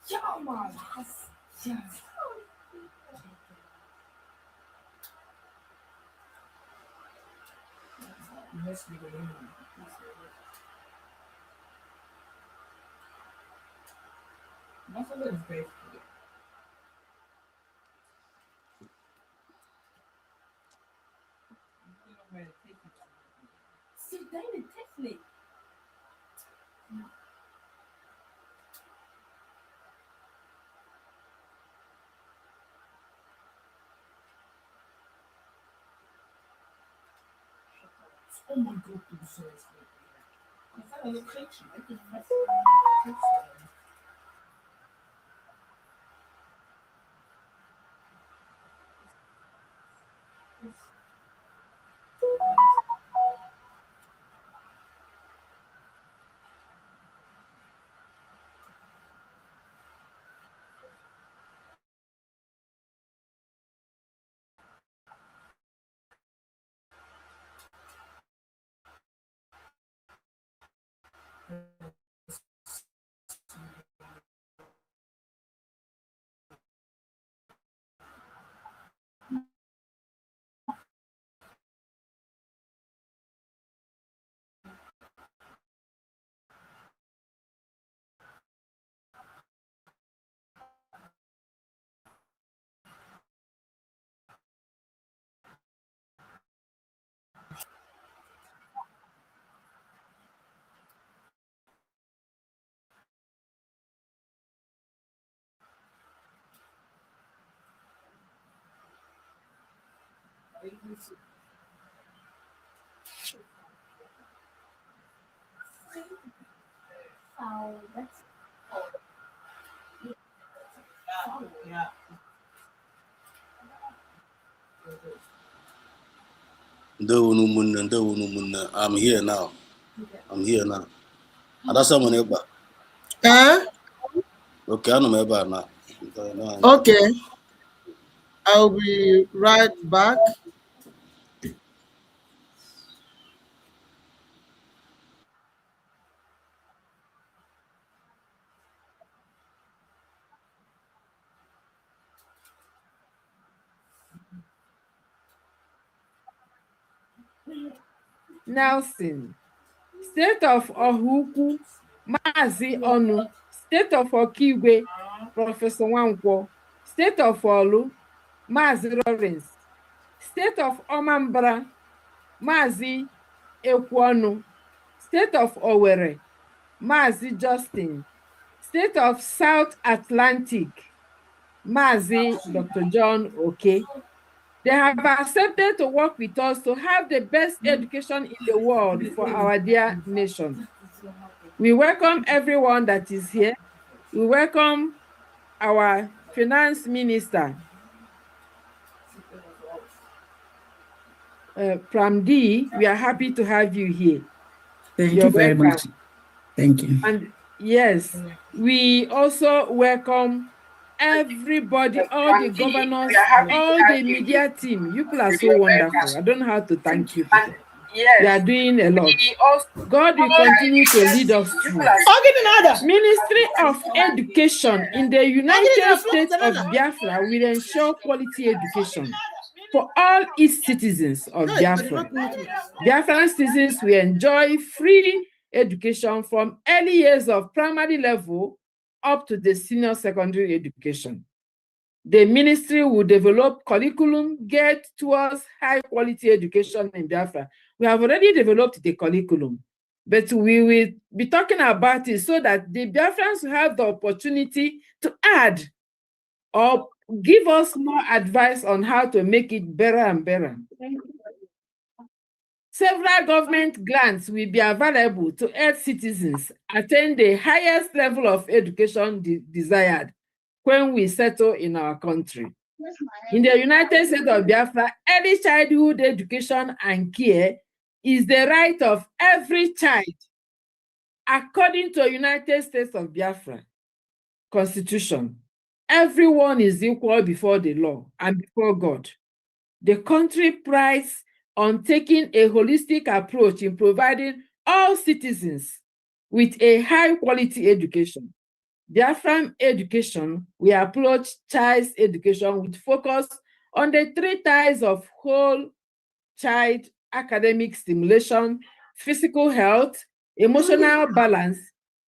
Ja, Mann. Ja. Technik. Oh mein Gott, du bist so jetzt. Das ist eine Kriegschen. Yeah. I'm here now. That's someone else. Okay, I know now. Okay. I'll be right back. Nelson, State of Ohuku, Mazi Onu, State of Okigwe, Professor Wankwo, State of Olu, Mazi Lawrence, State of Omambra, Mazi Ekwonu, State of Owerri, Mazi Justin, State of South Atlantic, Mazi Dr. John Oke. They have accepted to work with us to have the best education in the world for our dear nation. We welcome everyone that is here. We welcome our finance minister, Pramdi. We are happy to have you here. Thank you very much. Thank you. And yes, we also welcome everybody, all the governors, all the media team. You people are so wonderful. I don't know how to thank you. They are doing a lot. God will continue to lead us through. Ministry of Education in the United States of Biafra will ensure quality education for all its citizens of Biafra. Biafran citizens will enjoy free education from early years of primary level up to the senior secondary education. The ministry will develop curriculum geared towards high quality education in Biafra. We have already developed the curriculum, but we will be talking about it so that the Biafrans will have the opportunity to add or give us more advice on how to make it better and better. Several government grants will be available to help citizens attain the highest level of education desired when we settle in our country. In the United States of Biafra, early childhood education and care is the right of every child, according to the United States of Biafra Constitution. everyone is equal before the law and before God. The country prides on taking a holistic approach in providing all citizens with a high-quality education. Biafran education, we approach child education with focus on the 3 ties of whole child academic stimulation, physical health, emotional balance,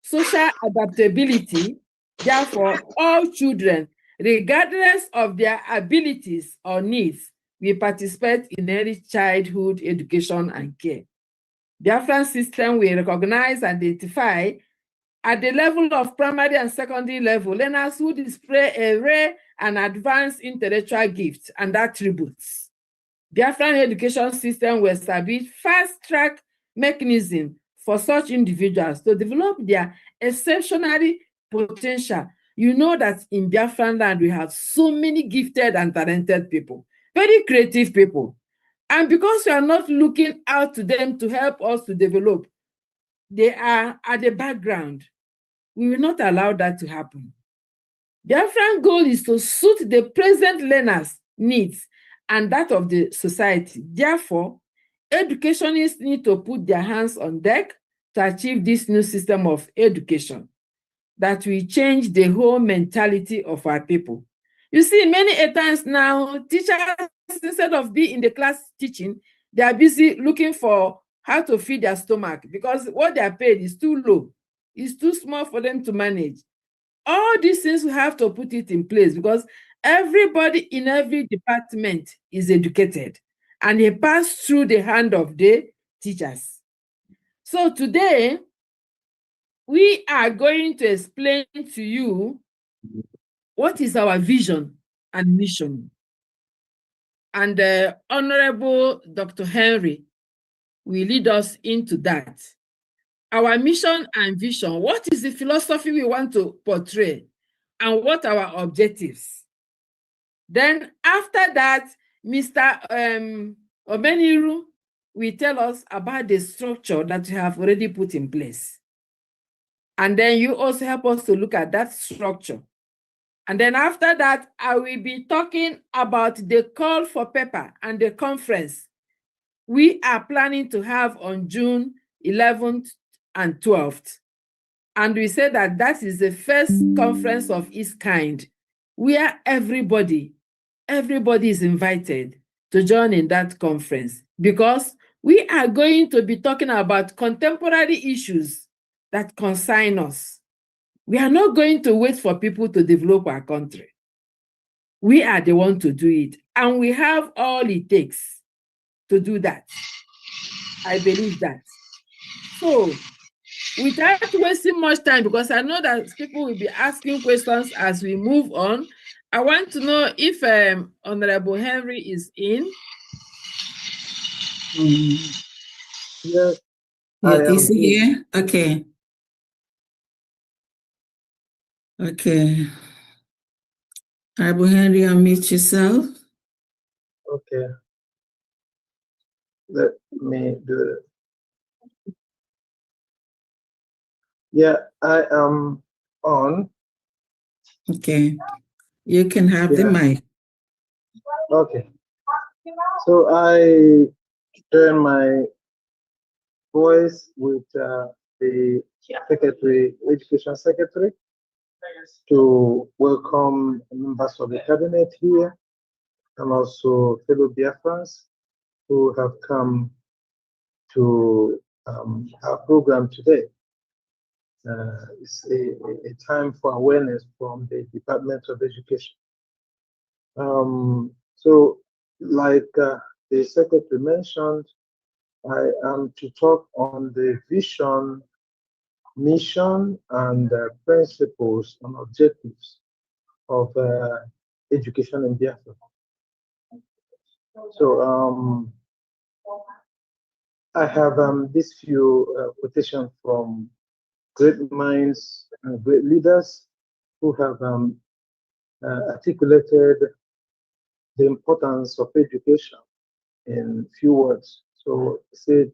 social adaptability. Therefore, all children, regardless of their abilities or needs, will participate in early childhood education and care. Biafran system will recognize and identify at the level of primary and secondary level learners who display a rare and advanced intellectual gifts and attributes. Biafran education system will establish fast-track mechanism for such individuals to develop their exceptionally potential. You know that in Biafran land, we have so many gifted and talented people, very creative people. And because we are not looking out to them to help us to develop, they are at the background. We will not allow that to happen. Biafran goal is to suit the present learners' needs and that of the society. Therefore, educationists need to put their hands on deck to achieve this new system of education that will change the whole mentality of our people. You see, many a times now, teachers, instead of being in the class teaching, they are busy looking for how to feed their stomach because what they are paid is too low. It's too small for them to manage. All these things we have to put it in place because everybody in every department is educated and they pass through the hand of the teachers. So today, we are going to explain to you what is our vision and mission. And Honorable Dr. Henry will lead us into that. Our mission and vision, what is the philosophy we want to portray, and what are our objectives? Then after that, Mr. Obeniru will tell us about the structure that we have already put in place. And then you also help us to look at that structure. And then after that, I will be talking about the call for paper and the conference we are planning to have on June 11th and 12th. And we say that that is the first conference of its kind, where everybody is invited to join in that conference, because we are going to be talking about contemporary issues that concern us. We are not going to wait for people to develop our country. We are the ones to do it, and we have all it takes to do that. I believe that. So, without wasting much time, because I know that people will be asking questions as we move on, I want to know if Honorable Henry is in. Yes, Is he here? Okay. Okay. Honorable Henry, unmute yourself. okay. Let me do it. Yeah, I am on. Okay. You can have the mic. Okay. So I join my voice with the Secretary, Education Secretary, to welcome members of the cabinet here and also fellow Biafrans who have come to our program today. It's a time for awareness from the Department of Education. So, like the Secretary mentioned, I am to talk on the vision, mission, and principles and objectives of education in Biafra. So, I have these few quotations from great minds and great leaders who have articulated the importance of education in few words. So, said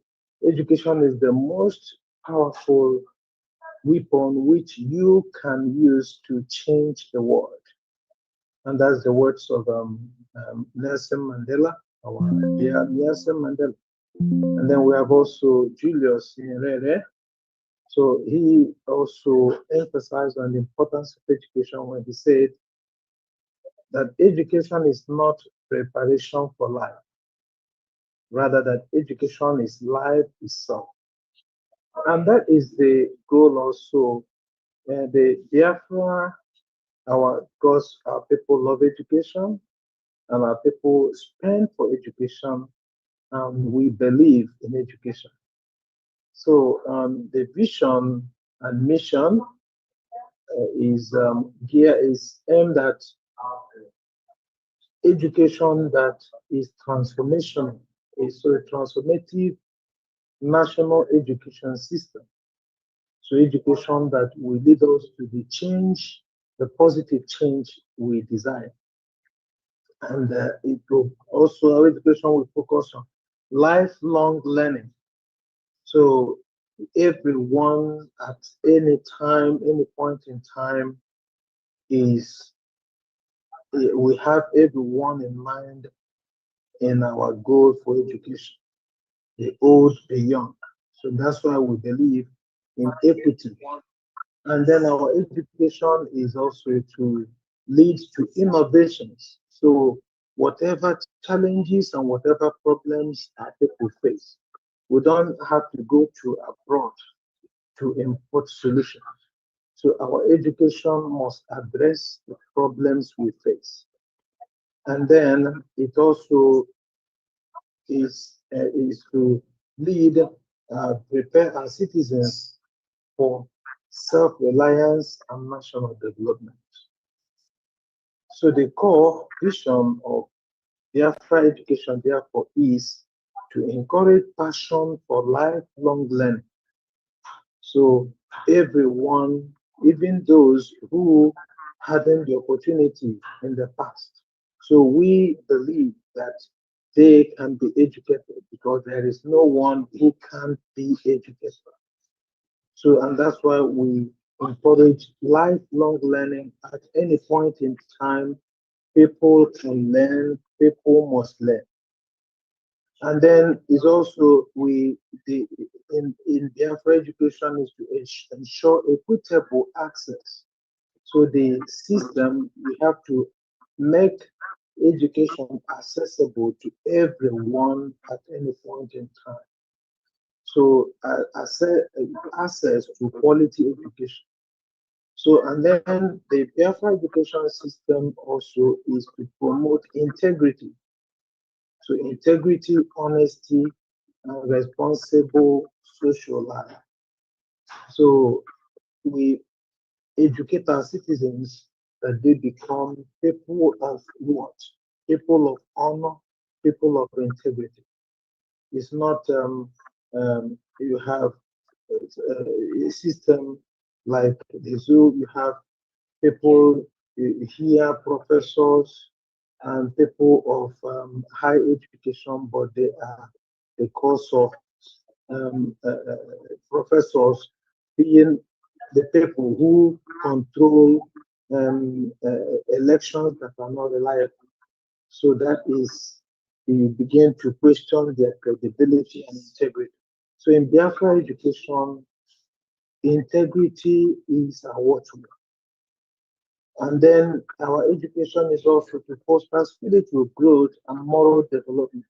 education is the most powerful weapon which you can use to change the world. And that's the words of Nelson Mandela, our dear Nelson Mandela. And then we have also Julius Nyerere. So he also emphasized on the importance of education when he said that education is not preparation for life, rather that education is life itself. And that is the goal also. The Biafra, our people love education, and our people spend for education, and we believe in education. So the vision and mission is aimed at education that is transformational. It's a transformative national education system. So education that will lead us to the change, the positive change we desire. And it will also, our education will focus on lifelong learning. So everyone at any time, any point in time we have everyone in mind in our goal for education, the old, the young. So that's why we believe in equity. And then our education is also to lead to innovations. So whatever challenges and whatever problems our people face, we don't have to go to abroad to import solutions. So our education must address the problems we face. And then it also is to lead, prepare our citizens for self-reliance and national development. So the core vision of Biafra education, therefore, is to encourage passion for lifelong learning. So everyone, even those who hadn't the opportunity in the past, so we believe that they can be educated because there is no one who can't be educated. So, and that's why we encourage lifelong learning at any point in time. People can learn, people must learn. And then is also in Biafra education is to ensure equitable access. So the system, we have to make education accessible to everyone at any point in time. So access to quality education. So, and then the Biafra education system also is to promote integrity. So integrity, honesty, and responsible social life. So we educate our citizens that they become people of what? People of honor, people of integrity. It's not you have a system like the zoo, you have people here, professors and people of high education, but they are the cause of professors being the people who control elections that are not reliable. So that is, you begin to question their credibility and integrity. So in Biafra education, integrity is our watchword. And then our education is also to foster spiritual growth and moral development.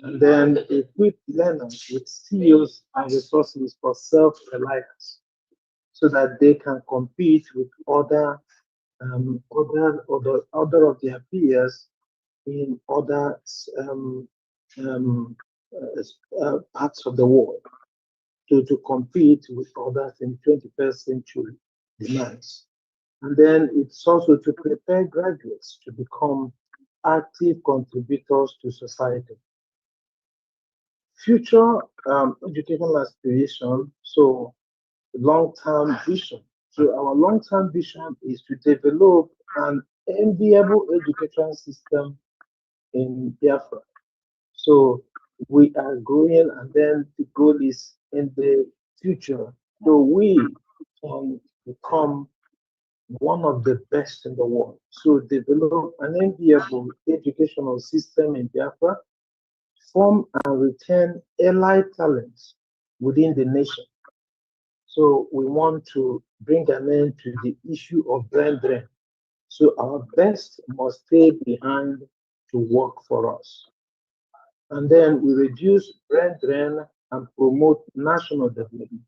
And then equip learners with skills and resources for self-reliance so that they can compete with other of their peers in other parts of the world to compete with others in 21st century demands. And then it's also to prepare graduates to become active contributors to society. Future educational aspiration, so long-term vision. So our long-term vision is to develop an enviable education system in Biafra. So we are growing, and then the goal is in the future, so we can become one of the best in the world. So develop an enviable educational system in Biafra, form and retain allied talents within the nation. So we want to bring an end to the issue of brain drain. So our best must stay behind to work for us. And then we reduce brain drain and promote national development.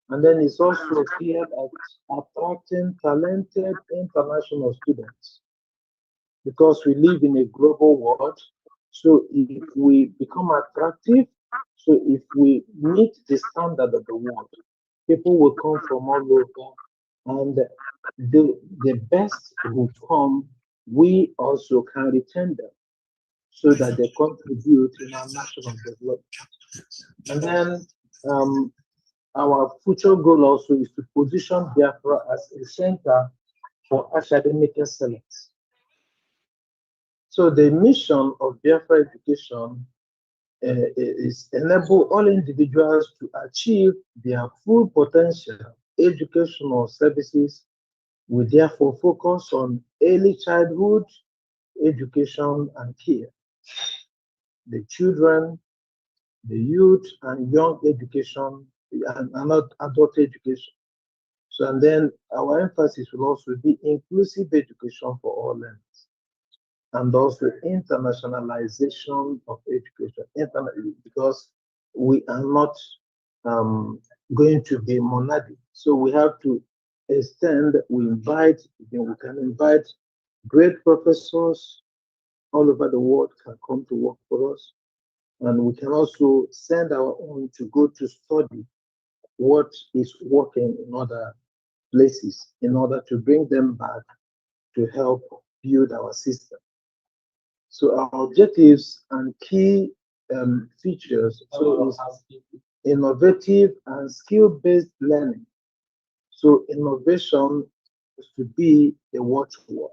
And then it's also geared at attracting talented international students because we live in a global world. So if we become attractive, so if we meet the standard of the world, people will come from all over, and the best who come, we also can retain them so that they contribute in our national development. And then our future goal also is to position Biafra as a center for academic excellence. So the mission of Biafra education is enable all individuals to achieve their full potential educational services. We therefore focus on early childhood education and care, the children, the youth and young education, and adult education. So, and then our emphasis will also be inclusive education for all learners, and also internationalization of education, because we are not going to be monadic. So we have to extend, we can invite great professors all over the world can come to work for us. And we can also send our own to go to study what is working in other places in order to bring them back to help build our system. So our objectives and key features is innovative and skill-based learning. So innovation is to be a watchword.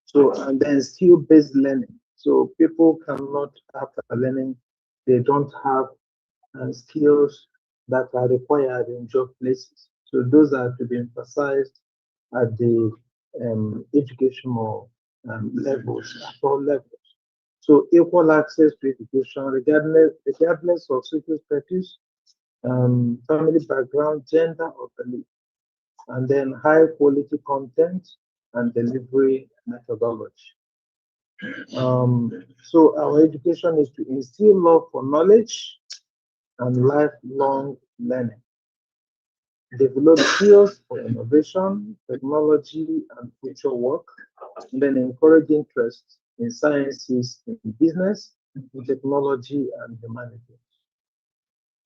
So, and then skill-based learning. So people cannot, after learning, they don't have skills that are required in job places. So those are to be emphasized at the educational levels, at all levels. So equal access to education, regardless of social status, family background, gender, or belief. And then high quality content and delivery methodology. So our education is to instill love for knowledge and lifelong learning. Develop skills for innovation, technology, and future work. And then encourage interest in sciences, in business, in technology, and humanities.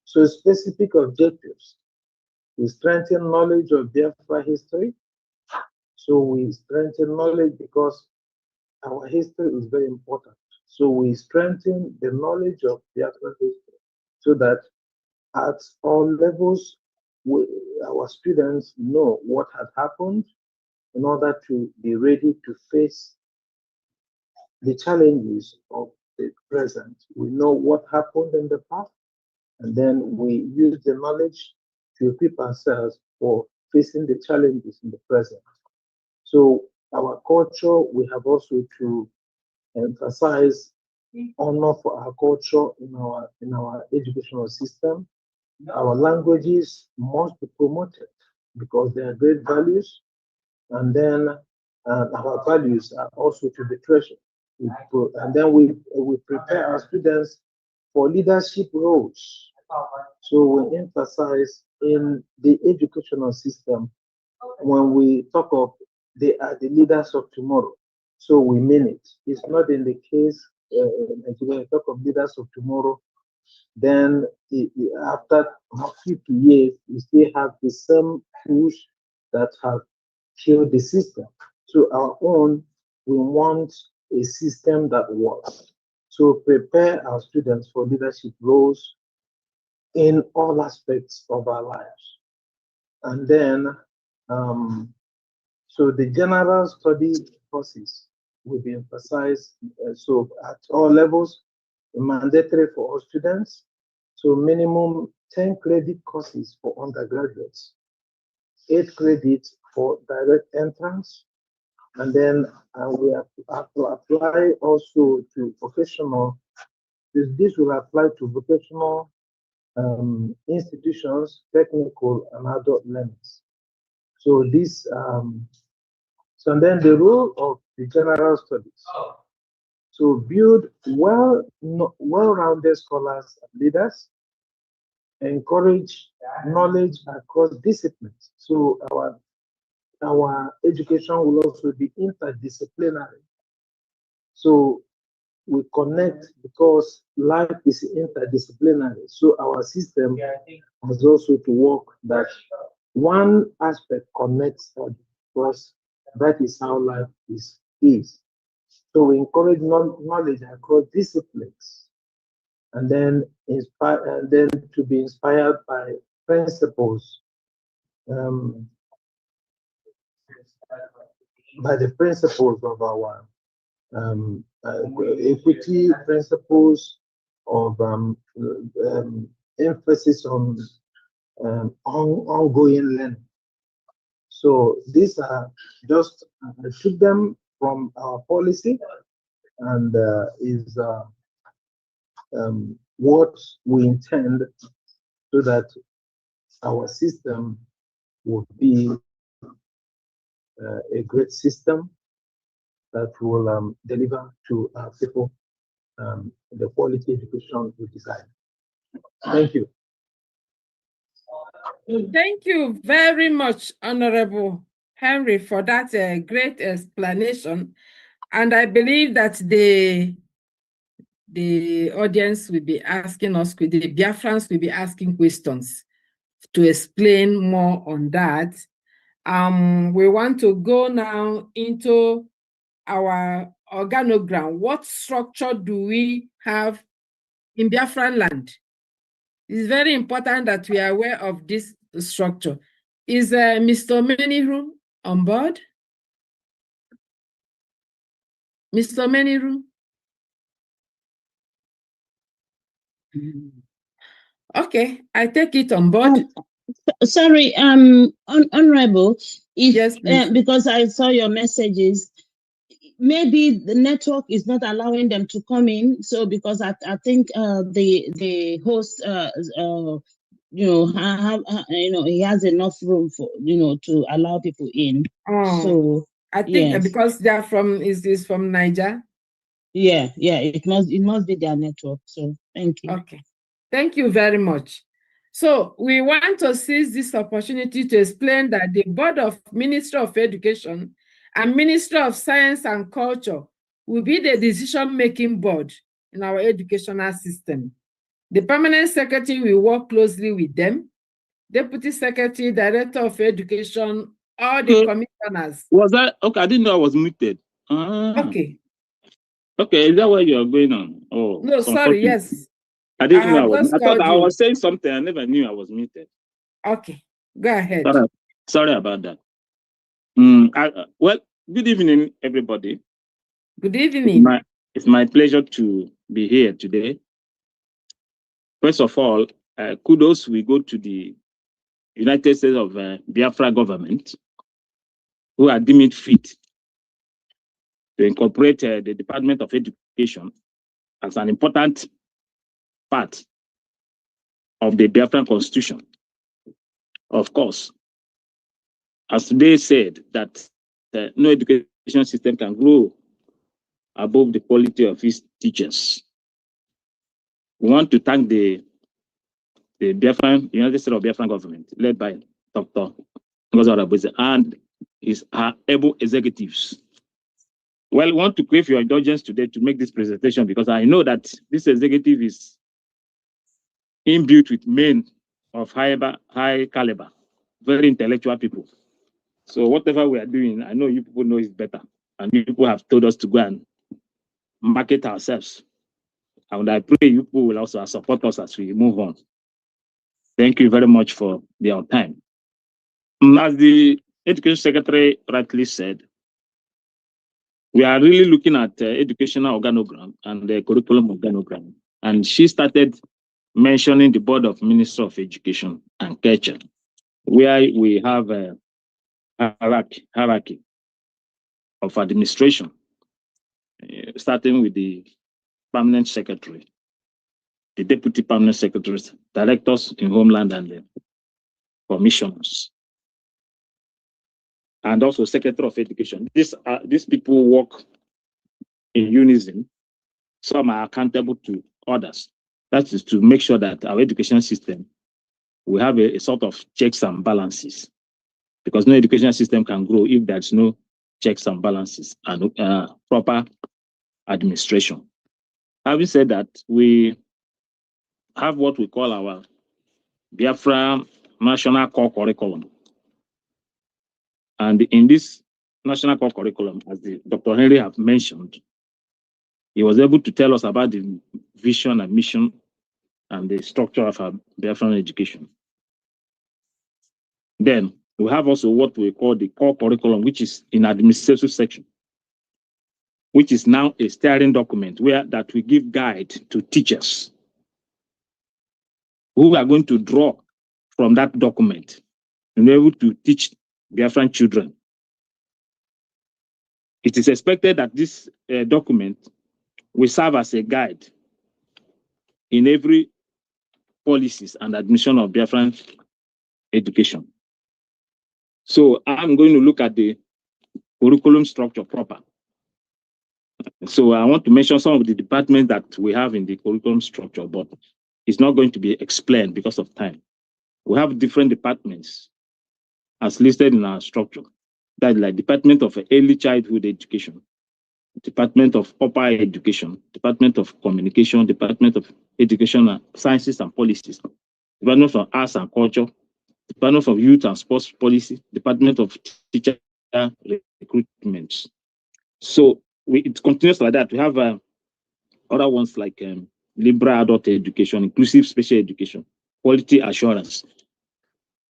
So specific objectives. We strengthen knowledge of Biafra history. So we strengthen knowledge because our history is very important. So we strengthen the knowledge of Biafra history so that at all levels, our students know what had happened in order to be ready to face the challenges of the present. We know what happened in the past, and then we use the knowledge to equip ourselves for facing the challenges in the present. So our culture, we have also to emphasize honor for our culture in our educational system. Our languages must be promoted because they are great values, and then our values are also to be treasured. And then we prepare our students for leadership roles. So we emphasize in the educational system, when we talk of they are the leaders of tomorrow, so we mean it. It's not in the case when we talk of leaders of tomorrow, then after 50 years, we still have the same push that have killed the system. So our own, we want a system that works. So prepare our students for leadership roles in all aspects of our lives. And then, so the general study courses will be emphasized. So at all levels, mandatory for all students. So minimum 10 credit courses for undergraduates, 8 credits for direct entrance, and then we have to apply also to vocational. This will apply to vocational institutions, technical and adult learners. So this, so then the role of the general studies. So build well-rounded scholars and leaders, encourage knowledge across disciplines. So our education will also be interdisciplinary. So we connect because life is interdisciplinary. So our system has also to work that one aspect connects others, because that is how life is. So we encourage knowledge across disciplines, and then to be inspired by principles, by the principles of our equity principles of emphasis on ongoing learning. So these are just, I took them from our policy, and is what we intend, so that our system will be a great system that will deliver to our people the quality education we desire. Thank you. Thank you very much, Honorable Henry, for that great explanation. And I believe that the audience will be asking us, the Biafrans will be asking questions to explain more on that. We want to go now into our organogram. What structure do we have in Biafran land? It's very important that we are aware of this structure. Is Mr. Meniru on board? Mr. Meniru? Okay, I take it on board. Sorry, Honorable, if Yes, because I saw your messages, maybe the network is not allowing them to come in. So because I think the host he has enough room for to allow people in. So I think because they are from is from Niger. Yeah, it must be their network. So thank you. Okay, thank you very much. So we want to seize this opportunity to explain that the Board of Ministry of Education and Ministry of Science and Culture will be the decision-making board in our educational system. The Permanent Secretary will work closely with them. Deputy Secretary, Director of Education, all the commissioners. Was that okay? I didn't know I was muted. Okay. Okay, is that where you're going on? Oh, no, sorry, yes. I didn't know I was. I thought I you. was saying something. I never knew I was muted. Okay, go ahead. Sorry about that. Well, good evening, everybody. Good evening. It's my pleasure to be here today. First of all, kudos we go to the United States of Biafra government, who are deemed fit to incorporate the Department of Education as an important part of the Biafran Constitution. Of course, as they said, that no education system can grow above the quality of its teachers. We want to thank the Biafran, United States of Biafran government, led by Dr. Ngozi and his able executives. Well, I want to crave your indulgence today to make this presentation, because I know that this executive is imbued with men of high caliber, very intellectual people. So whatever we are doing, I know you people know it better. And you people have told us to go and market ourselves. And I pray you people will also support us as we move on. Thank you very much for your time. As the Education Secretary rightly said, we are really looking at educational organogram and the curriculum organogram. And she started mentioning the Board of Ministry of Education and Culture, where we have hierarchy of administration, starting with the permanent secretary, the deputy permanent secretaries, directors in homeland, and the commissioners, and also secretary of education. These people work in unison. Some are accountable to others. That is to make sure that our education system, we have a sort of checks and balances, because no education system can grow if there's no checks and balances and proper administration. Having said that, we have what we call our Biafra National Core Curriculum. And in this National Core Curriculum, as Dr. Henry have mentioned, he was able to tell us about the vision and mission and the structure of our Biafran education. Then we have also what we call the core curriculum, which is in administrative section, which is now a steering document that we give guide to teachers who are going to draw from that document and be able to teach Biafran children. It is expected that this document will serve as a guide in every policies and admission of Biafran education. So I'm going to look at the curriculum structure proper. So I want to mention some of the departments that we have in the curriculum structure, but it's not going to be explained because of time. We have different departments as listed in our structure. That's like Department of Early Childhood Education, Department of Upper Education, Department of Communication, Department of Education and Sciences and Policies, Department of Arts and Culture, Department of Youth and Sports Policy, Department of Teacher Recruitment. So it continues like that. We have other ones like liberal adult education, inclusive special education, quality assurance,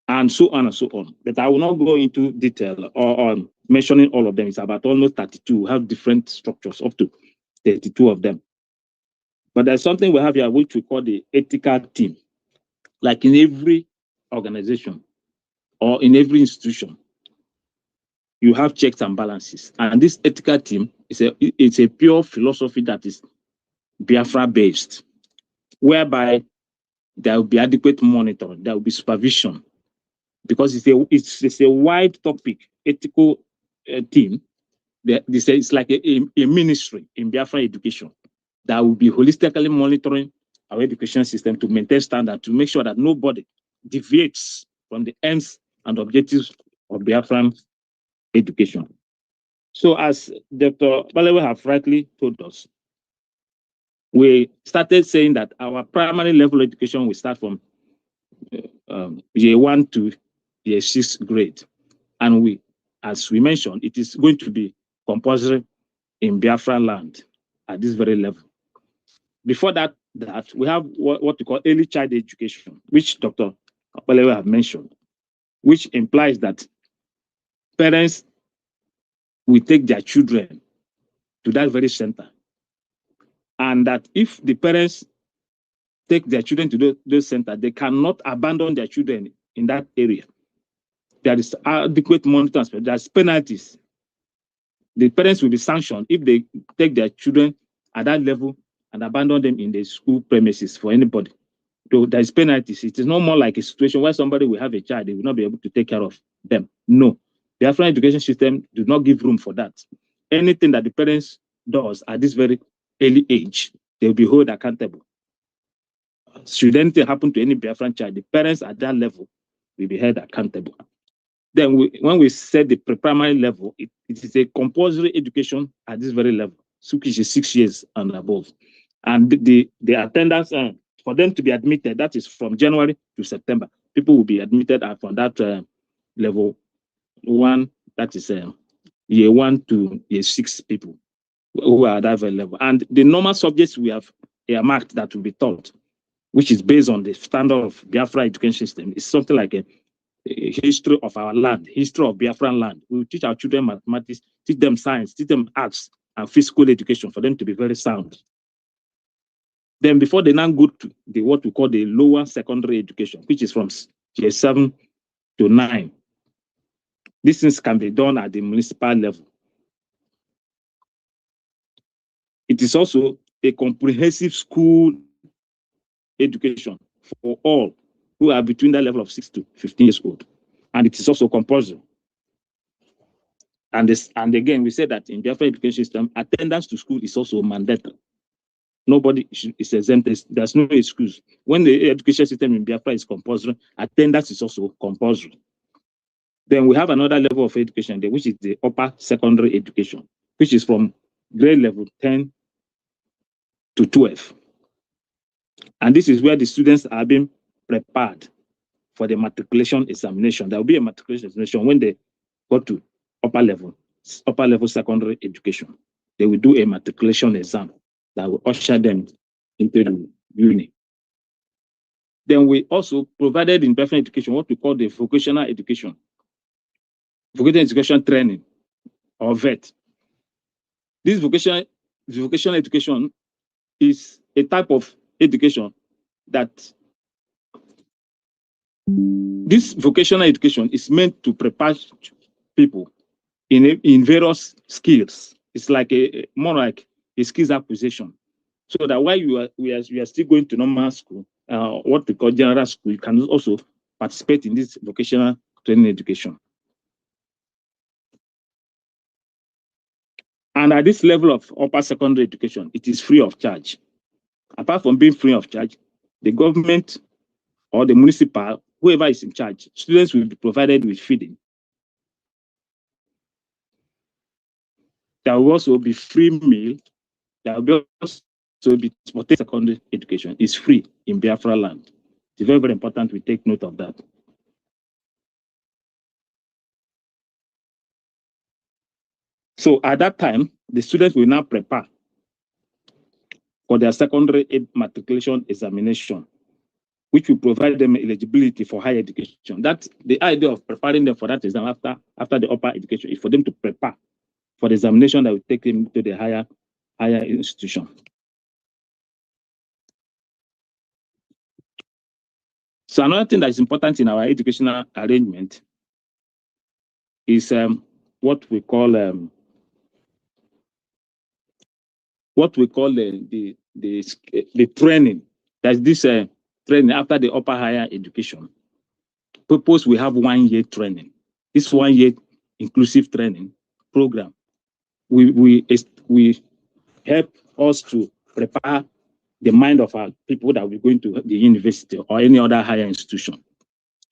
and so on and so on. But I will not go into detail or mentioning all of them. It's about almost 32. We have different structures, up to 32 of them. But there's something we have here which we call the ethical team. Like in every organization or in every institution, you have checks and balances. And this ethical team it's a pure philosophy that is Biafra based, whereby there will be adequate monitoring, there will be supervision, because it's a wide topic, ethical team. It's like a ministry in Biafra education that will be holistically monitoring our education system to maintain standard, to make sure that nobody deviates from the aims and objectives of Biafran education. So as Dr. Balewa have rightly told us, we started saying that our primary level education will start from year 1 to year 6 grade. And as we mentioned, it is going to be compulsory in Biafra land at this very level. Before that we have what we call early child education, which Dr. Balewa have mentioned, which implies that parents will take their children to that very center. And that if the parents take their children to those centers, they cannot abandon their children in that area. There is adequate monitoring, there's penalties. The parents will be sanctioned if they take their children at that level and abandon them in the school premises for anybody. So there's penalties. It is not more like a situation where somebody will have a child, they will not be able to take care of them. No. The African education system does not give room for that. Anything that the parents does at this very early age, they will be held accountable. Should anything happen to any Biafran child, the parents at that level will be held accountable. Then when we set the primary level, it is a compulsory education at this very level, which is 6 years and above. And the attendance, for them to be admitted, that is from January to September. People will be admitted from that level 1, that is year 1 to year 6 people who are at that very level. And the normal subjects we have earmarked that will be taught, which is based on the standard of Biafra education system, is something like a history of our land, history of Biafran land. We will teach our children mathematics, teach them science, teach them arts and physical education for them to be very sound. Then before they now go to what we call the lower secondary education, which is from year 7 to 9, These things can be done at the municipal level. It is also a comprehensive school education for all who are between the level of 6 to 15 years old. And it is also compulsory. And again, we said that in the Biafra education system, attendance to school is also mandatory. Nobody is exempt. There's no excuse. When the education system in Biafra is compulsory, attendance is also compulsory. Then we have another level of education there, which is the upper secondary education, which is from grade level 10 to 12. And this is where the students are being prepared for the matriculation examination. There will be a matriculation examination when they go to upper level secondary education. They will do a matriculation exam that will usher them into the uni. Then we also provided in Biafran education what we call the vocational education training, or VET. This vocational education is a type of education that this vocational education is meant to prepare people in various skills. It's like more like a skills acquisition, so that while you are still going to normal school, what we call general school, you can also participate in this vocational training education. And at this level of upper secondary education, it is free of charge. Apart from being free of charge, the government or the municipal, whoever is in charge, students will be provided with feeding. There will also be free meal. There will also be secondary education. It's free in Biafra land. It's very, very important we take note of that. So at that time, the students will now prepare for their secondary matriculation examination, which will provide them eligibility for higher education. That's the idea of preparing them for that exam after the upper education, is for them to prepare for the examination that will take them to the higher institution. So another thing that is important in our educational arrangement is what we call the training. That's this training after the upper higher education. Purpose, we have 1 year training. This 1 year inclusive training program, we help us to prepare the mind of our people that will be going to the university or any other higher institution.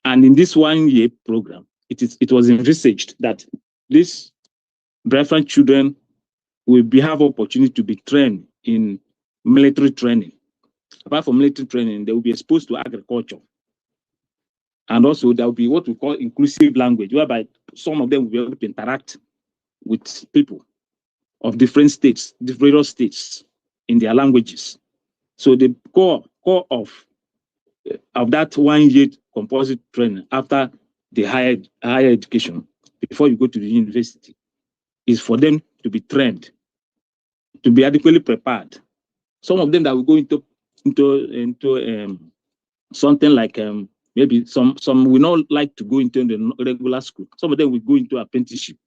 And in this 1 year program, it was envisaged that these Biafran children will have opportunity to be trained in military training. Apart from military training, they will be exposed to agriculture. And also there will be what we call inclusive language, whereby some of them will be able to interact with people of different states, various states in their languages. So the core of that 1 year composite training after the higher education, before you go to the university, is for them to be trained, to be adequately prepared. Some of them that will go into something like maybe some will not like to go into the regular school. Some of them will go into apprenticeship.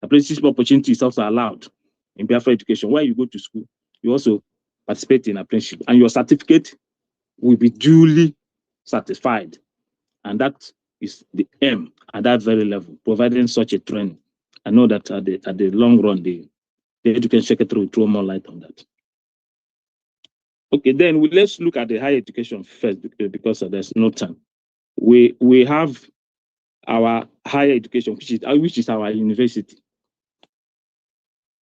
Apprenticeship opportunity is also allowed in Biafra education. While you go to school, you also participate in apprenticeship, and your certificate will be duly certified. And that is the aim at that very level, providing such a training. I know that at the long run, the education secretary will throw more light on that. Okay, then let's look at the higher education first, because there's no time. We have our higher education, which is our university.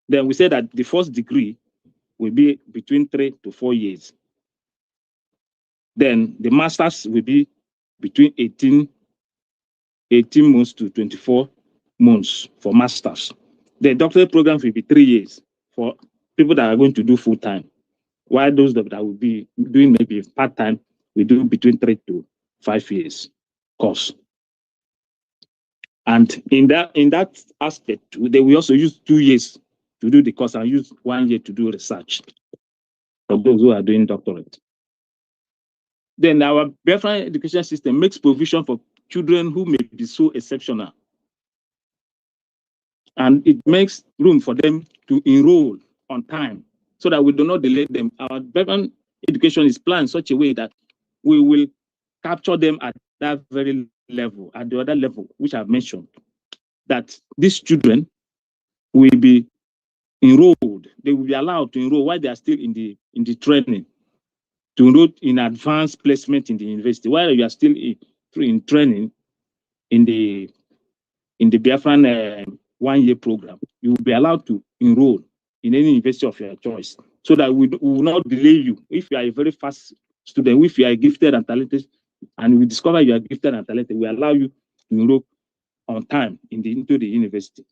Then we say that the first degree will be between 3 to 4 years. Then the masters will be between 18 months to 24 months for masters. The doctorate programs will be 3 years for people that are going to do full time, while those that will be doing maybe part time, we do between 3 to 5 years course. And in that aspect, they will also use 2 years to do the course and use 1 year to do research for those who are doing doctorate. Then our Biafran education system makes provision for children who may be so exceptional And it makes room for them to enroll on time so that we do not delay them. Our Biafran education is planned in such a way that we will capture them at that very level, at the other level, which I've mentioned, that these children will be enrolled. They will be allowed to enroll while they are still in the training, to enroll in advanced placement in the university. While you are still in training in the Biafran 1-year program, you will be allowed to enroll in any university of your choice, so that we will not delay you. If you are a very fast student, if you are gifted and talented, and we discover you are gifted and talented, we allow you to enroll on time into the university.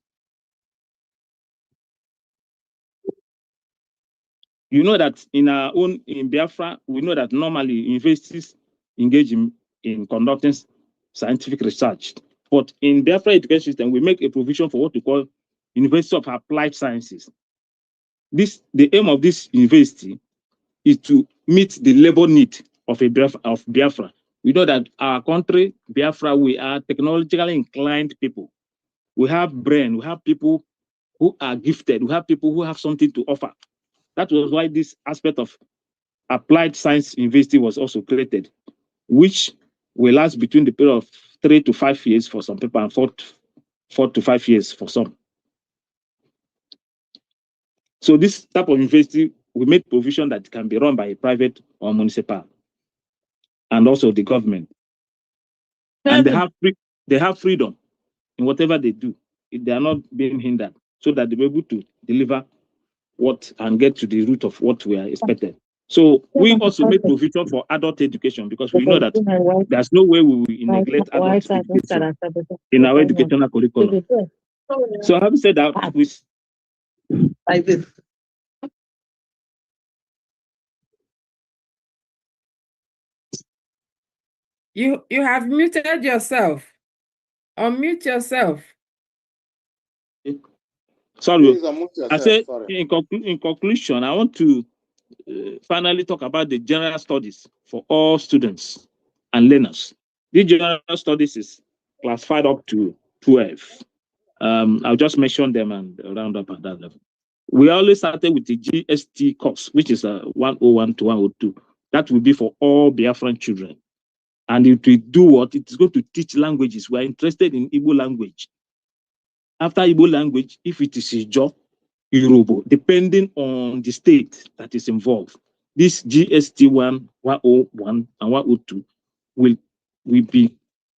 You know that in Biafra, we know that normally universities engage in conducting scientific research. But in Biafra education system, we make a provision for what we call University of Applied Sciences. The aim of this university is to meet the labor need of Biafra. We know that our country, Biafra, we are technologically inclined people. We have brain, we have people who are gifted, we have people who have something to offer. That was why this aspect of Applied Science University was also created, which will last between the period of 3 to 5 years for some people and 4 to 5 years for some. So this type of university, we made provision that it can be run by a private or municipal, and also the government. And they have freedom in whatever they do. They are not being hindered, so that they're able to deliver what and get to the root of what we are expected. So we also made provision for adult education, because we know that there's no way we will neglect adult education in our educational curriculum. So having said that, You have muted yourself. Unmute yourself. Sorry, I said in conclusion, I want to finally talk about the general studies for all students and learners. The general studies is classified up to 12. I'll just mention them and round up at that level. We always started with the GST course, which is 101 to 102. That will be for all Biafran children. And it will do what? It is going to teach languages. We are interested in Igbo language. After Igbo language, if it is Ijo, Yoruba, depending on the state that is involved, this GST 101 and 102 will be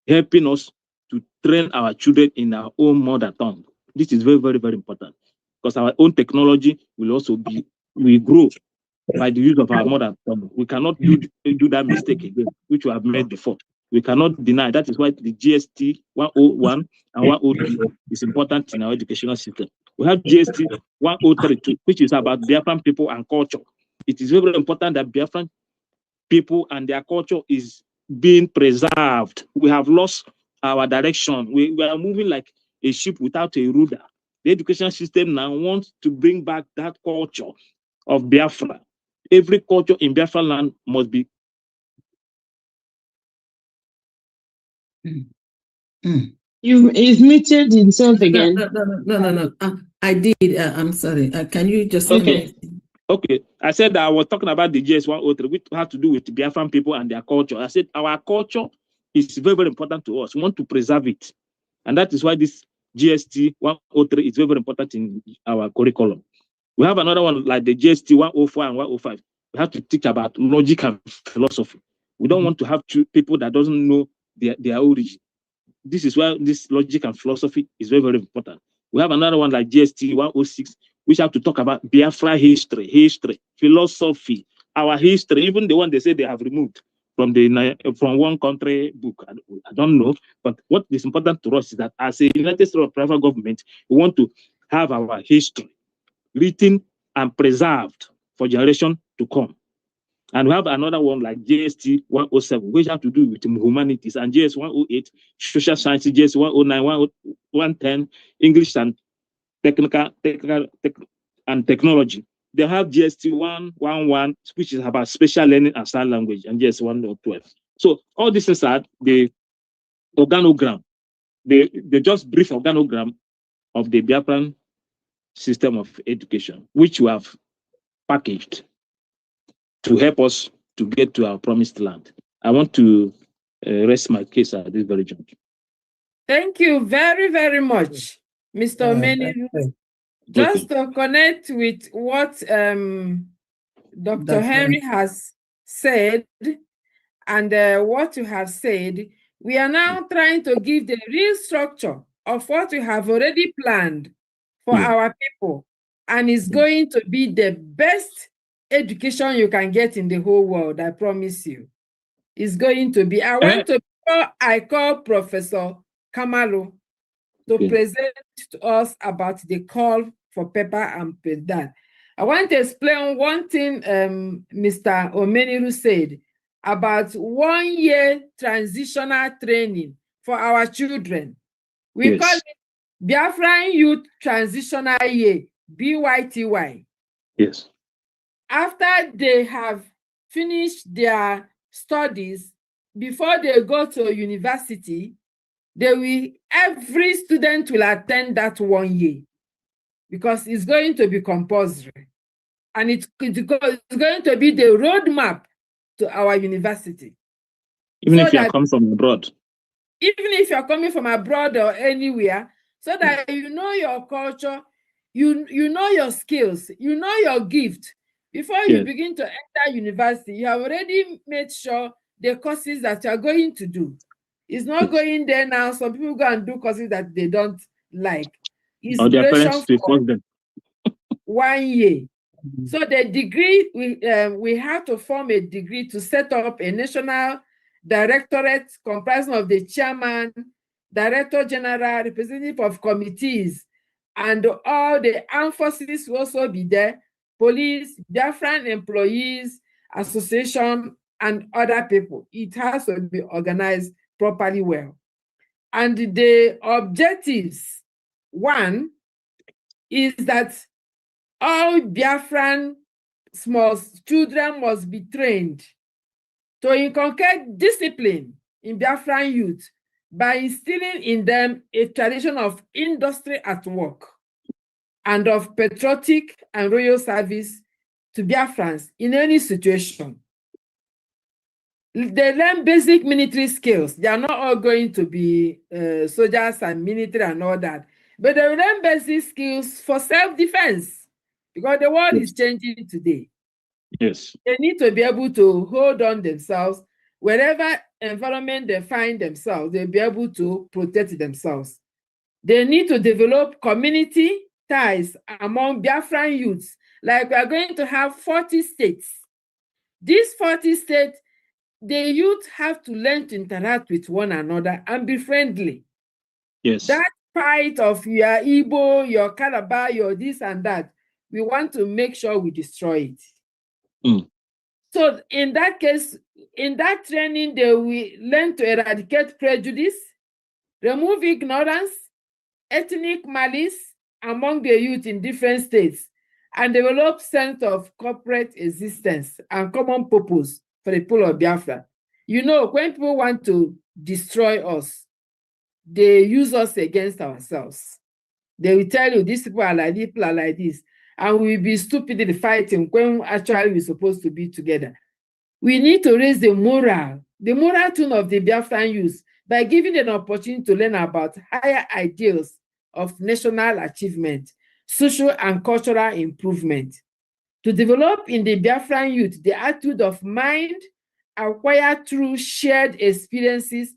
helping us to train our children in our own mother tongue. This is very, very, very important, because our own technology will also will grow by the use of our mother tongue. We cannot do that mistake again, which we have made before. We cannot deny. That is why the GST 101 and 102 is important in our educational system. We have GST 1032, which is about Biafran people and culture. It is very important that Biafran people and their culture is being preserved. We have lost our direction. We are moving like a ship without a rudder. The education system now wants to bring back that culture of Biafra. Every culture in Biafra land must be. He's muted himself again. No. I did. I'm sorry. Can you just? Okay. I said that I was talking about the GS 103, which has to do with the Biafran people and their culture. I said our culture is very, very important to us. We want to preserve it, and that is why this GST 103 is very, very important in our curriculum. We have another one like the GST 104 and 105. We have to teach about logic and philosophy. We don't want to have people that doesn't know their origin. This is why this logic and philosophy is very, very important. We have another one like GST 106, which have to talk about Biafra history, philosophy, our history, even the one they say they have removed from one country book. I don't know, but what is important to us is that as a United States of private government, we want to have our history written and preserved for generation to come. And we have another one like GST 107, which have to do with humanities, and GS 108, social sciences, GS 109, 110, English and technology. They have GST 111, which is about special learning and sign language, and GS 112. So all these things are the organogram. They just brief organogram of the Biafran system of education, which we have packaged to help us to get to our promised land. I want to rest my case at this very juncture. Thank you very, very much, Mr. Omeniru. Just to connect with what Dr. Henry has said and what you have said, we are now trying to give the real structure of what we have already planned for our people. And it's going to be the best education you can get in the whole world, I promise you. It's going to be. I call Professor Kamalu to present to us about the call for paper and that. I want to explain one thing Mr. Omeniru said about 1 year transitional training for our children. We call it Biafran Youth Transitional Year, BYTY. Yes. After they have finished their studies, before they go to university, every student will attend that 1 year because it's going to be compulsory. And it's going to be the roadmap to our university. Even if you are coming from abroad. Even if you're coming from abroad or anywhere, so that you know your culture, you know your skills, you know your gift. Before you begin to enter university, you have already made sure the courses that you are going to do. It's not going there now. Some people go and do courses that they don't like. It's or their parents force them. 1 year. So the degree, we have to form a degree to set up a national directorate comprising of the chairman, director general, representative of committees, and all the armed forces will also be there, police, Biafran employees, association, and other people. It has to be organized properly well. And the objectives, one, is that all Biafran small children must be trained to inculcate discipline in Biafran youth by instilling in them a tradition of industry at work and of patriotic and royal service to Biafrans in any situation. They learn basic military skills. They are not all going to be soldiers and military and all that, but they learn basic skills for self-defense because the world is changing today. Yes. They need to be able to hold on themselves. Wherever environment they find themselves, they'll be able to protect themselves. They need to develop community ties among Biafran youths. Like we are going to have 40 states. These 40 states, the youth have to learn to interact with one another and be friendly. Yes. That fight of your Igbo, your Calabar, your this and that, we want to make sure we destroy it. So in that case, in that training, they will learn to eradicate prejudice, remove ignorance, ethnic malice among the youth in different states, and develop sense of corporate existence and common purpose for the people of Biafra. You know, when people want to destroy us, they use us against ourselves. They will tell you, these people are like this, people are like this, and we will be stupidly fighting when actually we're supposed to be together. We need to raise the moral tone of the Biafran youth by giving them an opportunity to learn about higher ideals of national achievement, social and cultural improvement. To develop in the Biafran youth the attitude of mind acquired through shared experiences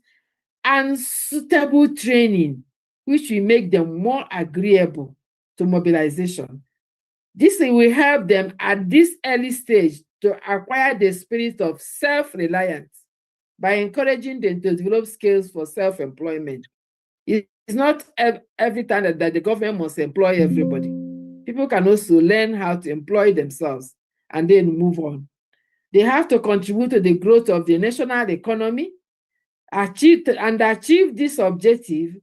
and suitable training, which will make them more agreeable to mobilization. This will help them at this early stage to acquire the spirit of self-reliance by encouraging them to develop skills for self-employment. It's not every time that the government must employ everybody. People can also learn how to employ themselves and then move on. They have to contribute to the growth of the national economy. Achieve this objective,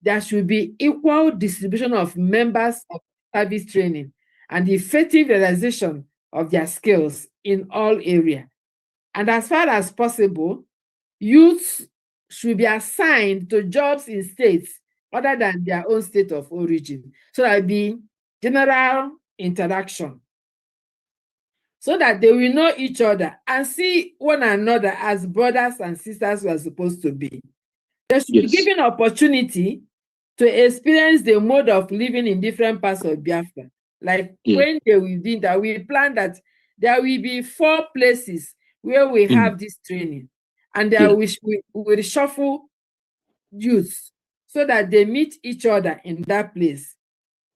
there should be equal distribution of members of service training and effective realization of their skills in all areas. And as far as possible, youths should be assigned to jobs in states other than their own state of origin. So that will be general interaction, so that they will know each other and see one another as brothers and sisters we are supposed to be. They should be given opportunity to experience the mode of living in different parts of Biafra. Like when they will be that, we plan that there will be 4 places where we have this training, and there we will shuffle youth so that they meet each other in that place.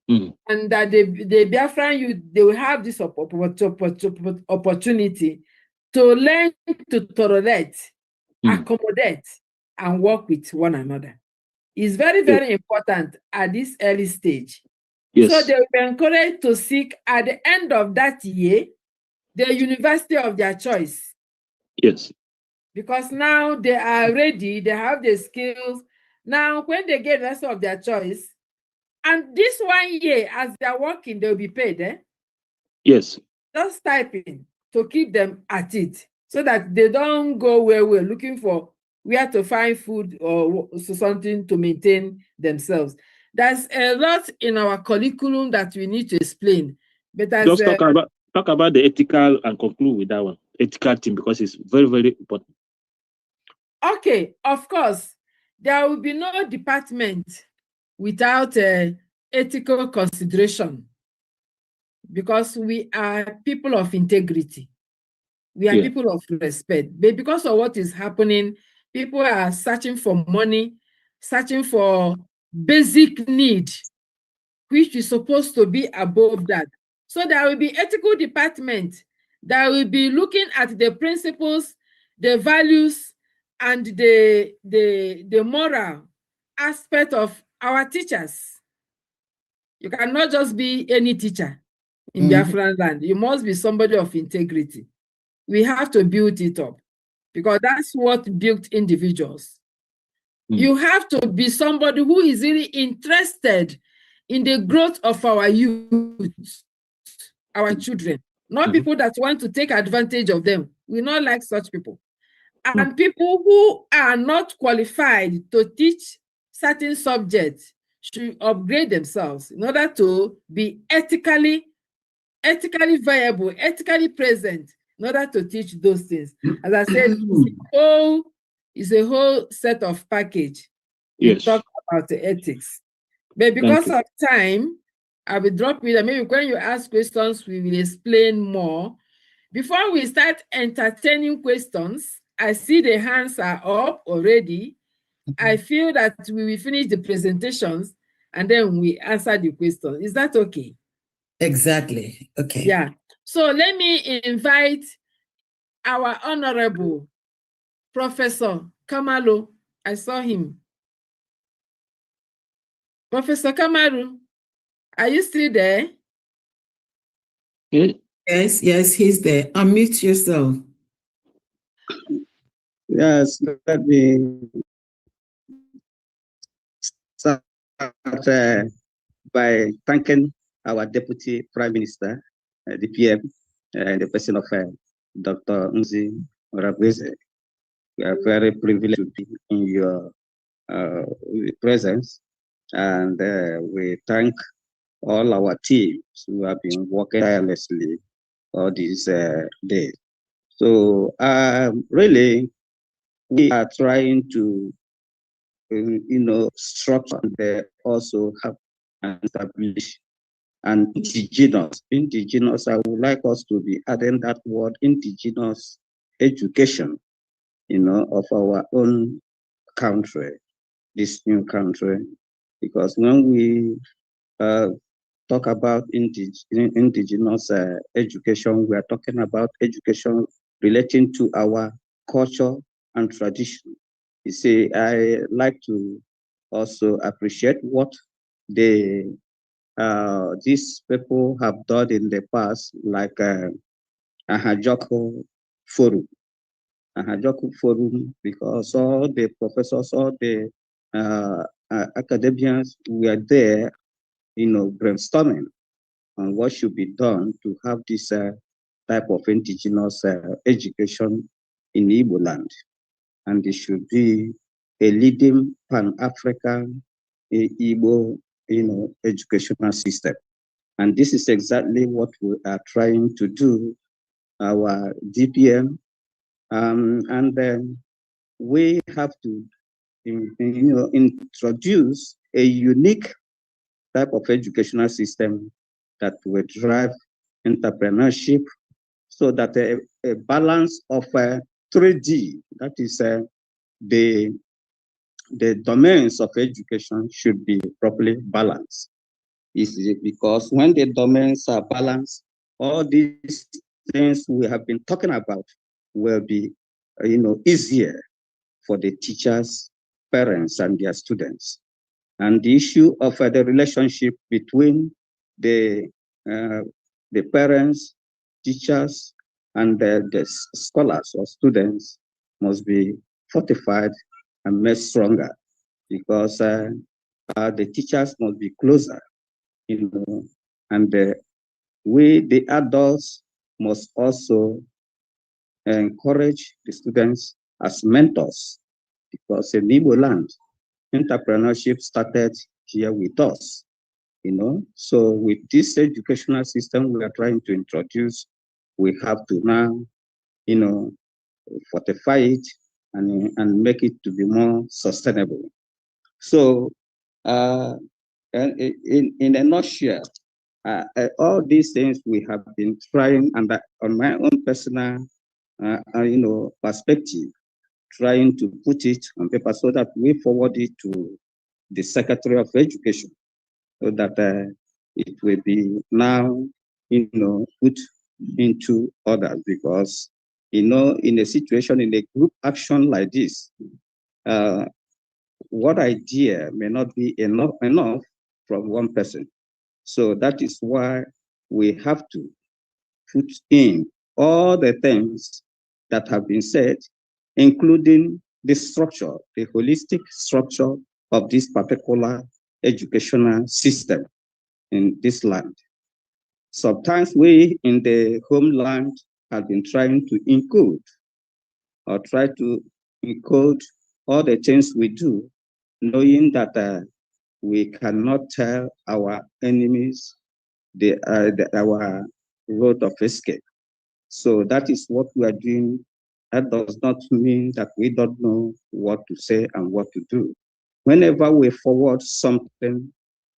And that the Biafran youth, they will have this opportunity to learn to tolerate, accommodate, and work with one another. It's very, very important at this early stage. So they will be encouraged to seek at the end of that year the university of their choice. Because now they are ready, they have the skills. Now, when they get the rest of their choice, and this 1 year, as they're working, they'll be paid. Just typing to keep them at it, so that they don't go where we're looking for where to find food or something to maintain themselves. There's a lot in our curriculum that we need to explain. But as just talk about the ethical and conclude with that one. Ethical thing, because it's very, very important. Okay, of course, there will be no department without ethical consideration, because we are people of integrity. We are people of respect. But because of what is happening, people are searching for money, searching for basic need, which is supposed to be above that. So there will be ethical department that will be looking at the principles, the values, and the moral aspect of our teachers. You cannot just be any teacher in Biafran land. You must be somebody of integrity. We have to build it up, because that's what built individuals. You have to be somebody who is really interested in the growth of our youth, our children, not people that want to take advantage of them. We not like such people. And people who are not qualified to teach certain subjects should upgrade themselves in order to be ethically viable, ethically present, in order to teach those things. As I said, it's a whole set of package. We talk about the ethics. But because of time, I will drop it. Maybe when you ask questions, we will explain more. Before we start entertaining questions, I see the hands are up already. I feel that we will finish the presentations and then we answer the questions. Is that okay? Exactly. Okay. Yeah. So let me invite our Honorable Professor Kamalu. I saw him. Professor Kamaru, are you still there? Yes, he's there. Unmute yourself. Yes, let me start by thanking our Deputy Prime Minister, the PM, the person of Dr. Nzi Rabweze. We are very privileged to be in your presence, and we thank all our teams who have been working tirelessly all these days. So really, we are trying to, structure and also have and establish an indigenous. I would like us to be adding that word, indigenous education, of our own country, this new country, because when we talk about indigenous education, we are talking about education relating to our culture and tradition. You see, I like to also appreciate what these people have done in the past, like Ahajoko Forum. Ahajoko Forum, because all the professors, all the academians were there, brainstorming on what should be done to have this type of indigenous education in Igbo land. And it should be a leading Pan-African Igbo, educational system. And this is exactly what we are trying to do, our DPM, and then we have to, introduce a unique type of educational system that will drive entrepreneurship, so that a balance of 3D, that is the domains of education, should be properly balanced. Because when the domains are balanced, all these things we have been talking about will be, easier for the teachers, parents, and their students. And the issue of the relationship between the parents, teachers, and the scholars or students must be fortified and made stronger, because the teachers must be closer, and we, the adults, must also encourage the students as mentors, because in Igbo land, entrepreneurship started here with us, So with this educational system we are trying to introduce, we have to now, fortify it and make it to be more sustainable. So in a nutshell, all these things we have been trying, and on my own personal, perspective, trying to put it on paper so that we forward it to the Secretary of Education, so that it will be now, put into order. Because, in a situation, in a group action like this, what idea may not be enough from one person. So that is why we have to put in all the things that have been said, including the structure, the holistic structure of this particular educational system in this land. Sometimes we in the homeland have been trying to encode or try to encode all the things we do, knowing that we cannot tell our enemies our road of escape. So that is what we are doing. That does not mean that we don't know what to say and what to do. Whenever we forward something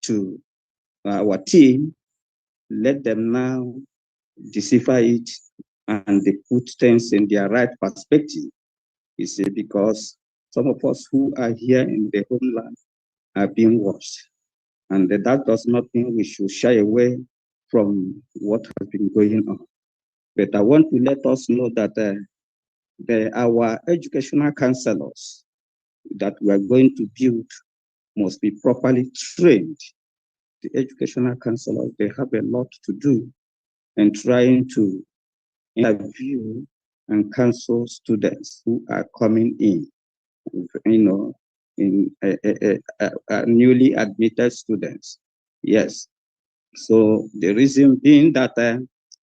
to our team, let them now decipher it and they put things in their right perspective. You see, because some of us who are here in the homeland are being watched. And that does not mean we should shy away from what has been going on. But I want to let us know that our educational counselors that we are going to build must be properly trained. The educational counselors, they have a lot to do in trying to interview and counsel students who are coming in, newly admitted students. Yes. So the reason being that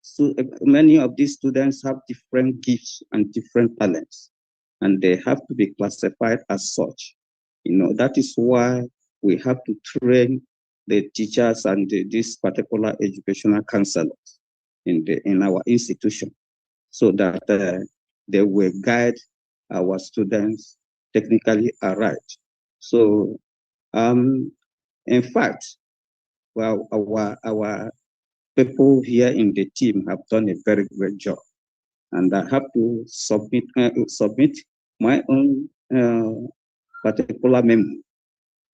so many of these students have different gifts and different talents, and they have to be classified as such. That is why we have to train the teachers and this particular educational counselors in our institution, so that they will guide our students technically aright. So, in fact, well, our people here in the team have done a very great job, and I have to submit my own particular memo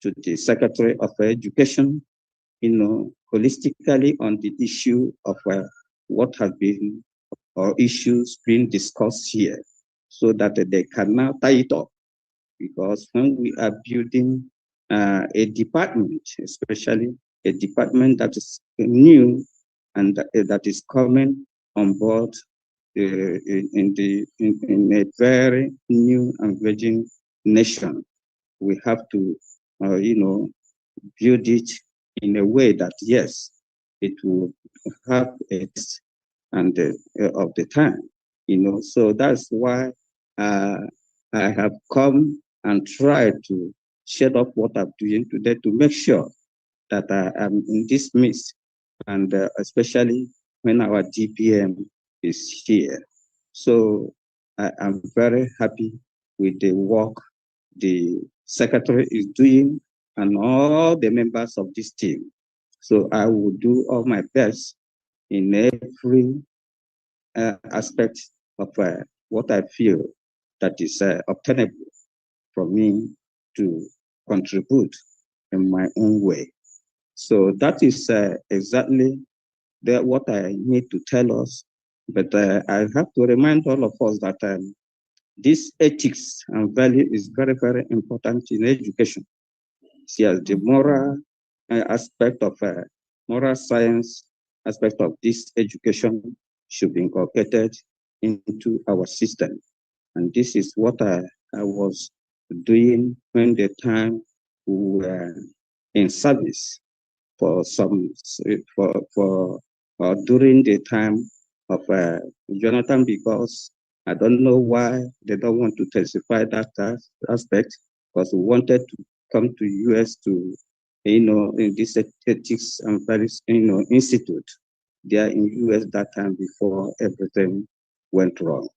to the Secretary of Education, holistically on the issue of what has been or issues being discussed here, so that they can now tie it up. Because when we are building a department, especially a department that is new and that is coming on board in a very new and virgin nation, we have to, build it in a way that, yes, it will have a test and of the time, So that's why I have come and tried to share up what I'm doing today to make sure that I am in this midst, and especially when our DPM is here. So I am very happy with the work the secretary is doing and all the members of this team. So I will do all my best in every aspect of what I feel that is obtainable for me to contribute in my own way. So that is exactly what I need to tell us. But I have to remind all of us that this ethics and value is very, very important in education. See, as the moral aspect of moral science aspect of this education should be incorporated into our system. And this is what I was doing when the time we were in service for some during the time of Jonathan, because I don't know why they don't want to testify that aspect, because we wanted to come to US to, in this ethics and values, institute there in US that time before everything went wrong.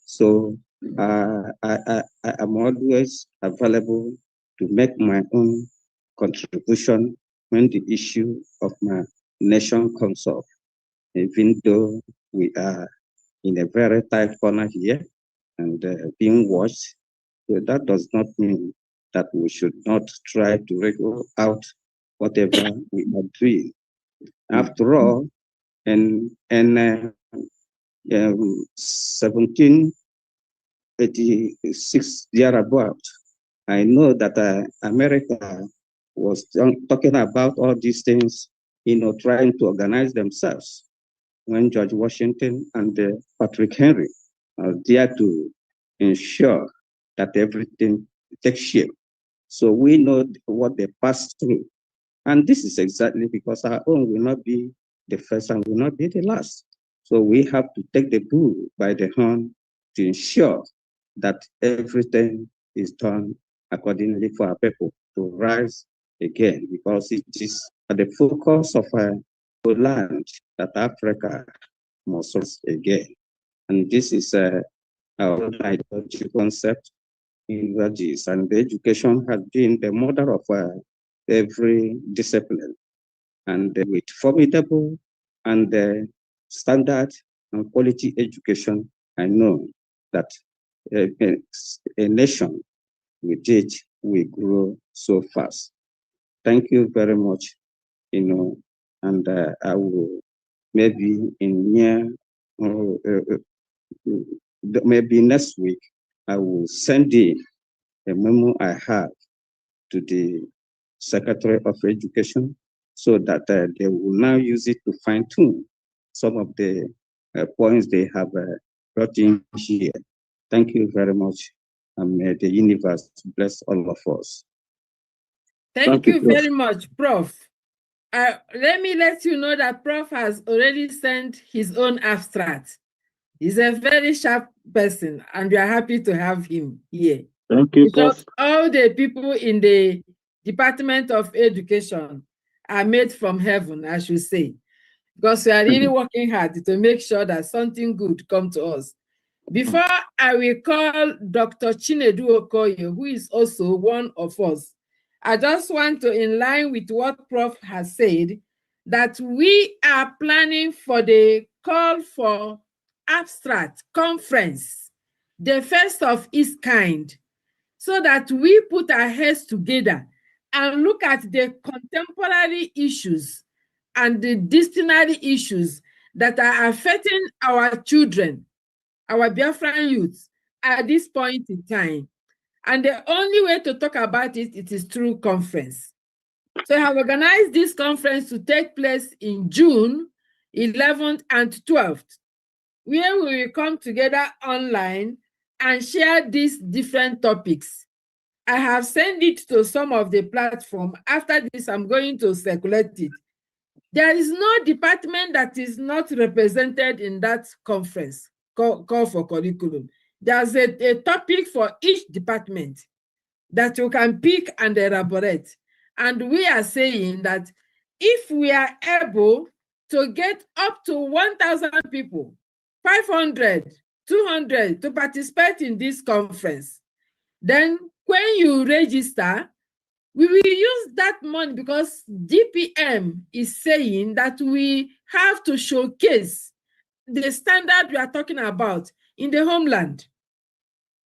So I am always available to make my own contribution when the issue of my nation comes up, even though we are in a very tight corner here and being watched. So that does not mean that we should not try to wriggle out whatever we are doing. After all, in 1786 thereabout, I know that America was talking about all these things, trying to organize themselves when George Washington and Patrick Henry are there to ensure that everything takes shape. So we know what they passed through. And this is exactly because our own will not be the first and will not be the last. So we have to take the bull by the horn to ensure that everything is done accordingly for our people to rise again, because it is at the focus of the land that Africa must rise again. And this is our ideology concept in values, and the education has been the mother of every discipline, and with formidable and standard and quality education, I know that a nation with it will grow so fast. Thank you very much, and I will maybe maybe next week, I will send in a memo I have to the Secretary of Education so that they will now use it to fine-tune some of the points they have brought in here. Thank you very much, and may the universe bless all of us. Thank you very much, Prof. Let me let you know that Prof has already sent his own abstract. He's a very sharp person, and we are happy to have him here. Thank you, Prof. All the people in the Department of Education are made from heaven, I should say, because we are really working hard to make sure that something good comes to us. Before I will call Dr. Chinedu Okoye, who is also one of us, I just want to, in line with what Prof has said, that we are planning for the call for abstract conference, the first of its kind, so that we put our heads together and look at the contemporary issues and the disciplinary issues that are affecting our children, our Biafran youth, at this point in time. And the only way to talk about it, it is through conference. So I have organized this conference to take place in June 11th and 12th, where we will come together online and share these different topics. I have sent it to some of the platform. After this, I'm going to circulate it. There is no department that is not represented in that conference, call for curriculum. There's a topic for each department. that you can pick and elaborate. And we are saying that if we are able to get up to 1,000 people, 500, 200 to participate in this conference, then when you register, we will use that money, because DPM is saying that we have to showcase the standard we are talking about in the homeland.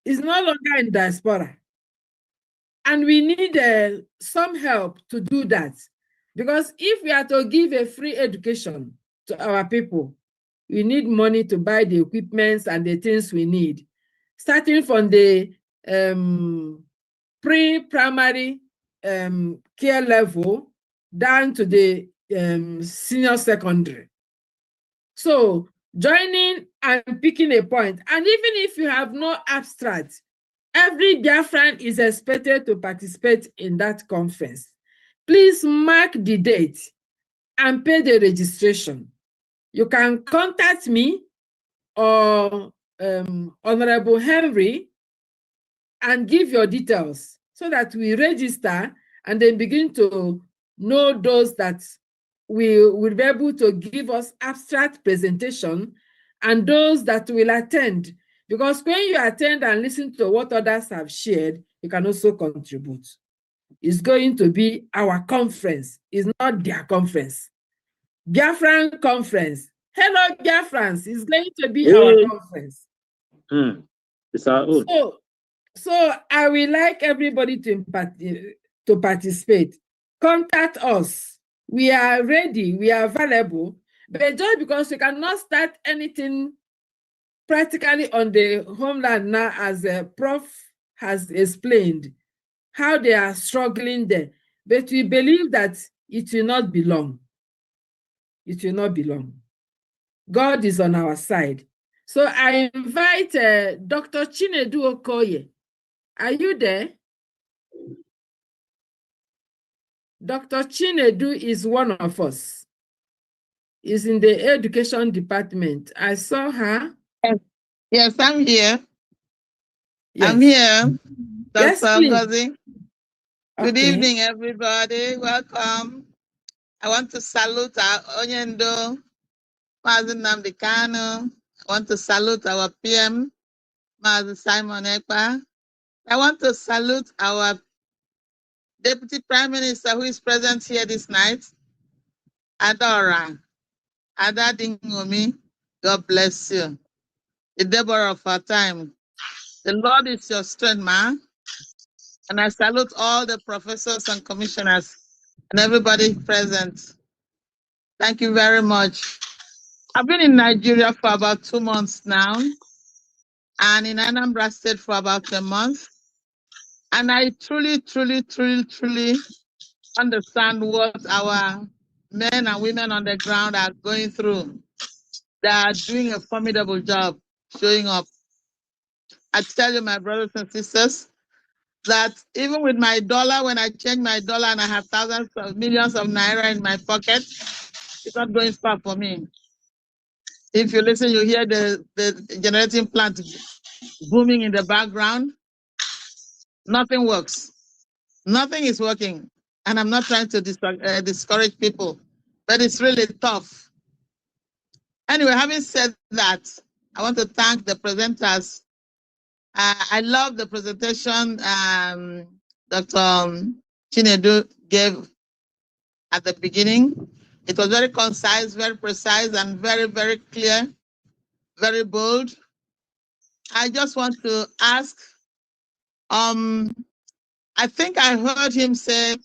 It's no longer in diaspora. And we need some help to do that. Because if we are to give a free education to our people, we need money to buy the equipments and the things we need, starting from the pre-primary care level down to the senior secondary. So joining and picking a point, and even if you have no abstract, every Biafran is expected to participate in that conference. Please mark the date and pay the registration. You can contact me or Honorable Henry and give your details so that we register and then begin to know those that will be able to give us abstract presentation and those that will attend. Because when you attend and listen to what others have shared, you can also contribute. It's going to be our conference. It's not their conference. Biafran conference. Hello, Biafrans. It's going to be our conference. It's our own. So I would like everybody to participate. Contact us. We are ready. We are available. But just because we cannot start anything practically on the homeland now, as Prof has explained, how they are struggling there. But we believe that it will not be long. It will not be long. God is on our side. So I invite Dr. Chinedu Okoye. Are you there? Dr. Chinedu is one of us. Is in the education department. I saw her. Yes, I'm here. Yes. I'm here. Yes, Dr. please. Ngozi. Good Okay. evening, everybody. Welcome. I want to salute our Onyendo, Mazen Namdekano. I want to salute our PM, Mazen Simon Ekpa. I want to salute our Deputy Prime Minister who is present here this night, Adora. Ada Dingomi, God bless you. The Deborah of our time. The Lord is your strength, man. And I salute all the professors and commissioners and everybody present. Thank you very much. I've been in Nigeria for about 2 months now, and in Anambra State for about a month. And I truly understand what our men and women on the ground are going through. They are doing a formidable job showing up. I tell you, my brothers and sisters, that even with my dollar, when I change my dollar and I have thousands of millions of naira in my pocket, it's not going far for me. If you listen, you hear the generating plant booming in the background. Nothing works. Nothing is working. And I'm not trying to discourage people, but it's really tough. Anyway, having said that, I want to thank the presenters. I love the presentation Dr. Chinedu gave at the beginning. It was very concise, very precise, and very, very clear, very bold. I just want to ask, I think I heard him say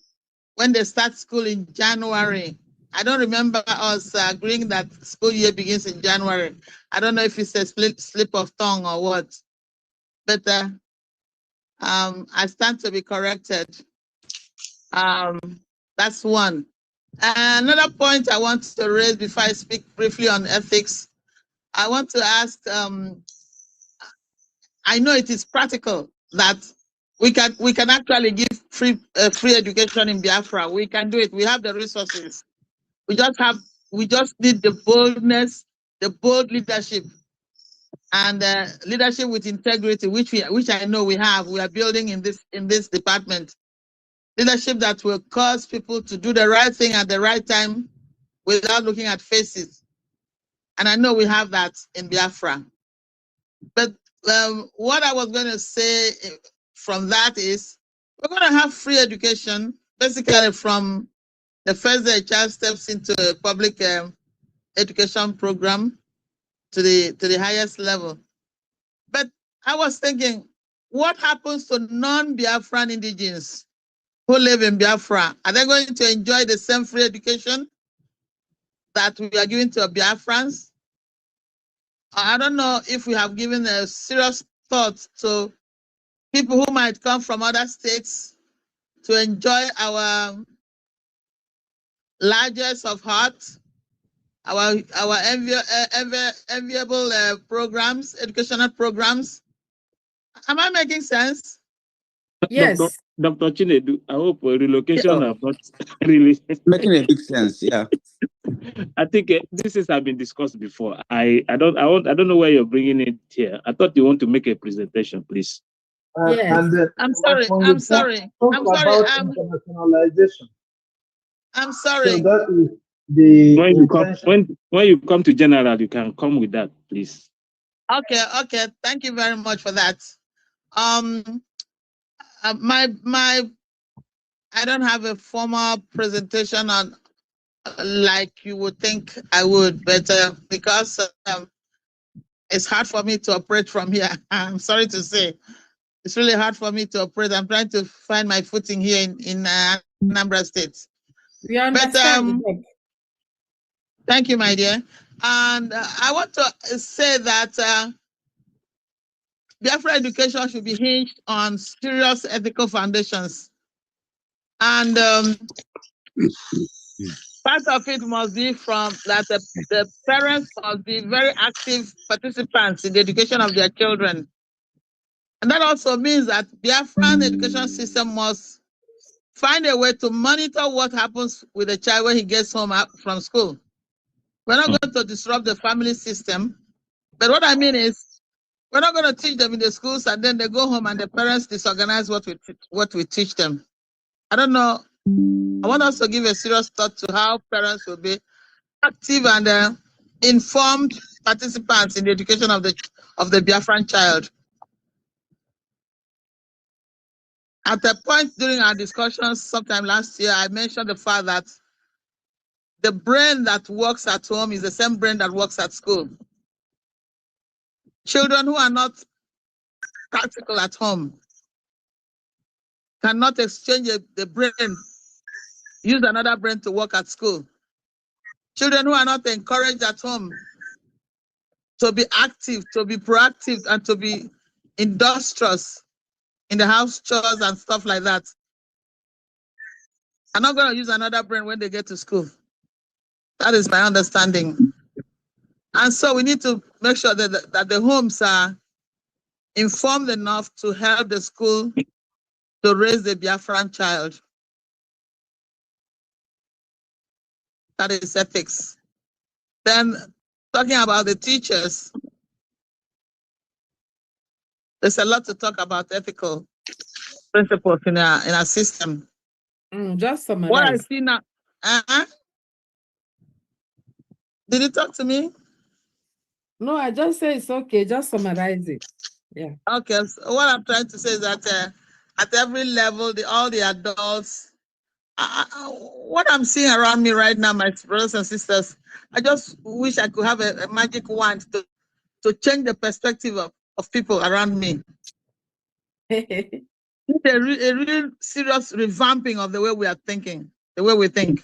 when they start school in January. I don't remember us agreeing that school year begins in January. I don't know if it's a slip of tongue or what, but I stand to be corrected. That's one. Another point I want to raise before I speak briefly on ethics, I want to ask, I know it is practical that we can actually give free education in Biafra. We can do it. We have the resources. We just need the boldness, the bold leadership, and leadership with integrity, which I know we have. We are building in this department. Leadership that will cause people to do the right thing at the right time without looking at faces. And I know we have that in Biafra. But what I was going to say from that is, we're going to have free education, basically from the first day a child steps into a public education program to the highest level. But I was thinking, what happens to non-Biafran indigenes who live in Biafra? Are they going to enjoy the same free education that we are giving to Biafrans? I don't know if we have given a serious thought to people who might come from other states to enjoy our largest of heart, our enviable programs, educational programs. Am I making sense? Yes. Dr. Chinedu, I hope relocation have not really Making a big sense, yeah. I think this has been discussed before. I don't know why you're bringing it here. I thought you want to make a presentation, please. Yes. I'm sorry. About internationalization. I'm sorry. So that is the when you come to general, you can come with that, please. Okay. Thank you very much for that. I don't have a formal presentation on like you would think I would, but because it's hard for me to operate from here. I'm sorry to say, it's really hard for me to operate. I'm trying to find my footing here in Anambra State. We understand. But thank you, my dear. And I want to say that Biafra education should be hinged on serious ethical foundations. And part of it must be from that the parents must be very active participants in the education of their children. And that also means that Biafran education system must find a way to monitor what happens with the child when he gets home from school. We're not going to disrupt the family system, but what I mean is, we're not going to teach them in the schools and then they go home and the parents disorganize what we teach them. I don't know. I want us to give a serious thought to how parents will be active and informed participants in the education of the Biafran child. At a point during our discussions sometime last year, I mentioned the fact that the brain that works at home is the same brain that works at school. Children who are not practical at home cannot exchange the brain, use another brain to work at school. Children who are not encouraged at home to be active, to be proactive, and to be industrious in the house chores and stuff like that are not going to use another brain when they get to school. That is my understanding. And so we need to make sure that the homes are informed enough to help the school to raise the Biafran child. That is ethics. Then talking about the teachers, there's a lot to talk about ethical principles in our system. Just summarize. What I see now, did you talk to me? No, I just say it's okay. Just summarize it. Yeah. Okay. So what I'm trying to say is that at every level, all the adults, what I'm seeing around me right now, my brothers and sisters, I just wish I could have a magic wand to change the perspective of people around me. a real serious revamping of the way we are thinking, the way we think.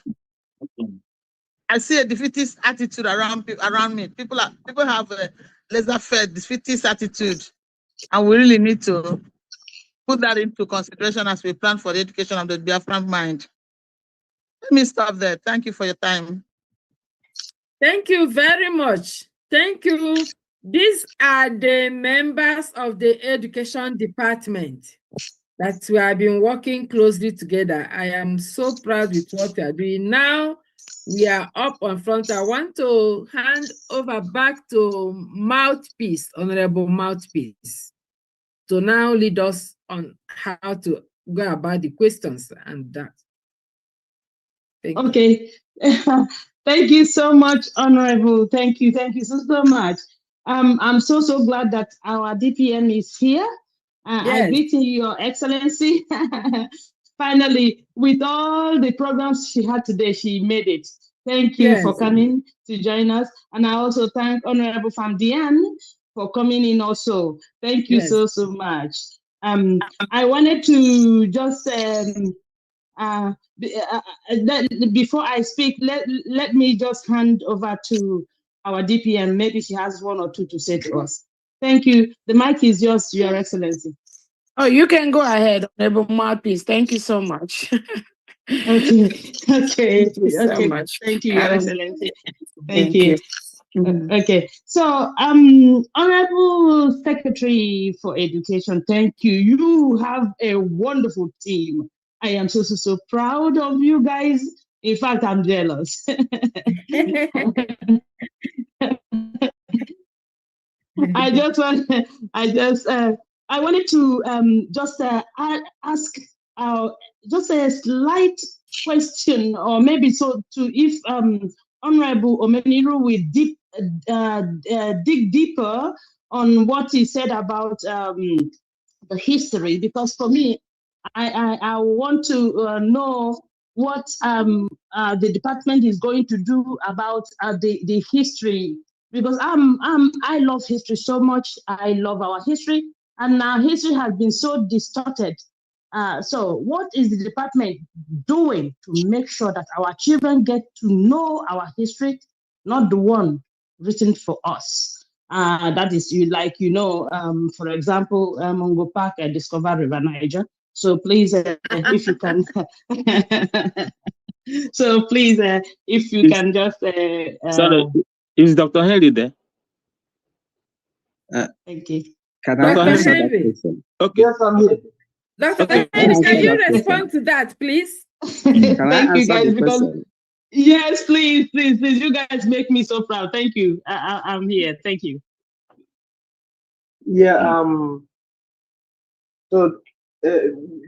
I see a defeatist attitude around me. People have a laissez-faire defeatist attitude, and we really need to put that into consideration as we plan for the education of the Biafran mind. Let me stop there. Thank you for your time. Thank you very much. Thank you. These are the members of the education department that we have been working closely together. I am so proud with what we are doing now. We are up on front. I want to hand over back to Mouthpiece, Honorable Mouthpiece, to now lead us on how to go about the questions and that. Thank okay. Thank you so much, Honorable. Thank you so much. I'm so glad that our DPM is here. I Yes. greet you, Your Excellency. Finally, with all the programs she had today, she made it. Thank you for coming to join us. And I also thank Honorable Famdian for coming in also. Thank you so much. I wanted to just before I speak, let me just hand over to our DPM. Maybe she has one or two to say to us. Thank you. The mic is yours, Your Excellency. Oh, you can go ahead, Honorable Mouthpiece. Thank you so much. Okay. Thank you so much. Thank you, Your Excellency. Thank you. you. Okay. So, Honorable Secretary for Education, thank you. You have a wonderful team. I am so proud of you guys. In fact, I'm jealous. I wanted to just ask just a slight question, or maybe so to if Honorable Omeniru will dig deeper on what he said about the history, because for me, I want to know what the department is going to do about the history, because I love history so much. I love our history, and our history has been so distorted. So what is the department doing to make sure that our children get to know our history, not the one written for us? That is, for example, Mungo Park, Discover River Niger. So please, if you can, if you can just. Sorry, is Dr. Henry there? Thank you. Can I Dr. answer that Henry. question? Okay. Yes, I'm here. Dr. Henry, can you respond to that, please? Thank you, guys, because yes, please, you guys make me so proud. Thank you. I'm here. Thank you. Yeah. So,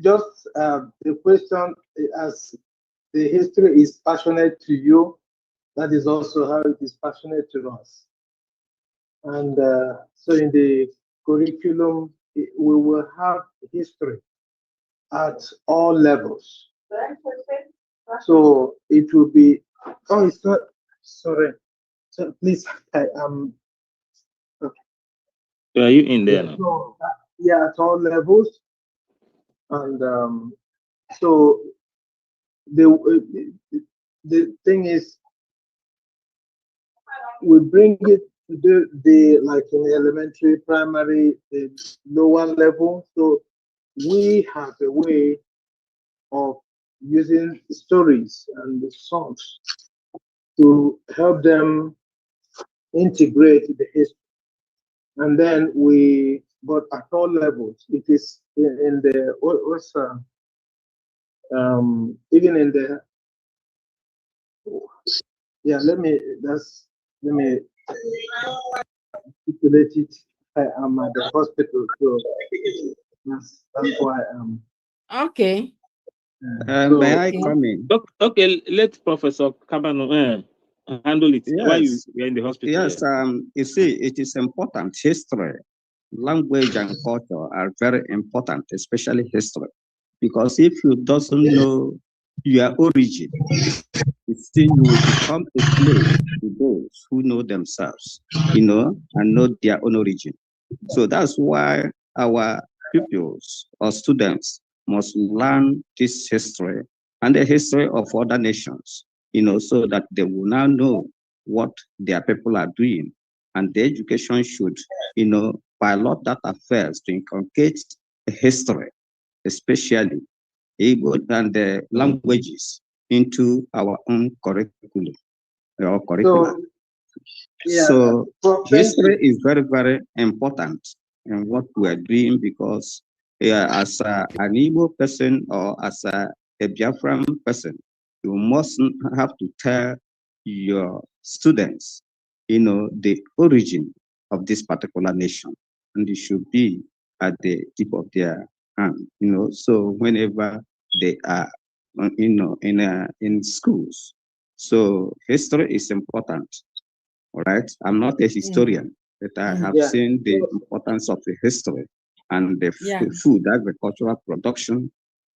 just the question, as the history is passionate to you, that is also how it is passionate to us. And so, in the curriculum, we will have history at all levels. So it will be. Oh, it's not. Sorry. So please, I am. Are you in there now? So, yeah, at all levels, and so the thing is, we bring it to the like in elementary, primary, the lower level. So we have a way of using stories and the songs to help them integrate the history. And then but at all levels, it is in the also even in the let me articulate it. I am at the hospital, so that's why I'm okay. May I come in? Okay, let Professor Kabano handle it. Yes. While you're in the hospital. Yes, you see, it is important. History, language, and culture are very important, especially history. Because if you doesn't know your origin, you will become a slave to those who know themselves, and know their own origin. So that's why our pupils or students must learn this history and the history of other nations, so that they will now know what their people are doing. And the education should, pilot that affairs to inculcate history, especially Igbo and the languages into our own curriculum or curriculum. So history is very, very important in what we are doing, because as an Igbo person or as a Biafran person, you mustn't have to tell your students, the origin of this particular nation, and it should be at the tip of their hand, so whenever they are, in schools. So history is important, all right? I'm not a historian, but I have seen the importance of the history and the food, agricultural production,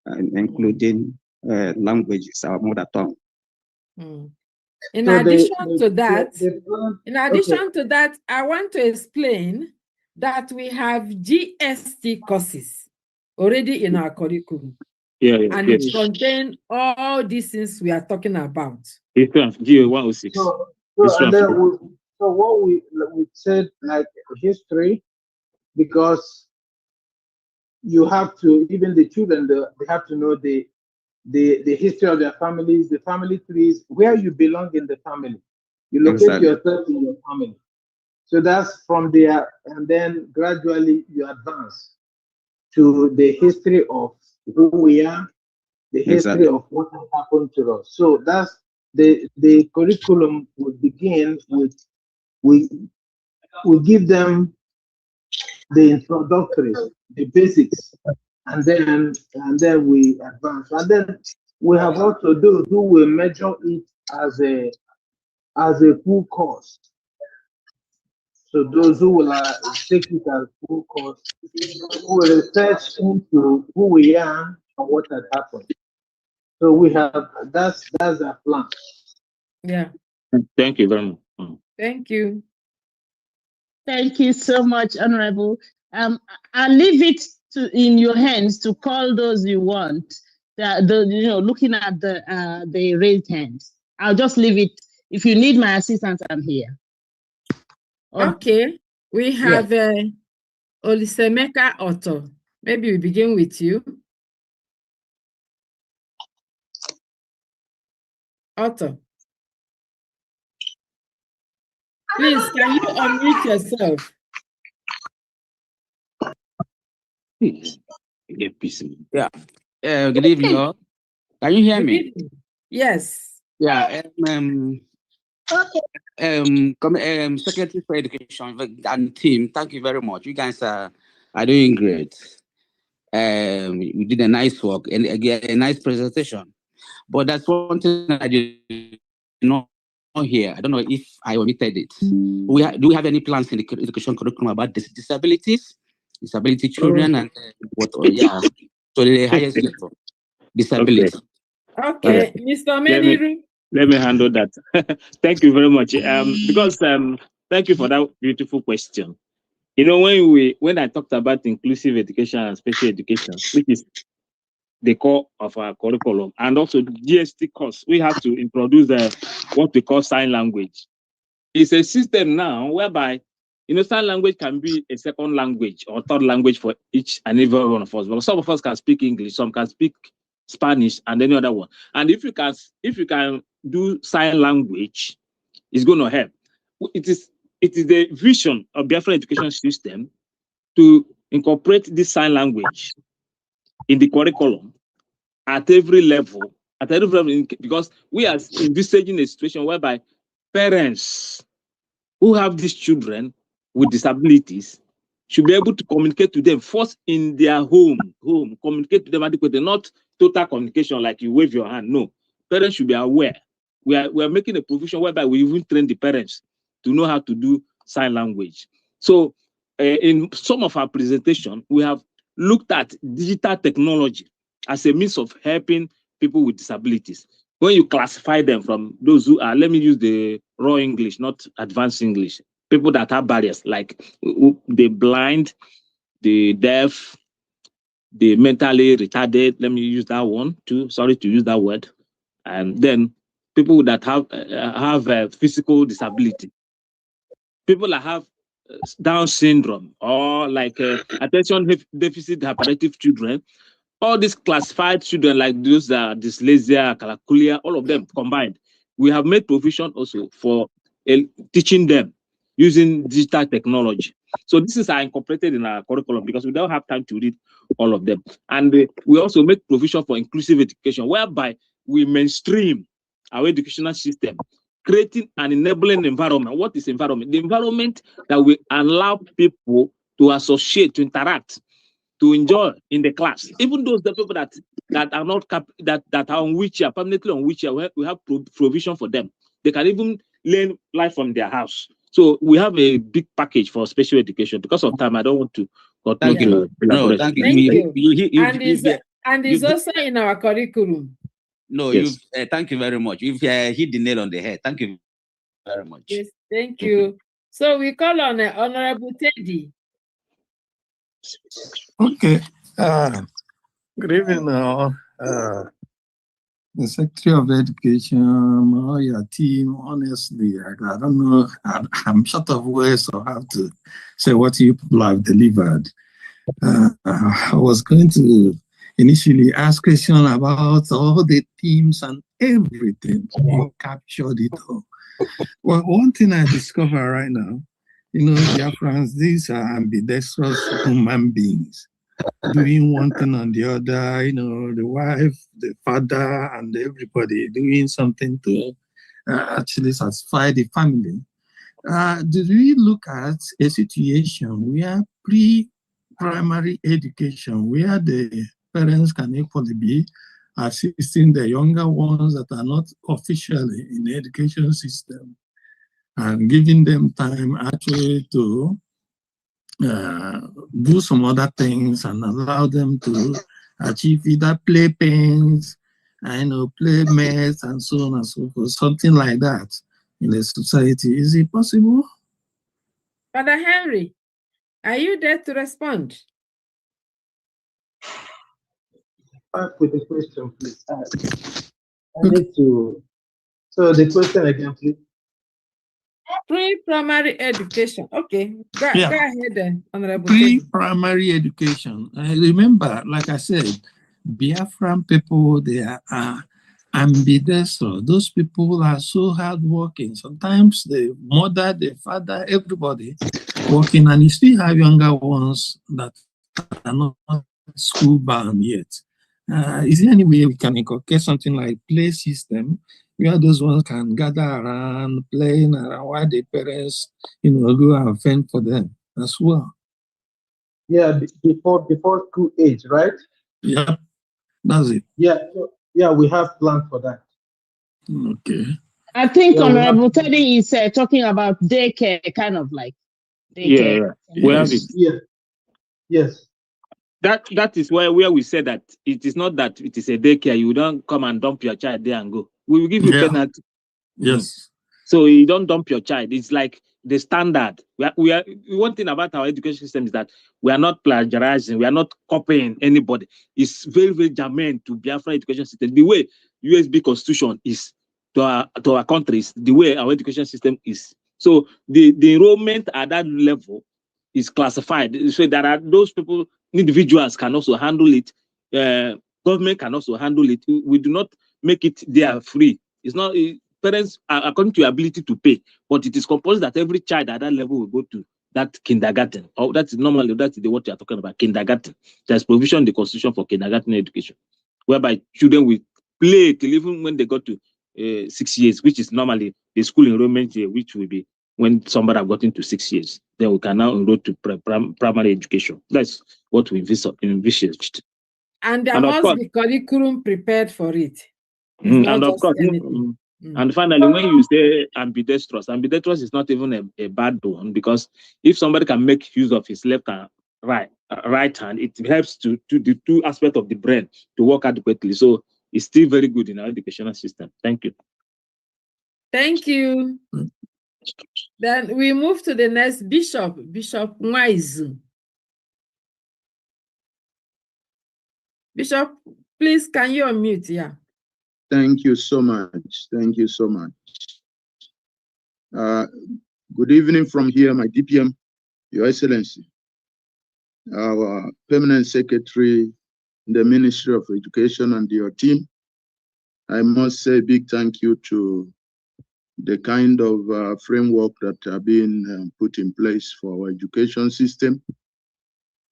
including languages, our mother tongue. In addition to that, I want to explain that we have GST courses already in our curriculum. And it contains all these things we are talking about. GA106. So what we said, like history, because you have to, even the children, they have to know the history of their families, the family trees, where you belong in the family. You locate yourself in your family. So that's from there, and then gradually you advance to the history of who we are, the history of what has happened to us. So that's the curriculum would begin with, we give them the introductory, the basics, and then we advance. And then we have also those who will measure it as a full course. So those who will take it as full course, who will research into who we are and what had happened. So we have that's our plan. Yeah. Thank you very much. Thank you. Thank you so much, Honorable. I'll leave it in your hands to call those you want. Looking at the raised hands. I'll just leave it. If you need my assistance, I'm here. Okay. We have Olisemeka Otto. Maybe we begin with you. Otto. Please, can you unmute yourself? Yeah. Good evening, all. Can you hear me? Yes. Yeah. Secretary for Education and team, thank you very much. You guys are doing great. We did a nice work and again a nice presentation. But that's one thing I did not hear. I don't know if I omitted it. Do we have any plans in the education curriculum about disability children and what? So the highest level disability. Okay, Mr. Meniru. Let me handle that. Thank you very much. Because thank you for that beautiful question. When I talked about inclusive education and special education, which is the core of our curriculum, and also the GST course, we have to introduce what we call sign language. It's a system now whereby sign language can be a second language or third language for each and every one of us. But some of us can speak English, some can speak Spanish, and any other one. And if you can do sign language, it's going to help. It is the vision of Biafran education system to incorporate this sign language in the curriculum at every level, because we are envisaging a situation whereby parents who have these children with disabilities should be able to communicate to them first in their home, communicate to them adequately, not total communication like you wave your hand. No, parents should be aware. We are making a provision whereby we even train the parents to know how to do sign language. So in some of our presentation, we have looked at digital technology as a means of helping people with disabilities. When you classify them from those who are, let me use the raw English, not advanced English, people that have barriers like the blind, the deaf, the mentally retarded, let me use that one too, sorry to use that word, and then people that have a physical disability, people that have Down syndrome or like attention deficit hyperactive children, all these classified children like those dyslexia, calculia, all of them combined. We have made provision also for teaching them using digital technology. So this is incorporated in our curriculum because we don't have time to read all of them. And we also make provision for inclusive education, whereby we mainstream our educational system, creating an enabling environment. What is environment? The environment that will allow people to associate, to interact, to enjoy in the class. Even those the people that are not that are on wheelchair, permanently on wheelchair, we have provision for them. They can even learn life from their house. So we have a big package for special education. Because of time, I don't want to thank you. No, thank you. And it's also in our curriculum. No, yes. Thank you very much. You've hit the nail on the head. Thank you very much. Yes, thank you. So we call on Honorable Teddy. Okay. Good evening, the Secretary of Education, all your team. Honestly, I don't know. I'm short of words, so I have to say what you people have delivered. I was going to initially ask questions about all the themes and everything. You captured it all. Well, one thing I discover right now, Biafrans, these are ambidextrous human beings doing one thing on the other, the wife, the father, and everybody doing something to actually satisfy the family. Did we look at a situation where pre-primary education, where the parents can equally be assisting the younger ones that are not officially in the education system and giving them time actually to do some other things and allow them to achieve either playpens, playmates, and so on and so forth, something like that in the society. Is it possible? Father Henry, are you there to respond? Back with the question, please. I need to. So the question again, please. Pre-primary education. Okay, go ahead then, Honorable. Pre-primary education. I remember, like I said, Biafran people, they are ambidextrous. Those people are so hardworking. Sometimes the mother, the father, everybody working, and you still have younger ones that are not school bound yet. Is there any way we can inculcate something like play system where those ones can gather around, playing around while the parents, go and fend for them as well? Yeah, before school age, right? Yeah, that's it. Yeah, we have plans for that. Okay. I think Honorable Teddy is talking about daycare, kind of like daycare. Yeah, we have it. Yeah. Yes. That is where we said that it is not that it is a daycare. You don't come and dump your child there and go. We will give you penalty. Yes. So you don't dump your child. It's like the standard. One thing about our education system is that we are not plagiarizing. We are not copying anybody. It's very, very germane to Biafra education system. The way USB Constitution is to our countries, the way our education system is. So the enrollment at that level is classified. So there are those people, individuals can also handle it. Government can also handle it. We do not make it there free. It's not parents are according to your ability to pay, but it is compulsory that every child at that level will go to that kindergarten. Or that's normally what you are talking about, kindergarten. There's provision in the Constitution for kindergarten education, whereby children will play till even when they go to 6 years, which is normally the school enrollment year, which will be when somebody have gotten to 6 years. Then we can now enroll to primary education. That's what we envisaged. And there must be curriculum prepared for it. And of course, and finally, when you say ambidextrous is not even a bad one, because if somebody can make use of his left and right hand, it helps to the two aspects of the brain to work adequately. So it's still very good in our educational system. Thank you. Thank you. Then we move to the next Bishop Nwaizu. Bishop, please, can you unmute? Yeah. Thank you so much. Thank you so much. Good evening from here, my DPM, Your Excellency, our Permanent Secretary in the Ministry of Education and your team. I must say a big thank you to the kind of framework that are being put in place for our education system.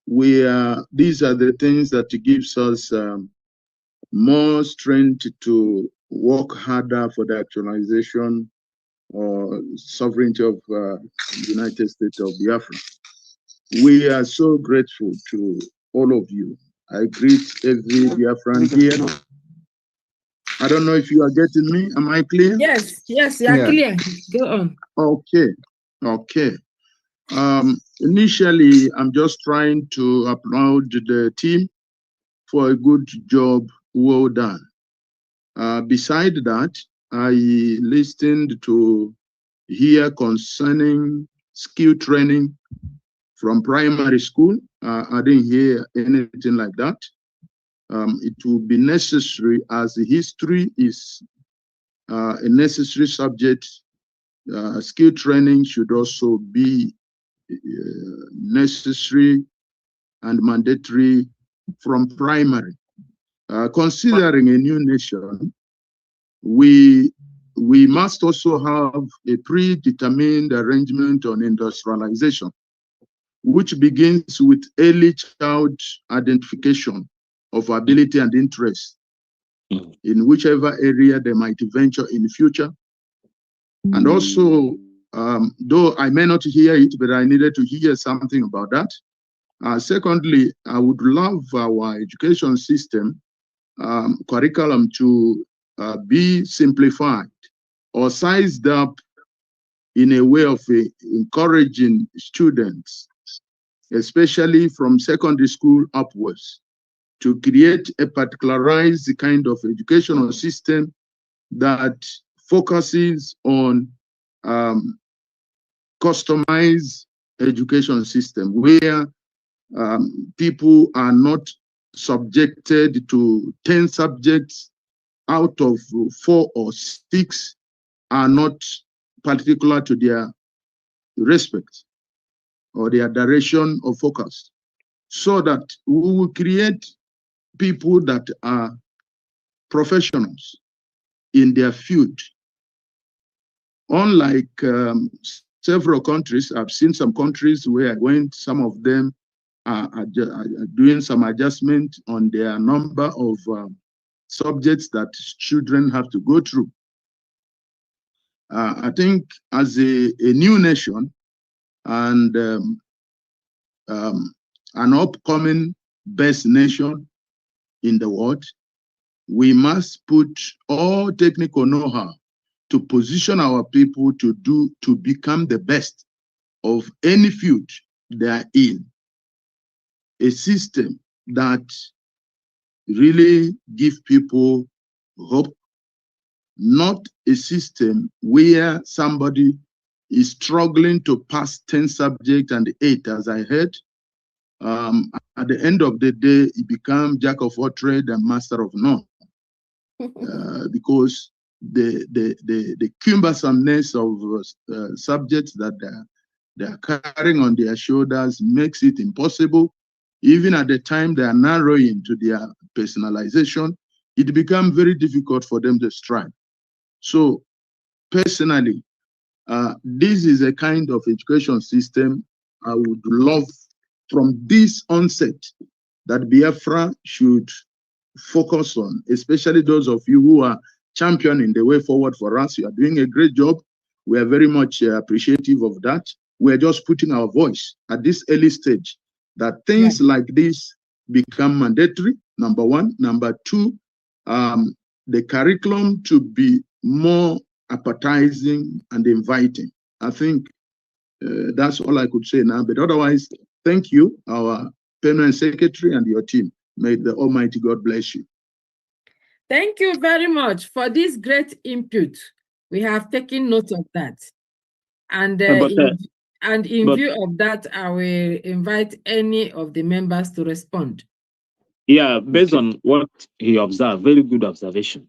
These are the things that gives us more strength to work harder for the actualization or sovereignty of United States of Biafra. We are so grateful to all of you. I greet every Biafran here. I don't know if you are getting me. Am I clear? Yes, yes, you are clear. Go on. Okay, okay. Initially, I'm just trying to applaud the team for a good job, well done. Beside that, I listened to hear concerning skill training from primary school. I didn't hear anything like that. It will be necessary, as history is a necessary subject. Skill training should also be necessary and mandatory from primary. Considering a new nation, we must also have a predetermined arrangement on industrialization, which begins with early child identification of ability and interest in whichever area they might venture in the future. And also, though I may not hear it, but I needed to hear something about that. Secondly, I would love our education system curriculum to be simplified or sized up in a way of encouraging students, especially from secondary school upwards, to create a particularized kind of educational system that focuses on customized education system where people are not subjected to 10 subjects out of 4 or 6 are not particular to their respect or their direction of focus, so that we will create people that are professionals in their field. Unlike several countries, I've seen some countries where I went, some of them are doing some adjustment on their number of subjects that children have to go through. I think as a new nation and an upcoming best nation in the world, we must put all technical know-how to position our people to become the best of any field they are in. A system that really gives people hope, not a system where somebody is struggling to pass 10 subjects and 8, as I heard. At the end of the day, he becomes jack of all trades and master of none. Because the cumbersomeness of subjects that they are carrying on their shoulders makes it impossible. Even at the time they are narrowing to their personalization, it becomes very difficult for them to strive. So personally, this is a kind of education system I would love from this onset that Biafra should focus on, especially those of you who are championing the way forward for us. You are doing a great job. We are very much appreciative of that. We are just putting our voice at this early stage that things like this become mandatory, number one. Number two, the curriculum to be more appetizing and inviting. I think that's all I could say now. But otherwise, thank you, our permanent secretary and your team. May the Almighty God bless you. Thank you very much for this great input. We have taken note of that. And in view of that, I will invite any of the members to respond. Yeah, based on what he observed, very good observation.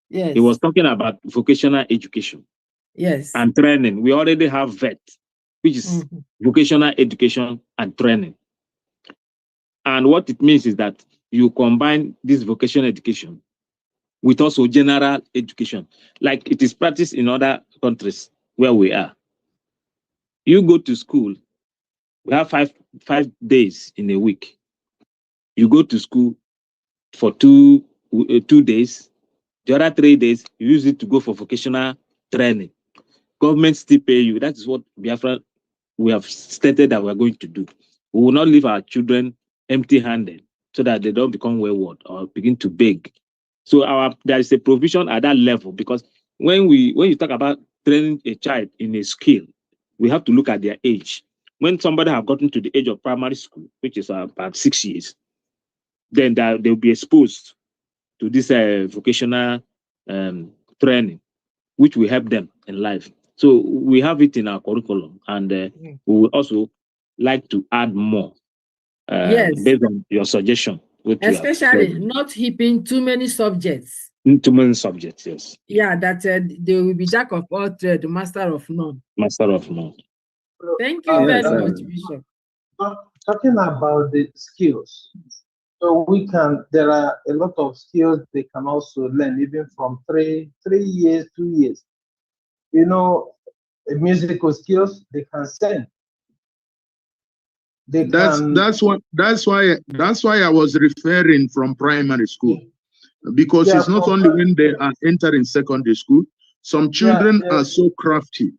Yes. He was talking about vocational education. Yes. And training. We already have VET, which is vocational education and training. And what it means is that you combine this vocational education with also general education, like it is practiced in other countries where we are. You go to school, we have five days in a week. You go to school for 2 2 days. The other 3 days, you use it to go for vocational training. Government still pay you. That is what Biafra we have stated that we're going to do. We will not leave our children empty-handed so that they don't become wayward or begin to beg. So there is a provision at that level, because when you talk about training a child in a skill, we have to look at their age. When somebody have gotten to the age of primary school, which is about 6 years, then they'll be exposed to this vocational training, which will help them in life. So we have it in our curriculum, and we will also like to add more based on your suggestion. Especially not heaping too many subjects. Too many subjects, yes. Yeah, that they will be jack of all trades, master of none. Master of none. Thank you very much, Bishop. Talking about the skills. So there are a lot of skills they can also learn, even from 3 years, 2 years. You know, musical skills they can sing. That's why I was referring from primary school, because it's not only when they are entering secondary school. Some children are so crafty.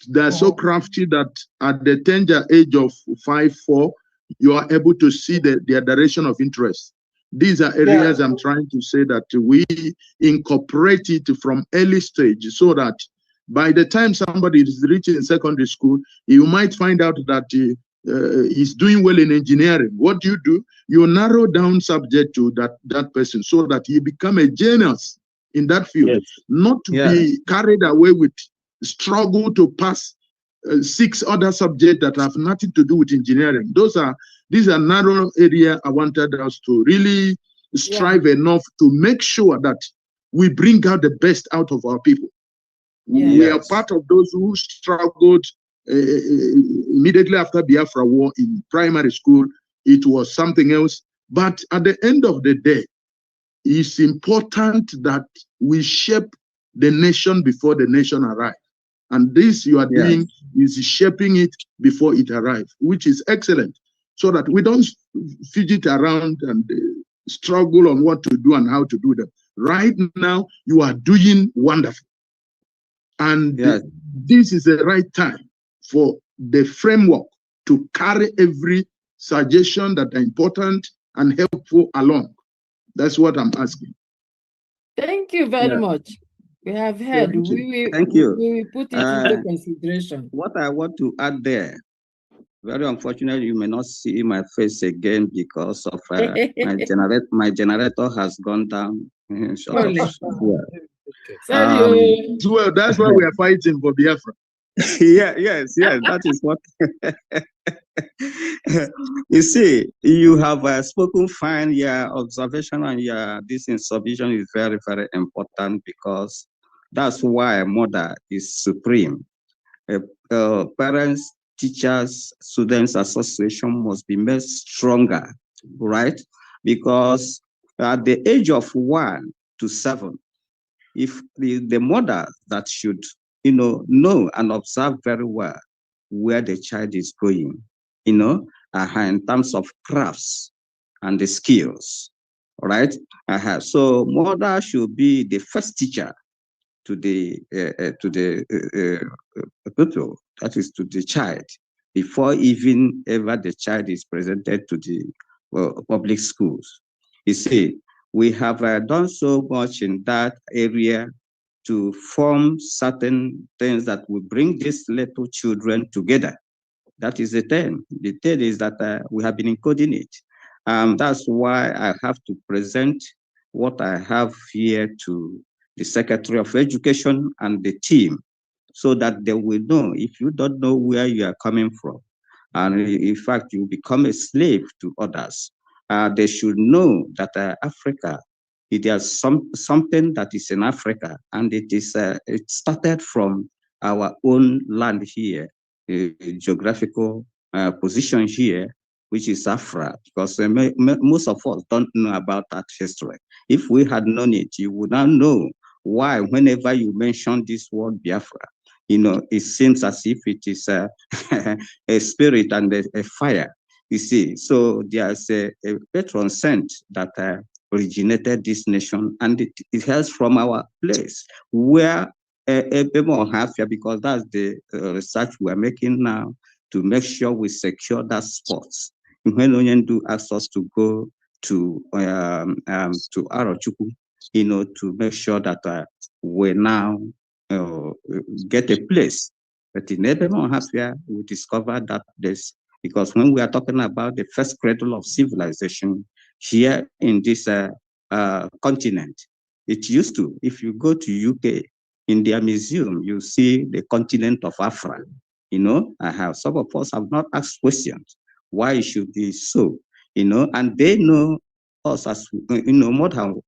They are so crafty that at the tender age of 5, 4, you are able to see their direction of interest. These are areas I'm trying to say that we incorporate it from early stage, so that by the time somebody is reaching secondary school, you might find out that he's doing well in engineering. What do? You narrow down subject to that person so that he become a genius in that field, not to be carried away with struggle to pass 6 other subjects that have nothing to do with engineering. These are narrow area I wanted us to really strive enough to make sure that we bring out the best out of our people. We are part of those who struggled immediately after Biafra war in primary school. It was something else. But at the end of the day, it's important that we shape the nation before the nation arrives. And this you are doing is shaping it before it arrives, which is excellent, so that we don't fidget around and struggle on what to do and how to do them. Right now, you are doing wonderful. And this is the right time for the framework to carry every suggestion that are important and helpful along. That's what I'm asking. Thank you very much. We have heard. Thank you. We will put it into consideration. What I want to add there, very unfortunately, you may not see my face again because of my generator has gone down. Well, that's why we are fighting for Biafra. Yes, that is what. You see, you have spoken fine. Your observation and this in submission is very, very important, because that's why mother is supreme. Parents, teachers, students association must be made stronger, right? Because at the age of 1 to 7, if the mother that should know and observe very well where the child is going, in terms of crafts and the skills, right? So mother should be the first teacher to the that is to the child, before even ever the child is presented to the public schools. You see, we have done so much in that area to form certain things that will bring these little children together. That is the thing. The third is that we have been encoding it. That's why I have to present what I have here to the Secretary of Education and the team, so that they will know. If you don't know where you are coming from, and in fact you become a slave to others, they should know that Africa, it has something that is in Africa, and it started from our own land here, geographical position here, which is Bafra, because most of us don't know about that history. If we had known it, you would not know why whenever you mention this word Biafra, it seems as if it is a spirit and a fire, you see. So there's a patron saint that originated this nation, and it has from our place where because that's the research we're making now to make sure we secure that spots. When Onyen do ask us to go to Arochukwu, to make sure that we now get a place. But in Ebemo Hafia, we discovered that place because when we are talking about the first cradle of civilization here in this continent, it used to, if you go to UK, in their museum, you see the continent of Biafra. Some of us have not asked questions why it should be so, and they know us as, more than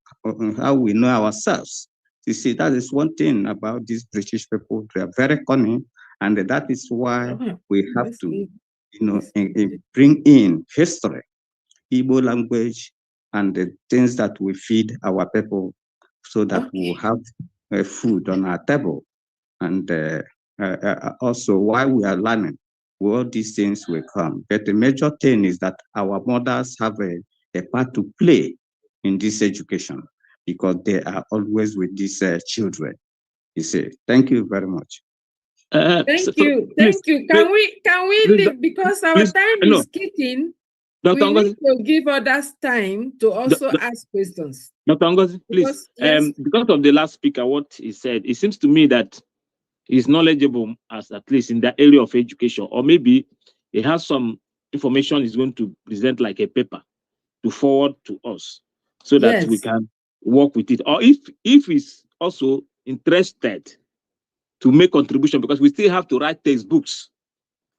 how we know ourselves. You see, that is one thing about these British people. They are very cunning, and that is why we have to, bring in history, Igbo language, and the things that we feed our people so that we'll have food on our table. And also, while we are learning, all these things will come. But the major thing is that our mothers have a part to play in this education because they are always with these children. You see, thank you very much. Thank you. Can we leave because our time is kicking? We need to give others time to also ask questions. Dr. Ngozi, please, because of the last speaker, what he said, it seems to me that he's knowledgeable as at least in the area of education, or maybe he has some information he's going to present like a paper to forward to us so that we can work with it. Or if he's also interested to make contribution, because we still have to write textbooks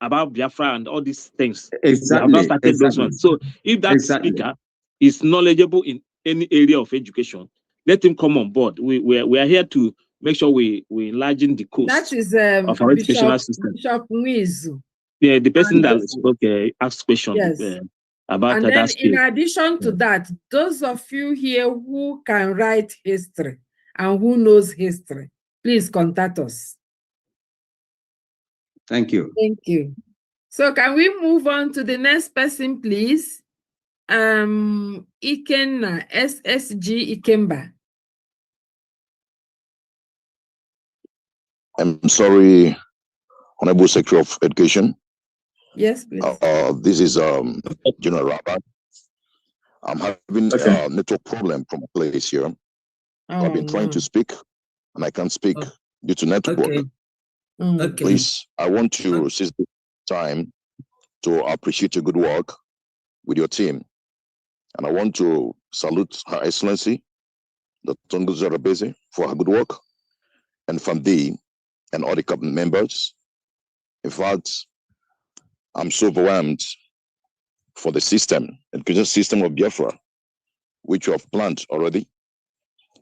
about Biafra and all these things. Exactly. We have not started those ones. So if that speaker is knowledgeable in any area of education, let him come on board. We are here to make sure we enlarging the course that is, of our educational system. Bishop Mwizu. Yeah, the person that spoke asked questions about and that. Then in addition to that, those of you here who can write history and who knows history, please contact us. Thank you. Thank you. So can we move on to the next person, please? Ikenna, SSG Ikemba. I'm sorry, Honorable Secretary of Education. Yes, please. This is General Rabbi. I'm having a network problem from a place here. I've been trying to speak, and I can't speak due to network. Please, I want to seize this time to appreciate your good work with your team. And I want to salute Her Excellency, the Tungu Zarabeze, for her good work, and Fandi and all the cabinet members. In fact, I'm so overwhelmed for the system, education system of Biafra, which you have planned already.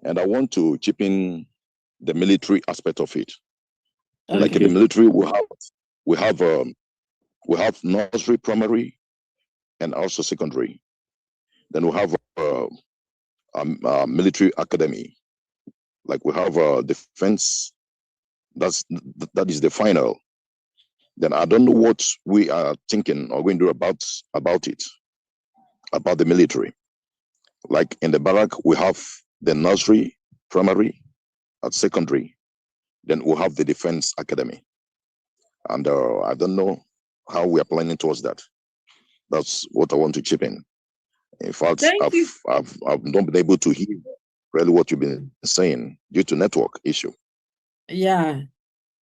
And I want to chip in the military aspect of it. Like in the military, we have nursery, primary, and also secondary. Then we have a military academy. Like we have defense. That is the final. Then I don't know what we are thinking or going to do about it, about the military. Like in the barrack, we have the nursery, primary, and secondary. Then we'll have the defense academy. And I don't know how we are planning towards that. That's what I want to chip in. In fact, I've not been able to hear really what you've been saying due to network issue. Yeah.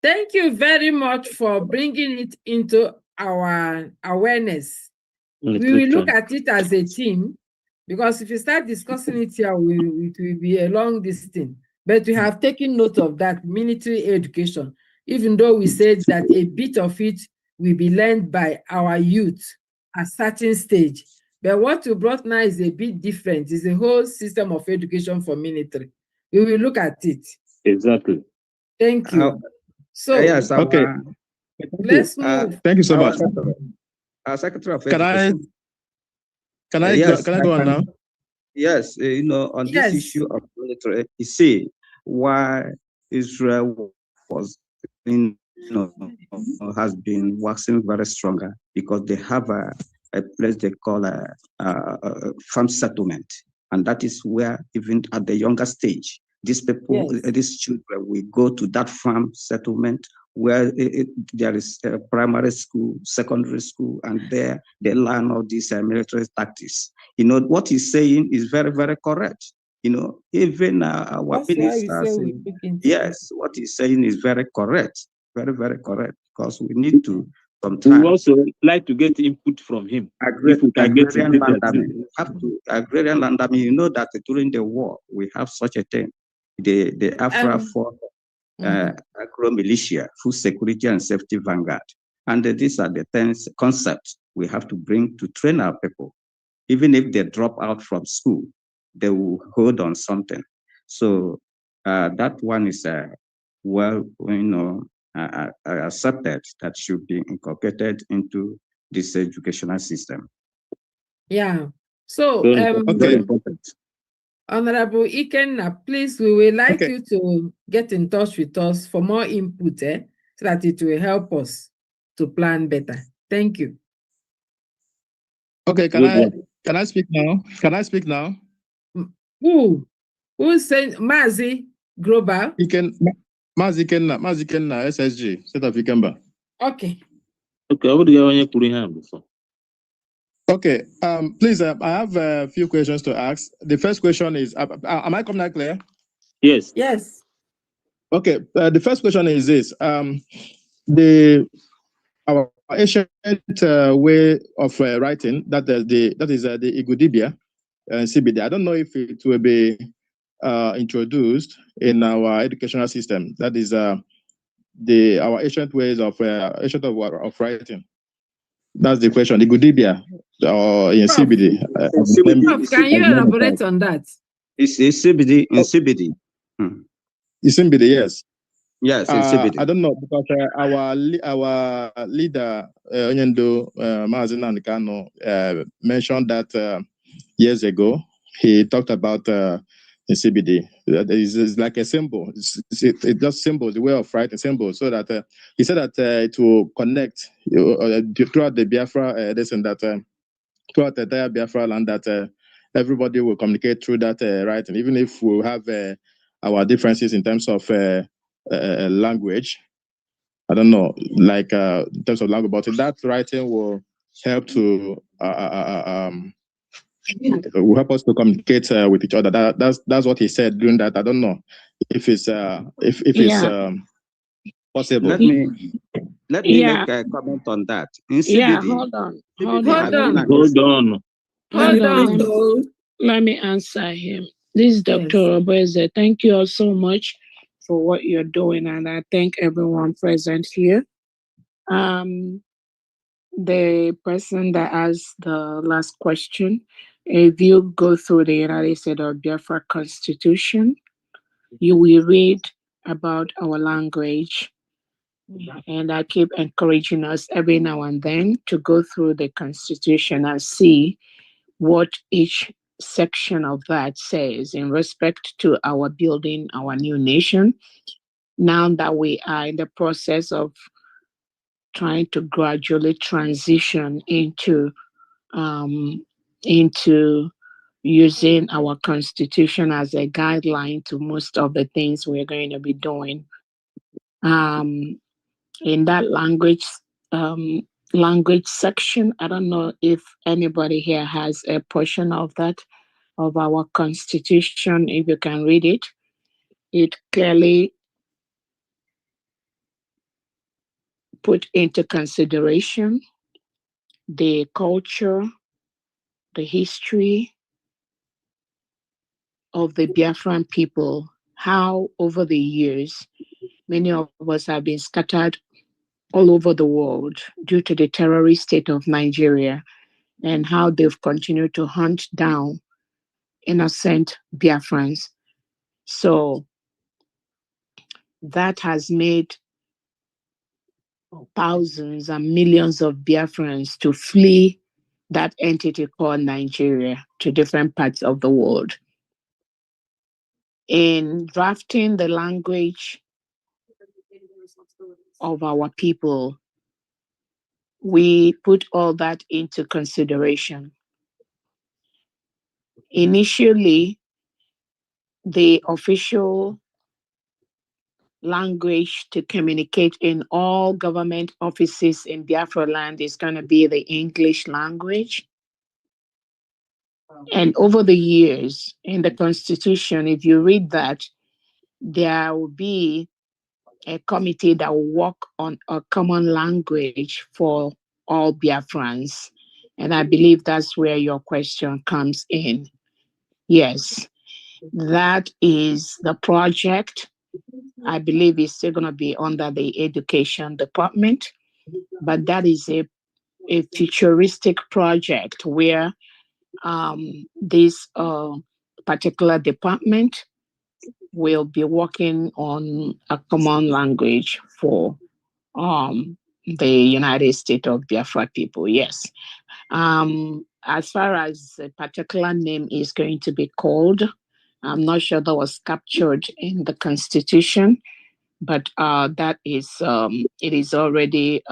Thank you very much for bringing it into our awareness. We will look at it as a team, because if you start discussing it here, it will be a long distance. But we have taken note of that military education, even though we said that a bit of it will be learned by our youth at certain stage. But what you brought now is a bit different. It's a whole system of education for military. We will look at it. Exactly. Thank you. So, yes, let's move. Thank you so much. Our Secretary of Education. Can I go on now? Yes, on this issue of military, you see why Israel was has been waxing very stronger, because they have a place they call a farm settlement And that is where, even at the younger stage, these people, these children will go to that farm settlement where there is a primary school, secondary school, and there they learn all these military tactics. You know, what he's saying is very, very correct. You know, even our ministers, yes, what he's saying is very correct, very, very correct, because we need to sometimes. We also like to get input from him. If we can get Agrarian land, we have to agrarian land. I mean, you know that during the war we have such a thing, the Biafra for agro militia, food security and safety vanguard, and these are the 10 concepts we have to bring to train our people. Even if they drop out from school, they will hold on something. So that one is well, you know, accepted that should be incorporated into this educational system. Yeah. So, okay. Honorable Ikenna, please, we would like you to get in touch with us for more input, so that it will help us to plan better. Thank you. Okay, can I speak now? Can I speak now? Who's saying Mazi Global? Mazi Ikenna, SSG, State of Ikemba. Okay. Okay, what do you want to put in hand before? Okay, please, I have a few questions to ask. The first question is, am I coming out clear? Yes. Yes. Okay, the first question is this. Our ancient way of writing, that is the Igudibia CBD. I don't know if it will be introduced in our educational system. That is our ancient ways of writing. That's the question. The Igudibia or in CBD. Can you elaborate on that? It's CBD in CBD. In CBD, yes. Yes, in CBD. I don't know, because our leader, Onyendo Mazi Nanikano, mentioned that years ago. He talked about the CBD. It's like a symbol. It's just symbols, the way of writing symbols, so that he said that it will connect throughout the Biafra, throughout the entire Biafra land, that everybody will communicate through that writing, even if we have our differences in terms of language. I don't know, like in terms of language, but that writing will help to will help us to communicate with each other. That's what he said during that. I don't know if it's it's possible. Let me make a comment on that. In CBD, Hold on. Let me answer him. This is Dr. Obeze. Thank you all so much for what you're doing, and I thank everyone present here. The person that asked the last question, if you go through the United States of Biafra Constitution, you will read about our language. And I keep encouraging us every now and then to go through the Constitution and see what each section of that says in respect to our building our new nation. Now that we are in the process of trying to gradually transition into using our Constitution as a guideline to most of the things we're going to be doing. In that language section, I don't know if anybody here has a portion of that, of our Constitution. If you can read it, it clearly put into consideration the culture, the history of the Biafran people, how over the years, many of us have been scattered all over the world due to the terrorist state of Nigeria, and how they've continued to hunt down innocent Biafrans. So that has made thousands and millions of Biafrans to flee that entity called Nigeria to different parts of the world. In drafting the language of our people, we put all that into consideration. Initially, the official language to communicate in all government offices in Biafra land is going to be the English language. And over the years in the Constitution, if you read that, there will be a committee that will work on a common language for all Biafrans. And I believe that's where your question comes in. Yes, that is the project. I believe it's still going to be under the Education Department, but that is a futuristic project where this particular department will be working on a common language for the United States of Biafra people. Yes. As far as a particular name is going to be called, I'm not sure that was captured in the Constitution, but that is it is already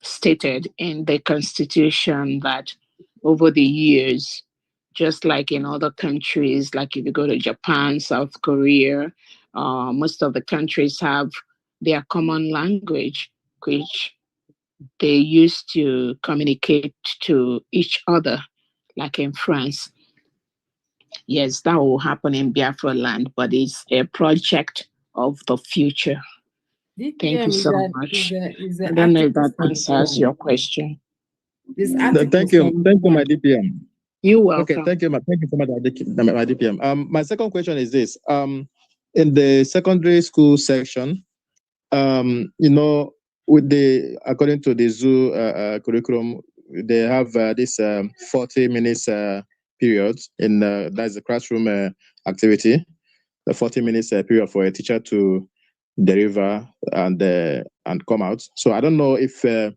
stated in the Constitution that over the years, just like in other countries, like if you go to Japan, South Korea, most of the countries have their common language, which they used to communicate to each other, like in France. Yes, that will happen in Biafra land, but it's a project of the future. Thank you so much. I don't know if that answers your question. Thank you, my DPM. You're welcome. Okay, thank you so much, my DPM. My second question is this: in the secondary school section, with the according to the zoo curriculum, they have this 40 minutes period in that's the classroom activity, the 40 minutes period for a teacher to deliver and come out. So I don't know if that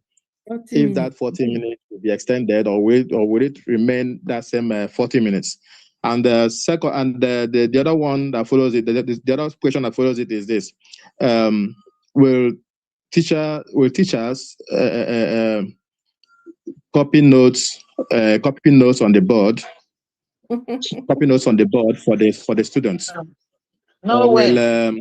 40 minutes will be extended or will it remain that same 40 minutes. And the second, and the other one that follows it, the other question that follows it is this: will teachers copy notes on the board, copy notes on the board for the students? No way.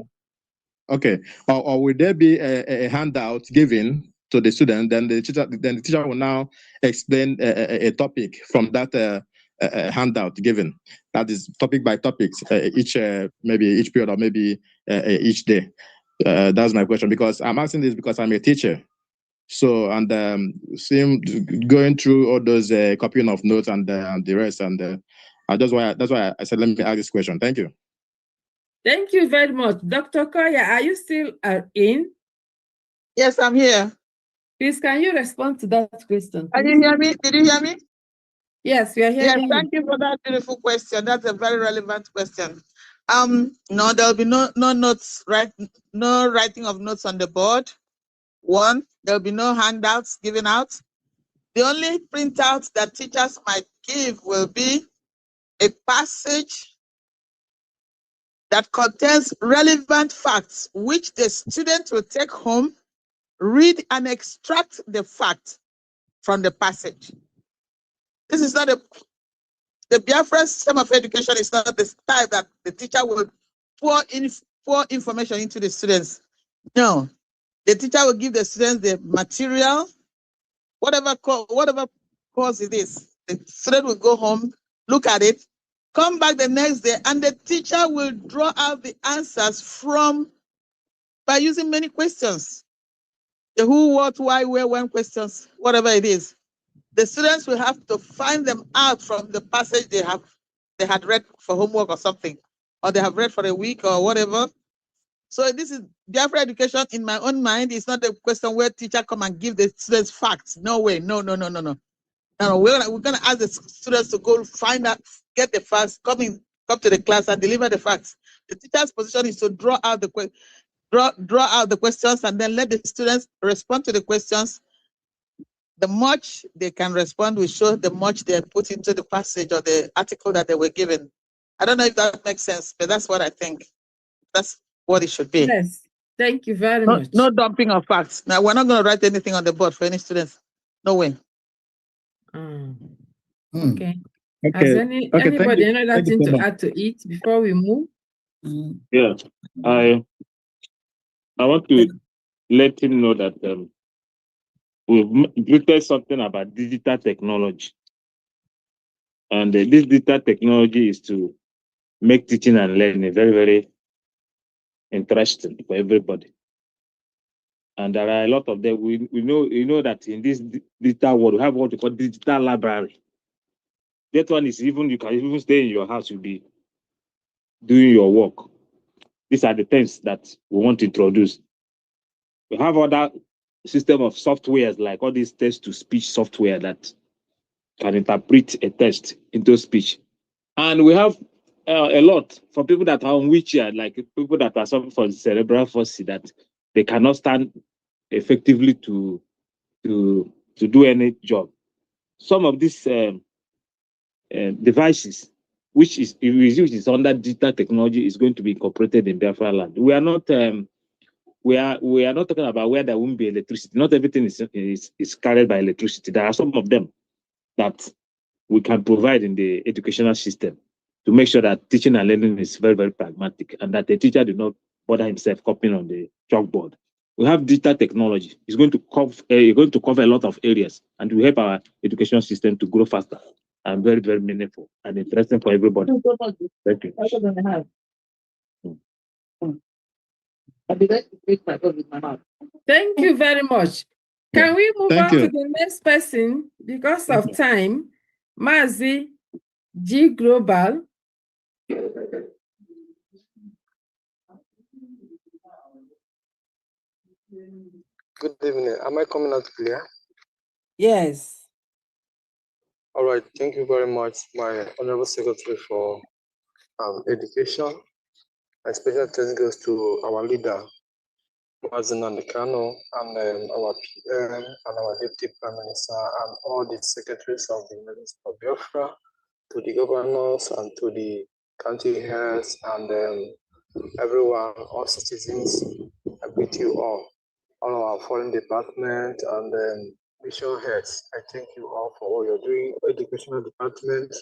Okay, or will there be a handout given to the student? Then the teacher will now explain a topic from that handout given. That is topic by topic, maybe each period or maybe each day. That's my question, because I'm asking this because I'm a teacher. So, and going through all those copying of notes and the rest, and that's why I said let me ask this question. Thank you. Thank you very much. Dr. Koya, are you still in? Yes, I'm here. Please, can you respond to that question? Can you hear me? Did you hear me? Yes, we are hearing you. Thank you for that beautiful question. That's a very relevant question. No, there'll be no notes, right? No writing of notes on the board. One, there'll be no handouts given out. The only printouts that teachers might give will be a passage that contains relevant facts, which the student will take home, read and extract the fact from the passage. This is not the Biafran system of education is not the style that the teacher will pour information into the students. No, the teacher will give the students the material, whatever course it is. The student will go home, look at it, come back the next day, and the teacher will draw out the answers by using many questions. The who, what, why, where, when questions, whatever it is. The students will have to find them out from the passage they had read for homework or something, or they have read for a week or whatever. So this is Biafra education in my own mind. It's not a question where teacher come and give the students facts. No way. No. We're gonna ask the students to go find out, get the facts, come to the class and deliver the facts. The teacher's position is to draw out the questions and then let the students respond to the questions. The much they can respond will show the much they put into the passage or the article that they were given. I don't know if that makes sense, but that's what I think. That's what it should be. Yes, thank you very much. No dumping of facts. Now, we're not going to write anything on the board for any students. No way. Okay. Okay. Has Okay, anybody thank another you thing so to much. add to it before we move? Yeah, I want to let him know that we've written something about digital technology, and this digital technology is to make teaching and learning very, very interesting for everybody. And there are a lot of them. We know that in this digital world, we have what we call digital library. That one is even, you can even stay in your house, you'll be doing your work. These are the things that we want to introduce. We have other system of softwares like all these text-to-speech software that can interpret a text into speech. And we have a lot for people that are on wheelchair, like people that are suffering from cerebral palsy, that they cannot stand effectively to do any job. Some of these devices, which is under digital technology, is going to be incorporated in Biafra land. We are not talking about where there won't be electricity. Not everything is carried by electricity. There are some of them that we can provide in the educational system to make sure that teaching and learning is very, very pragmatic, and that the teacher do not bother himself copying on the chalkboard. We have digital technology. It's going to cover a lot of areas, and will help our education system to grow faster and very, very meaningful and interesting for everybody. Thank you. Thank you very much. Can we move Thank on you. to the next person because of time? Mazi G Global. Good evening. Am I coming out clear? Yes. All right. Thank you very much, my Honorable Secretary for Education. My special thanks goes to our leader, Mazen Andekano, and our PM and our Deputy Prime Minister and all the secretaries of the Ministry of Biafra, to the governors and to the county heads and everyone, all citizens. I greet you all our foreign department and mission heads. I thank you all for all you're doing, educational department.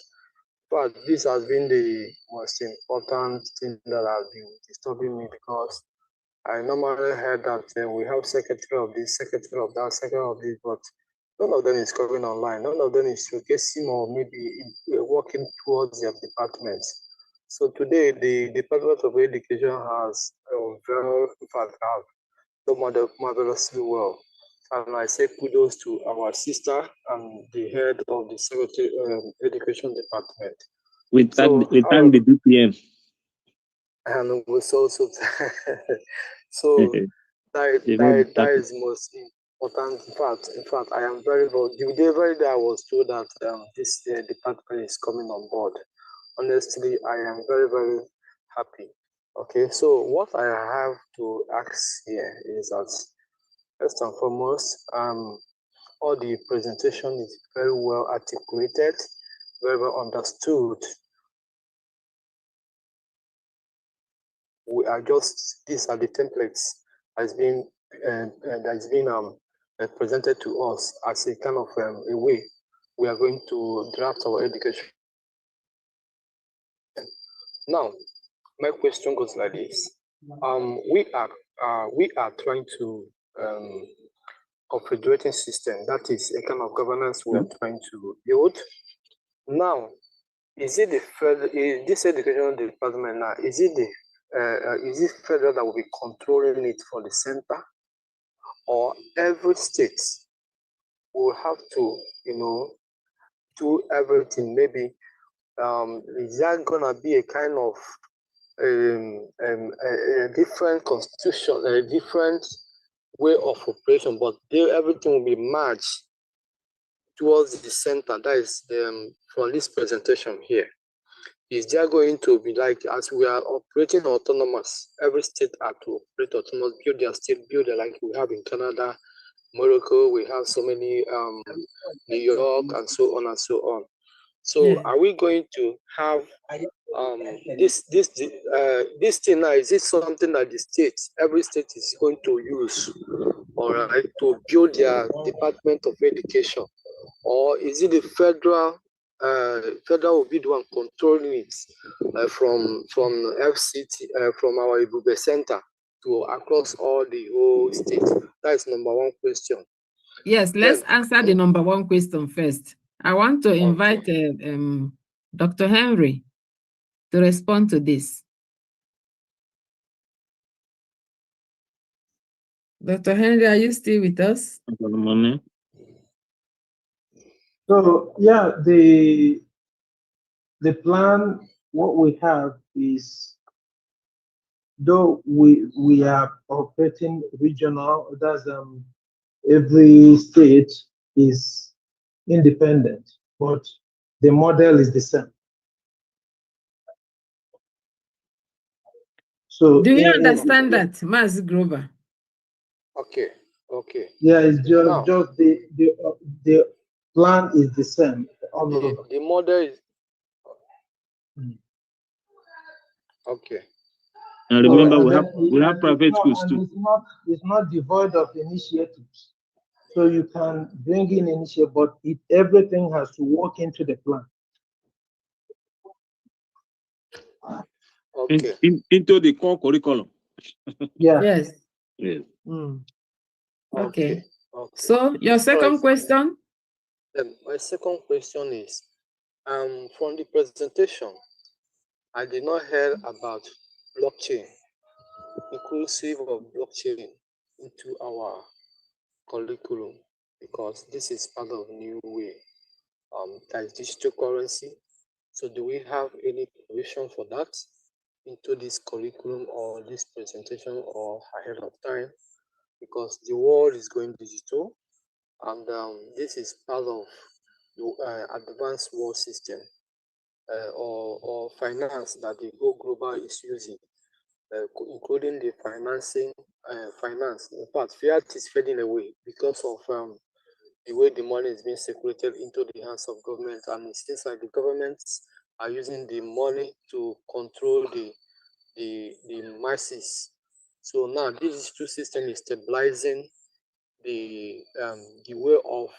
But this has been the most important thing that has been disturbing me, because I normally heard that we have secretary of this, secretary of that, secretary of this, but none of them is coming online. None of them is showcasing or maybe working towards their departments. So today, the Department of Education has very, in fact, have done marvelously well. And I say kudos to our sister and the head of the Secretary Education Department. We thank the DPM. And we also so that is most important. In fact, I am very the very day I was told that this department is coming on board. Honestly, I am very, very happy. Okay, so what I have to ask here is that first and foremost, all the presentation is very well articulated, very well understood. We are these are the templates that's been presented to us as a kind of a way we are going to draft our education. Now, my question goes like this: we are trying to confederating system, that is a kind of governance we are trying to build. Now, is it this educational department now? Is it federal that will be controlling it for the center, or every state will have to, do everything? Maybe is that gonna be a kind of a different constitution, a different way of operation, but everything will be merged towards the center? That is from this presentation here. Is there going to be like, as we are operating autonomous, every state are to operate autonomous, build their state, build like we have in Canada, Morocco, we have so many, New York, and so on and so on. So are we going to have this thing now? Is it something that every state is going to use, all right, to build their Department of Education, or is it the federal federal will be the one controlling it from FCT, from our Ibube Center to across all the whole state? That is number one question. Yes, let's answer the number one question first. I want to invite Dr. Henry to respond to this. Dr. Henry, are you still with us? So yeah, the plan, what we have is, though we are operating regional, that's every state is independent, but the model is the same. So do you understand that, Mas Grover? Okay. Yeah, it's just the plan is the same. The model is okay. And remember, we have private schools too. It's not devoid of initiatives. So you can bring in initiative, but everything has to work into the plan. Okay. Into the core curriculum. Yeah. Yes. Yes. Okay. So your second question? My second question is, from the presentation, I did not hear about blockchain, inclusive of blockchain into our curriculum, because this is part of new way. That is digital currency. So do we have any provision for that into this curriculum or this presentation or ahead of time? Because the world is going digital, and this is part of the advanced world system or finance that the whole global is using, including the finance. In fact, fiat is fading away because of the way the money is being circulated into the hands of government, and it seems like the governments are using the money to control the masses. So now this two system is stabilizing the way of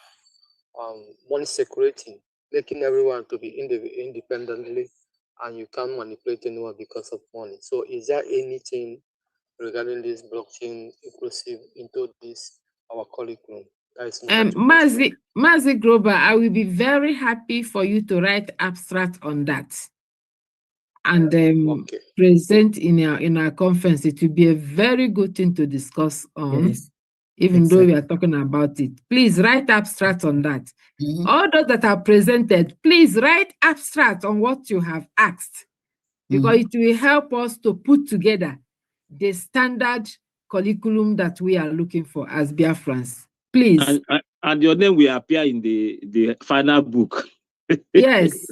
money circulating, making everyone to be independently, and you can't manipulate anyone because of money. So is there anything regarding this blockchain inclusive into this our curriculum? That is Mazi Grover, I will be very happy for you to write abstract on that and present in our conference. It will be a very good thing to discuss on. Yes. Even though we are talking about it. Please write abstract on that. All those that are presented, please write abstract on what you have asked, because it will help us to put together the standard curriculum that we are looking for as Biafrans. Please. And your name will appear in the final book. Yes.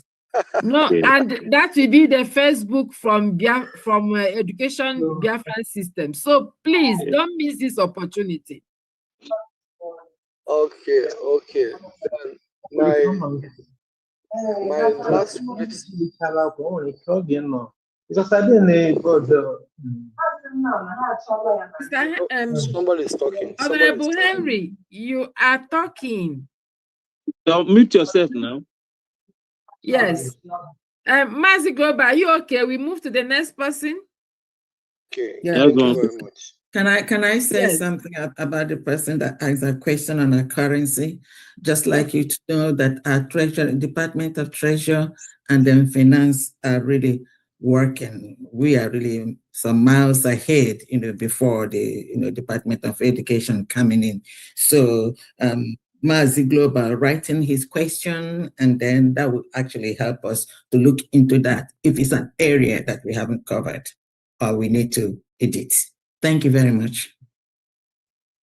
No, and that will be the first book from Education Biafran System. So please don't miss this opportunity. Okay. Then my last question. Because I didn't Somebody is talking. Honorable Henry, you are talking. So mute yourself now. Yes. Mazi Global, are you okay? We move to the next person. Okay. Yeah. Thank you very much. Can I say something about the person that asked a question on our currency? Just like you to know that our Treasury, Department of Treasury and then Finance are really working. We are really some miles ahead, before the Department of Education coming in. So Mazi Global writing his question, and then that will actually help us to look into that if it's an area that we haven't covered or we need to edit. Thank you very much.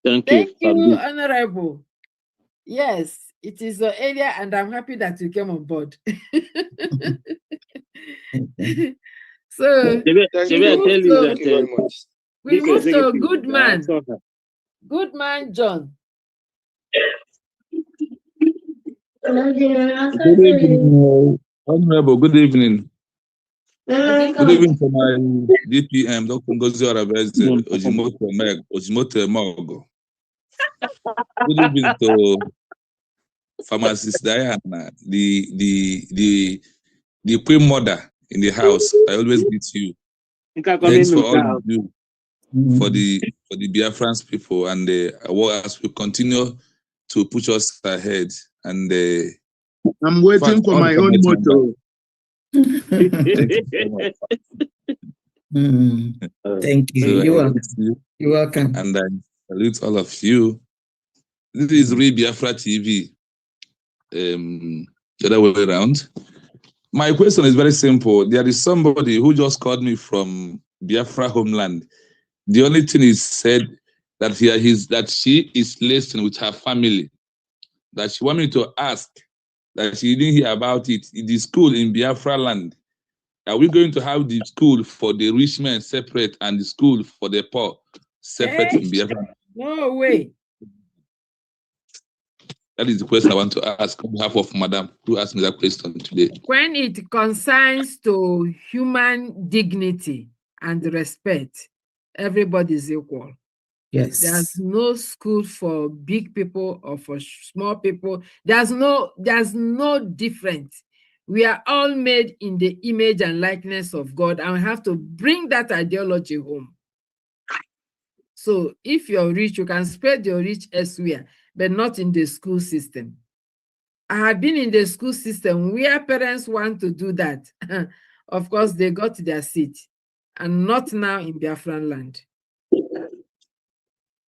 Thank you, Honorable. Yes, it is an area, and I'm happy that you came on board. So we move to Good Man. Good Man, John. Good evening, Honorable. Good evening. Good evening to my DPM, Dr. Ngozi Arabeze, Ojimoto Mogo. Good evening to Pharmacist Diana, the queen mother in the house. I always meet you. Thanks for all you do for the Biafran people, and as we continue to push us ahead. And I'm waiting for my own motto. Thank you so much. Thank you. So You're welcome. And I salute all of you. This is Re Biafra TV. The other way around. My question is very simple. There is somebody who just called me from Biafra homeland. The only thing is said that she is listening with her family. That she wanted me to ask that she didn't hear about it. The school in Biafra land. Are we going to have the school for the rich men separate and the school for the poor separate in Biafra? No way. That is the question I want to ask on behalf of Madam who asked me that question today. When it concerns to human dignity and respect, everybody is equal. Yes. There's no school for big people or for small people. There's no difference. We are all made in the image and likeness of God, and we have to bring that ideology home. So if you're rich, you can spread your rich elsewhere, but not in the school system. I have been in the school system where parents want to do that. Of course, they got their seat, and not now in Biafran land.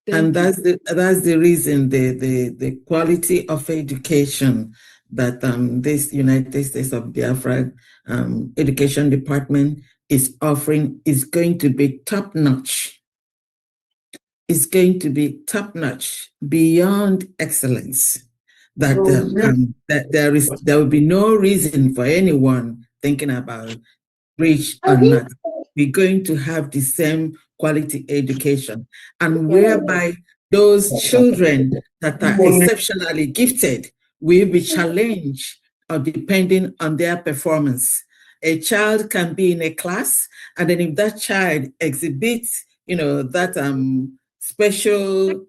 And that's the reason the quality of education that this United States of Biafra Education Department is offering is going to be top-notch. It's going to be top-notch, beyond excellence. That there will be no reason for anyone thinking about rich or not. We're going to have the same quality education, and whereby those children that are exceptionally gifted will be challenged or depending on their performance. A child can be in a class, and then if that child exhibits, that special,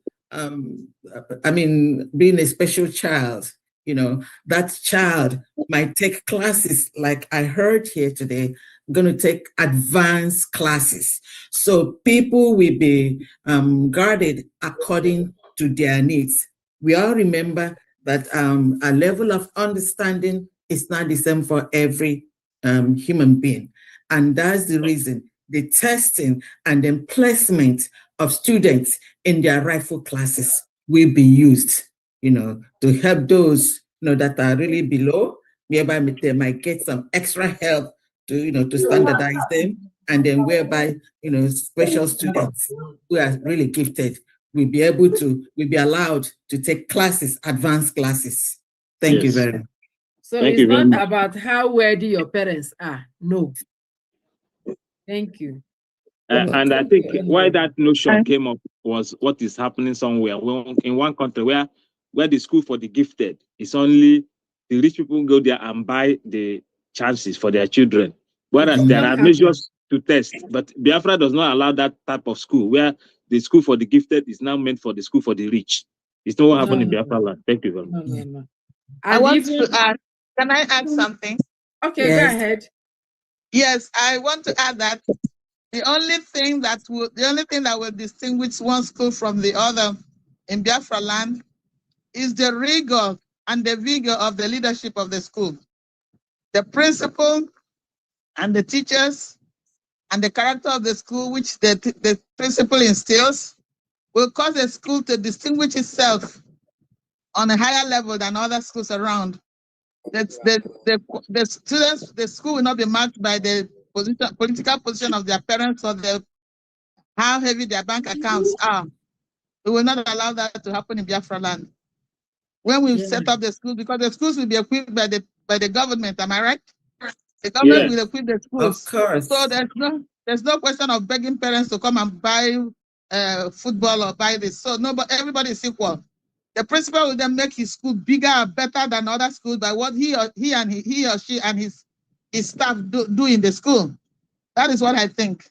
being a special child, that child might take classes like I heard here today, going to take advanced classes. So people will be guarded according to their needs. We all remember that a level of understanding is not the same for every human being. And that's the reason the testing and then placement of students in their rightful classes will be used, to help those, that are really below, whereby they might get some extra help to standardize them, and then whereby, special students who are really gifted will be allowed to take classes, advanced classes. Thank you very much. So it's not about how worthy your parents are. No. Thank you. And I think why that notion came up was what is happening somewhere in one country where the school for the gifted is only the rich people go there and buy the chances for their children. Whereas there are measures to test, but Biafra does not allow that type of school where the school for the gifted is now meant for the school for the rich. It's not what happened in Biafra land. Thank you very much. No. I want to add, can I add something? Okay, yes. Go ahead. Yes, I want to add that the only thing that will distinguish one school from the other in Biafra land is the rigor and the vigor of the leadership of the school. The principal and the teachers and the character of the school, which the principal instills, will cause the school to distinguish itself on a higher level than other schools around. The students, the school will not be marked by the political position of their parents or how heavy their bank accounts are. We will not allow that to happen in Biafra land. When we set up the school, because the schools will be equipped by the government, am I right? The government will equip the schools. Of course. So there's no question of begging parents to come and buy football or buy this. So everybody is equal. The principal will then make his school bigger and better than other schools by what he or she and his staff do in the school. That is what I think.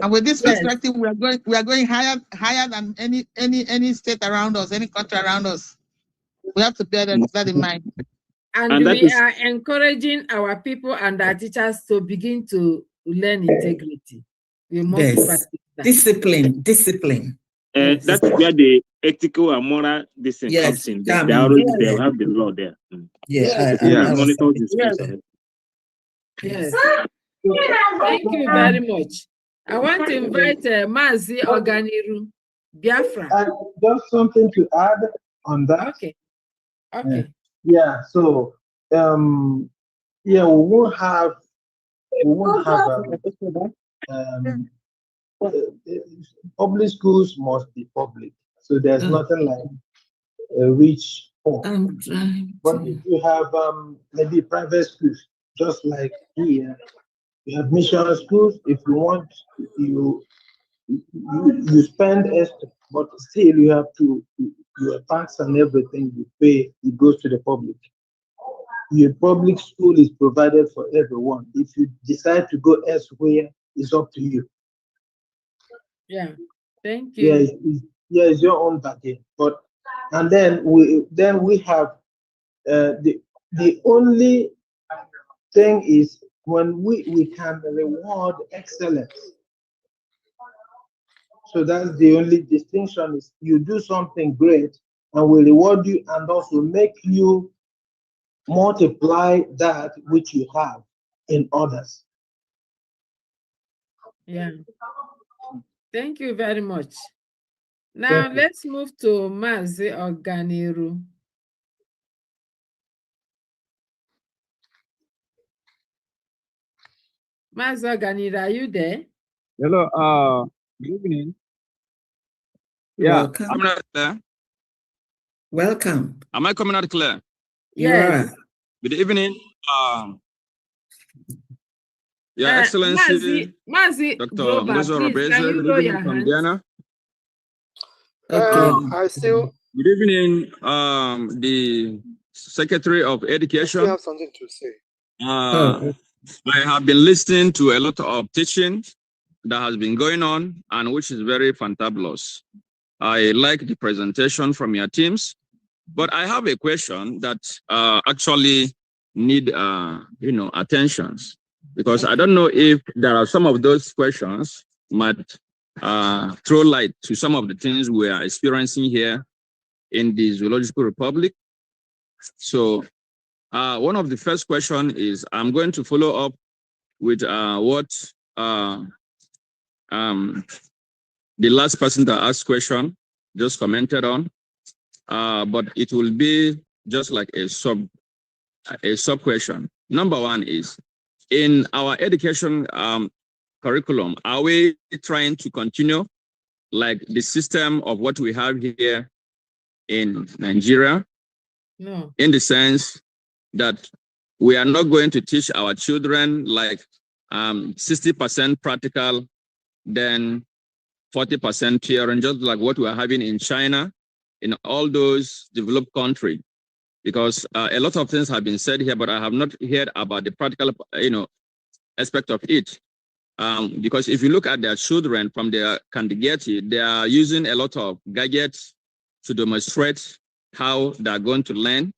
And with this perspective, we are going higher than any state around us, any country around us. We have to bear that in mind. And we are encouraging our people and our teachers to begin to learn integrity. We must practice that. Discipline. Yes. That's where the ethical and moral discipline comes in. They have the law there. Monitor the schools. Yes. Thank you very much. I want to invite Mazi Oganiru, Biafra. Just something to add on that. Okay. Yeah. So, we won't have public schools must be public. So there's nothing like rich poor. But if you have maybe private schools, just like here, you have mission schools. If you want, you spend extra, but still you have to your tax and everything you pay. It goes to the public. Your public school is provided for everyone. If you decide to go elsewhere, it's up to you. Yeah, thank you. It's your own bargain. But and then we have the only thing is when we can reward excellence. So that's the only distinction is you do something great and we reward you and also make you multiply that which you have in others. Yeah. Thank you very much. Now let's move to Mazi Oganiru. Mazi Oganiru, are you there? Hello, good evening. Yeah. Welcome. Am I coming out clear? Yes. Good evening. Excellency, Mazi Dr. Global, Ngozo please, can you Robeze, your from hands? Diana. I still. Good evening, the Secretary of Education. I still have something to say. I have been listening to a lot of teaching that has been going on and which is very fantabulous. I like the presentation from your teams, but I have a question that actually need attentions, because I don't know if there are some of those questions might throw light to some of the things we are experiencing here in the Zoological Republic. So one of the first question is, I'm going to follow up with what the last person that asked question just commented on, but it will be just like a sub question. Number one is, in our education curriculum, are we trying to continue like the system of what we have here in Nigeria? No. In the sense that we are not going to teach our children like 60% practical, then 40% theory, just like what we are having in China, in all those developed countries. Because a lot of things have been said here, but I have not heard about the practical, aspect of it. Because if you look at their children from their kindergarten, they are using a lot of gadgets to demonstrate how they're going to learn,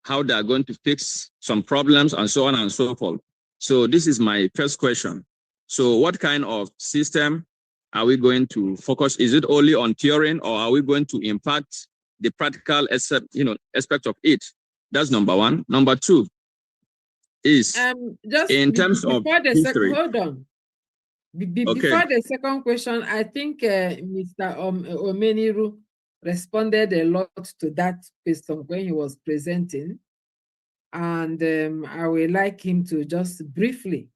how they're going to fix some problems, and so on and so forth. So this is my first question. So what kind of system are we going to focus? Is it only on theory, or are we going to impact the practical aspect of it? That's number one. Number two is just in terms of history. Hold on. Before the second question, I think Mr. Omeniru responded a lot to that question when he was presenting. And I would like him to just briefly,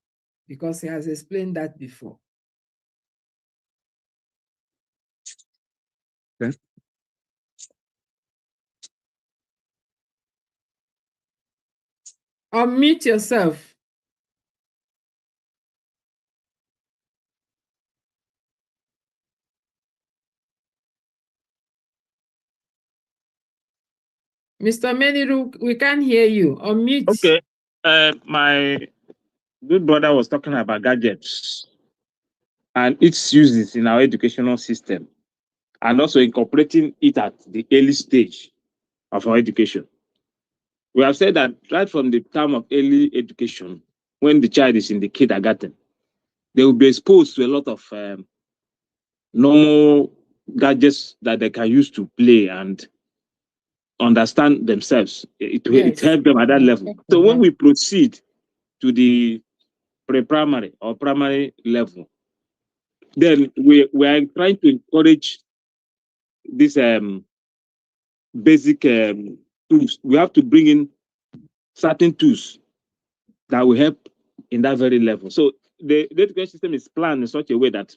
because he has explained that before. Okay. Unmute yourself. Mr. Meniru, we can't hear you. Unmute. Okay. My good brother was talking about gadgets and its uses in our educational system, and also incorporating it at the early stage. of our education. We have said that right from the time of early education, when the child is in the kindergarten, they will be exposed to a lot of normal gadgets that they can use to play and understand themselves. It helps them at that level. So when we proceed to the pre-primary or primary level, then we are trying to encourage this basic tools. We have to bring in certain tools that will help in that very level. So the education system is planned in such a way that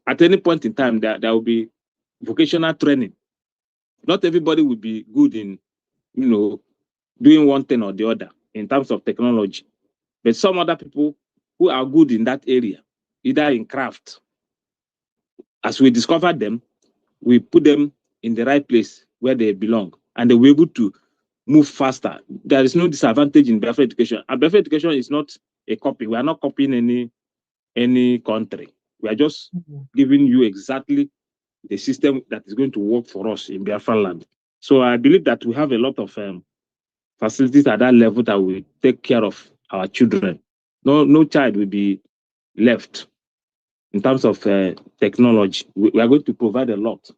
at any point in time, there will be vocational training. Not everybody will be good in, doing one thing or the other in terms of technology. But some other people who are good in that area, either in craft, as we discover them, we put them in the right place where they belong, and they will be able to move faster. There is no disadvantage in Biafra education. And Biafra education is not a copy. We are not copying any country. We are just giving you exactly the system that is going to work for us in Biafra land. So I believe that we have a lot of facilities at that level that will take care of our children. No child will be left in terms of technology. We are going to provide a lot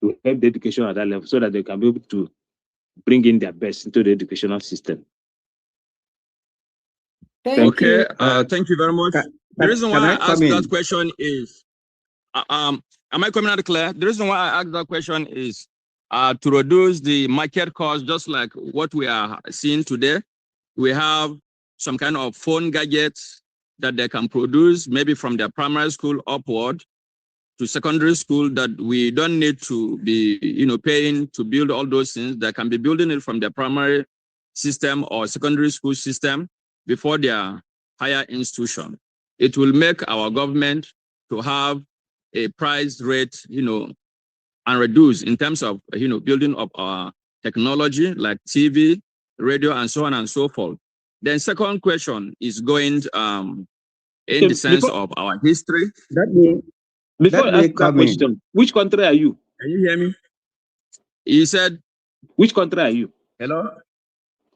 to help the education at that level so that they can be able to bring in their best into the educational system. Thank you very much. The reason why I asked that question is, am I coming out clear? The reason why I asked that question is to reduce the market cost, just like what we are seeing today. We have some kind of phone gadgets that they can produce, maybe from their primary school upward to secondary school, that we don't need to be, paying to build all those things. They can be building it from their primary system or secondary school system before their higher institution. It will make our government to have a price rate, and reduce in terms of, building up our technology like TV, radio, and so on and so forth. Then second question is going in the sense of our history. Before I ask that question, which country are you? Can you hear me? You said, which country are you? Hello?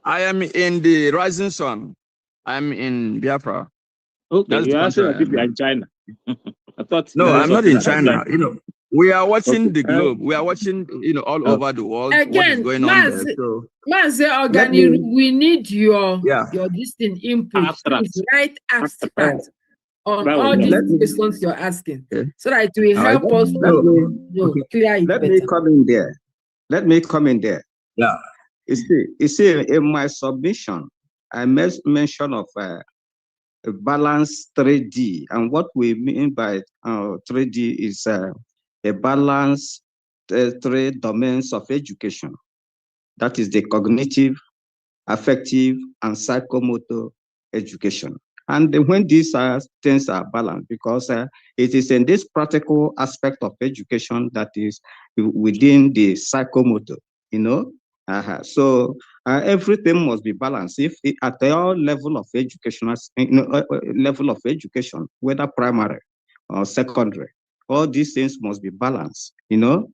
I am in the rising sun. I'm in Biafra. Okay, you're asking if you're in China. I thought. No, I'm not in China. We are watching the globe. We are watching, all over the world. Again, what is going on there. So, we need your distinct input. Please write abstract on all these questions you're asking, so that it will help us clear it better. Let me come in there. Let me come in there. Yeah. You see, in my submission, I made mention of a balanced 3D, and what we mean by 3D is a balanced 3 domains of education. That is the cognitive, affective, and psychomotor education. And when these things are balanced, because it is in this practical aspect of education that is within the psychomotor, So everything must be balanced. If at all level of education, whether primary or secondary, all these things must be balanced,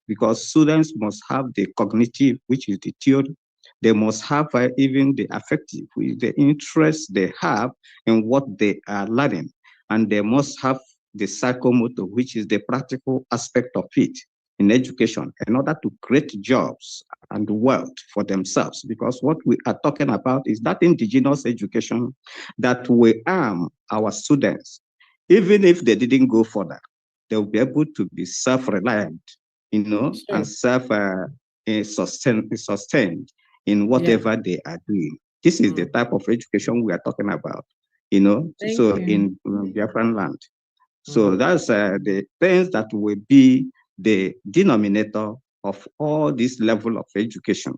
because students must have the cognitive, which is the theory. They must have even the affective, the interest they have in what they are learning. And they must have the psychomotor, which is the practical aspect of it in education, in order to create jobs and wealth for themselves. Because what we are talking about is that indigenous education that will arm our students. Even if they didn't go further, they'll be able to be self-reliant, and self-sustained in whatever they are doing. This is the type of education we are talking about, in Biafran land. So that's the things that will be the denominator of all this level of education.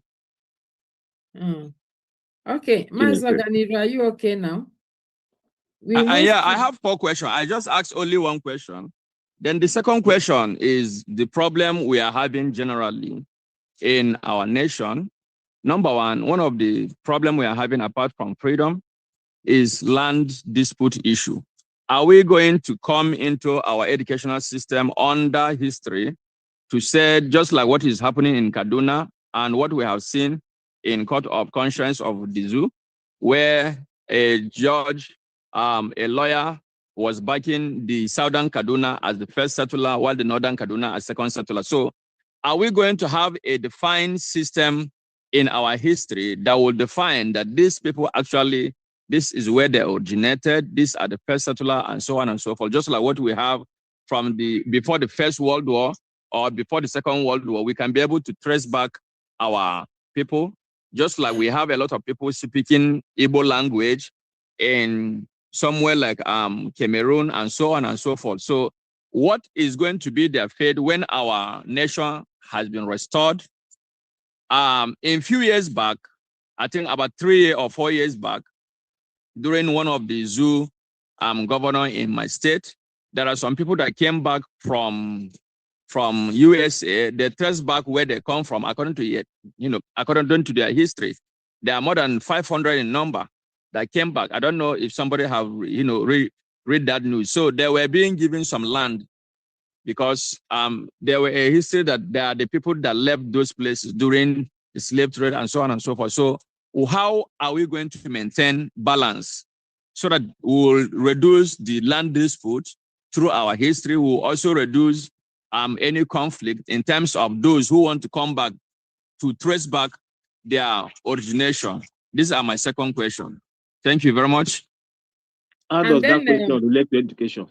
Okay, Mazaganiru, are you okay now? I have 4 questions. I just asked only 1 question. Then the second question is the problem we are having generally in our nation. Number one of the problems we are having apart from freedom is land dispute issue. Are we going to come into our educational system under history to say, just like what is happening in Kaduna, and what we have seen in Court of Conscience of the Zoo, where a judge, a lawyer, was backing the Southern Kaduna as the first settler, while the Northern Kaduna as second settler. So are we going to have a defined system in our history that will define that these people actually, this is where they originated, these are the first settler, and so on and so forth, just like what we have from before the First World War or before the Second World War? We can be able to trace back our people, just like we have a lot of people speaking Igbo language in somewhere like Cameroon and so on and so forth. So what is going to be their fate when our nation has been restored? In few years back, I think about 3 or 4 years back, during one of the zoo governor in my state, there are some people that came back from USA. They trace back where they come from according to their history. There are more than 500 in number that came back. I don't know if somebody have read that news. So they were being given some land because there were a history that there are the people that left those places during the slave trade and so on and so forth. So how are we going to maintain balance so that we will reduce the land dispute through our history? We will also reduce any conflict in terms of those who want to come back to trace back their origination. These are my second question. Thank you very much. How does that question relate to education?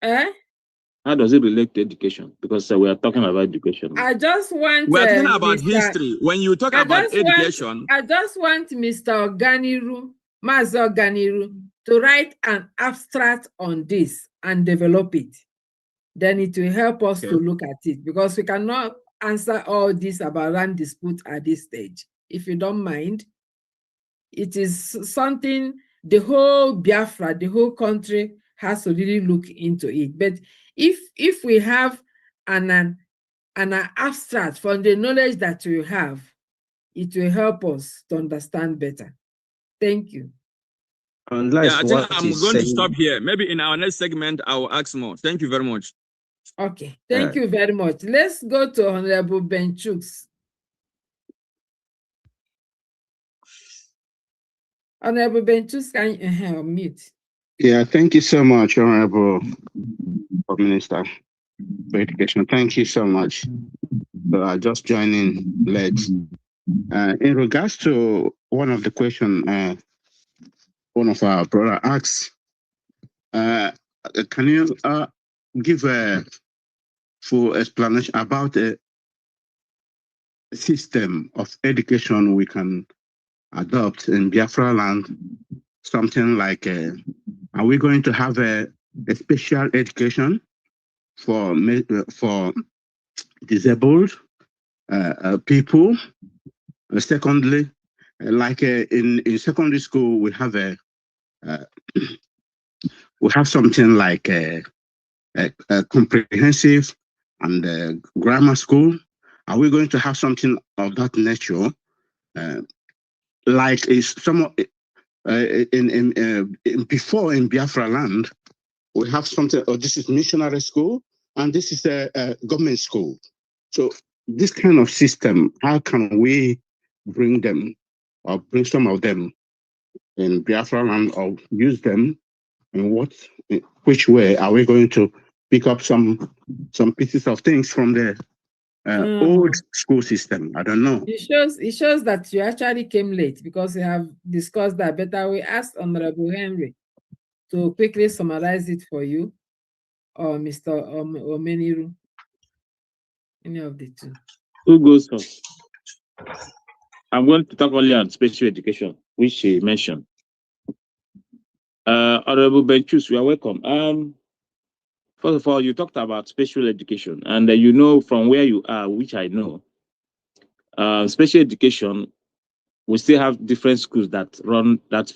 How does it relate to education? Because we are talking about education. I just want. We are talking about history. When you talk about education, I just want Mr. Oganiru, Mazo Oganiru, to write an abstract on this and develop it. Then it will help us to look at it, because we cannot answer all this about land dispute at this stage. If you don't mind, it is something the whole Biafra, the whole country has to really look into it. But if we have an abstract from the knowledge that we have, it will help us to understand better. Thank you. I think I'm going to stop here. Maybe in our next segment, I will ask more. Thank you very much. Okay, thank you very much. Let's go to Honorable Benchooks. Honorable Benchooks, can you unmute? Yeah, thank you so much, Honorable Minister for Education. Thank you so much. So just joining late. In regards to one of the questions one of our brother asked, can you give a full explanation about a system of education we can adopt in Biafra land? Something like, are we going to have a special education for disabled people? Secondly, like in secondary school, we have something like a comprehensive and grammar school. Are we going to have something of that nature? Like is some before in Biafra land, we have something. Oh, this is missionary school, and this is a government school. So this kind of system, how can we bring them, or bring some of them in Biafra land, or use them? In which way are we going to pick up some pieces of things from the old school system? I don't know. It shows that you actually came late, because we have discussed that. But I will ask Honorable Henry to quickly summarize it for you, or Mr. Omeniru, any of the two. Who goes first? I'm going to talk only on special education, which she mentioned. Honorable Benchus, you are welcome. First of all, you talked about special education, and you know from where you are, which I know, special education, we still have different schools that run that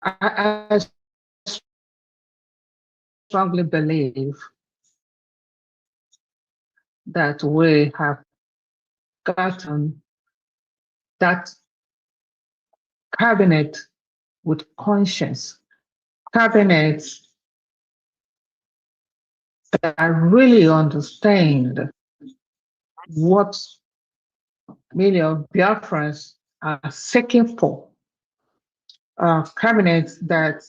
I strongly believe that we have gotten that cabinet with conscience, cabinets that really understand what millions of Biafrans are seeking for, cabinets that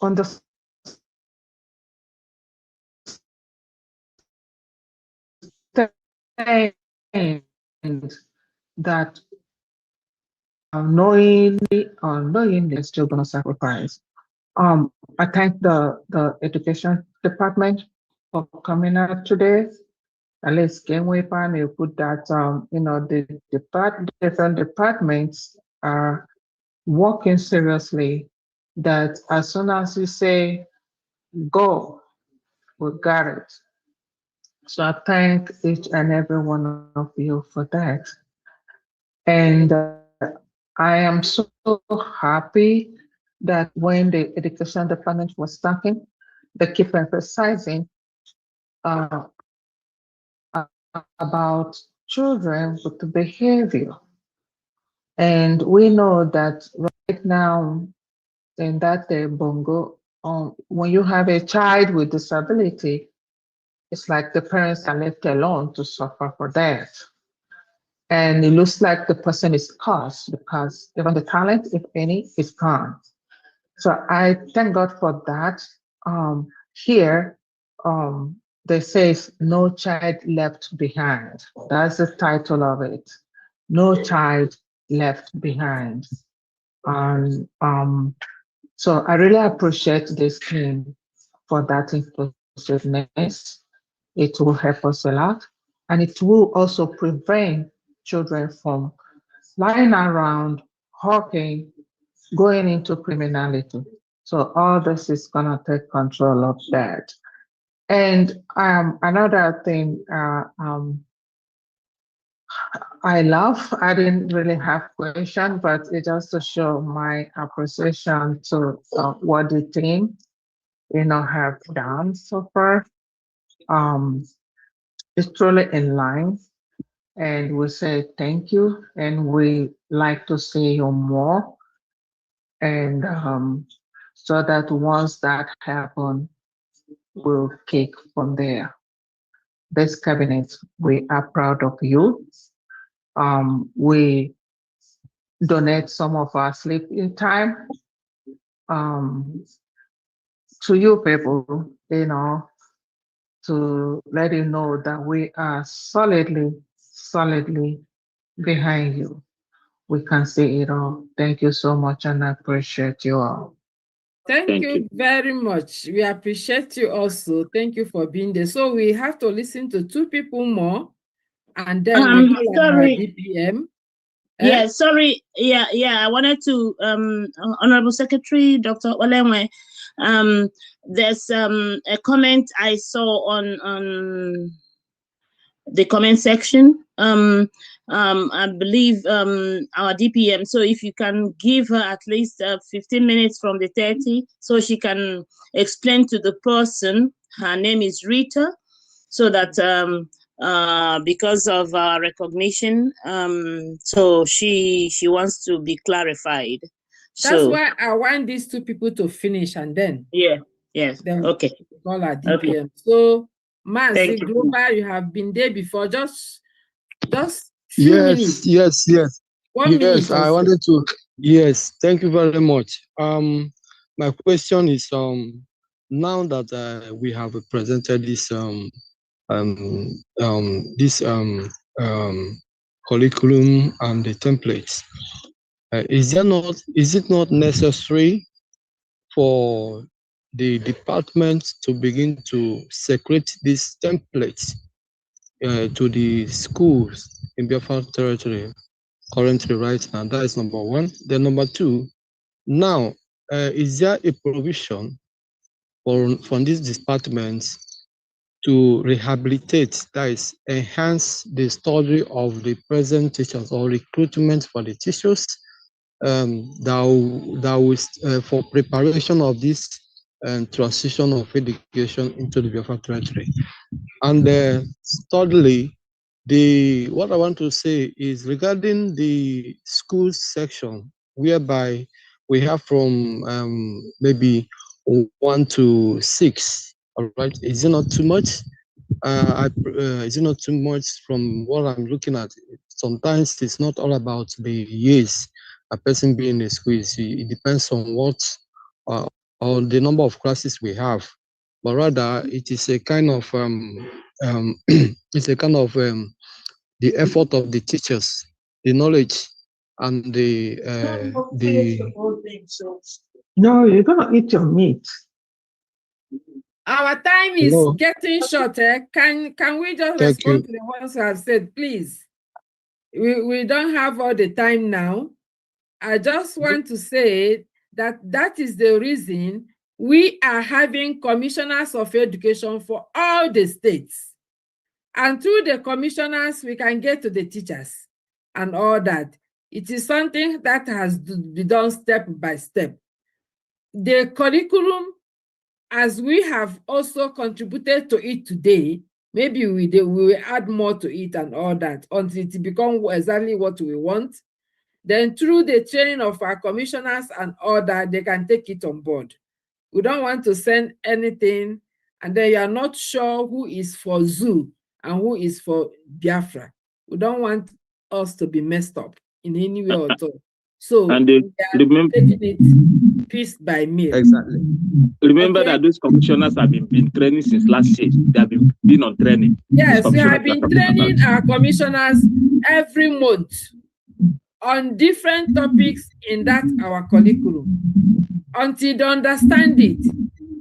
understand that knowingly or unknowingly is still going to sacrifice. I thank the education department for coming out today. At least Kenwepan, you put that the different departments are working seriously. That as soon as you say go, we got it. So I thank each and every one of you for that. And I am so happy that when the education department was talking, they keep emphasizing about children with behavior. And we know that right now in that bongo, when you have a child with disability, it's like the parents are left alone to suffer for that. And it looks like the person is cursed because even the talent, if any, is gone. So I thank God for that. Here, they say no child left behind. That's the title of it. No child left behind. And so I really appreciate this team for that inclusiveness. It will help us a lot. And it will also prevent children from lying around, hawking, going into criminality. So all this is gonna take control of that. And another thing I love, I didn't really have question, but it just to show my appreciation to what the team, have done so far. It's truly in line, and we say thank you, and we like to see you more. And so that once that happens, we'll kick from there. This cabinet, we are proud of you. We donate some of our sleeping time to you people, to let you know that we are solidly behind you. We can see it all. Thank you so much, and I appreciate you all. Thank you very much. We appreciate you also. Thank you for being there. So we have to listen to two people more, and then we call on our DPM. Yeah, sorry. Yeah. I wanted to, Honorable Secretary, Dr. Olenwe, there's a comment I saw on the comment section. I believe our DPM. So if you can give her at least 15 minutes from the 30, so she can explain to the person. Her name is Rita, so that because of our recognition, so she wants to be clarified. That's why I want these two people to finish, and then then okay, call our DPM. Okay. So Mazi you. Global, you have been there before. Just few minutes. Yes. 1 minute. I wanted to. Yes, thank you very much. My question is now that we have presented this curriculum and the templates, is it not necessary for the department to begin to secrete these templates to the schools in Biafra territory currently right now? That is number one. Then number two, now, is there a provision from these departments to rehabilitate, that is, enhance the study of the present teachers or recruitment for the teachers that will for preparation of this transition of education into the Biafra territory. And thirdly, what I want to say is regarding the school section, whereby we have from maybe 1 to 6. All right, is it not too much? Is it not too much from what I'm looking at? Sometimes it's not all about the years a person being in a school. It depends on what or the number of classes we have, but rather it is a kind of it's a kind of the effort of the teachers, the knowledge, and No, you're gonna eat your meat. Our time is Hello? getting shorter. Can we just Thank respond you. to the ones who have said, please? We don't have all the time now. I just want to say that is the reason we are having commissioners of education for all the states. And through the commissioners, we can get to the teachers and all that. It is something that has to be done step by step. The curriculum, as we have also contributed to it today, maybe we will add more to it and all that until it becomes exactly what we want. Then through the training of our commissioners and all that, they can take it on board. We don't want to send anything and then you are not sure who is for zoo and who is for Biafra. We don't want us to be messed up in any way at all. So And we are remember, taking it piece by meal. Exactly. remember that those commissioners have been training since last year. They have been on training. Yes, we have been training our commissioners every month on different topics in that our curriculum until they understand it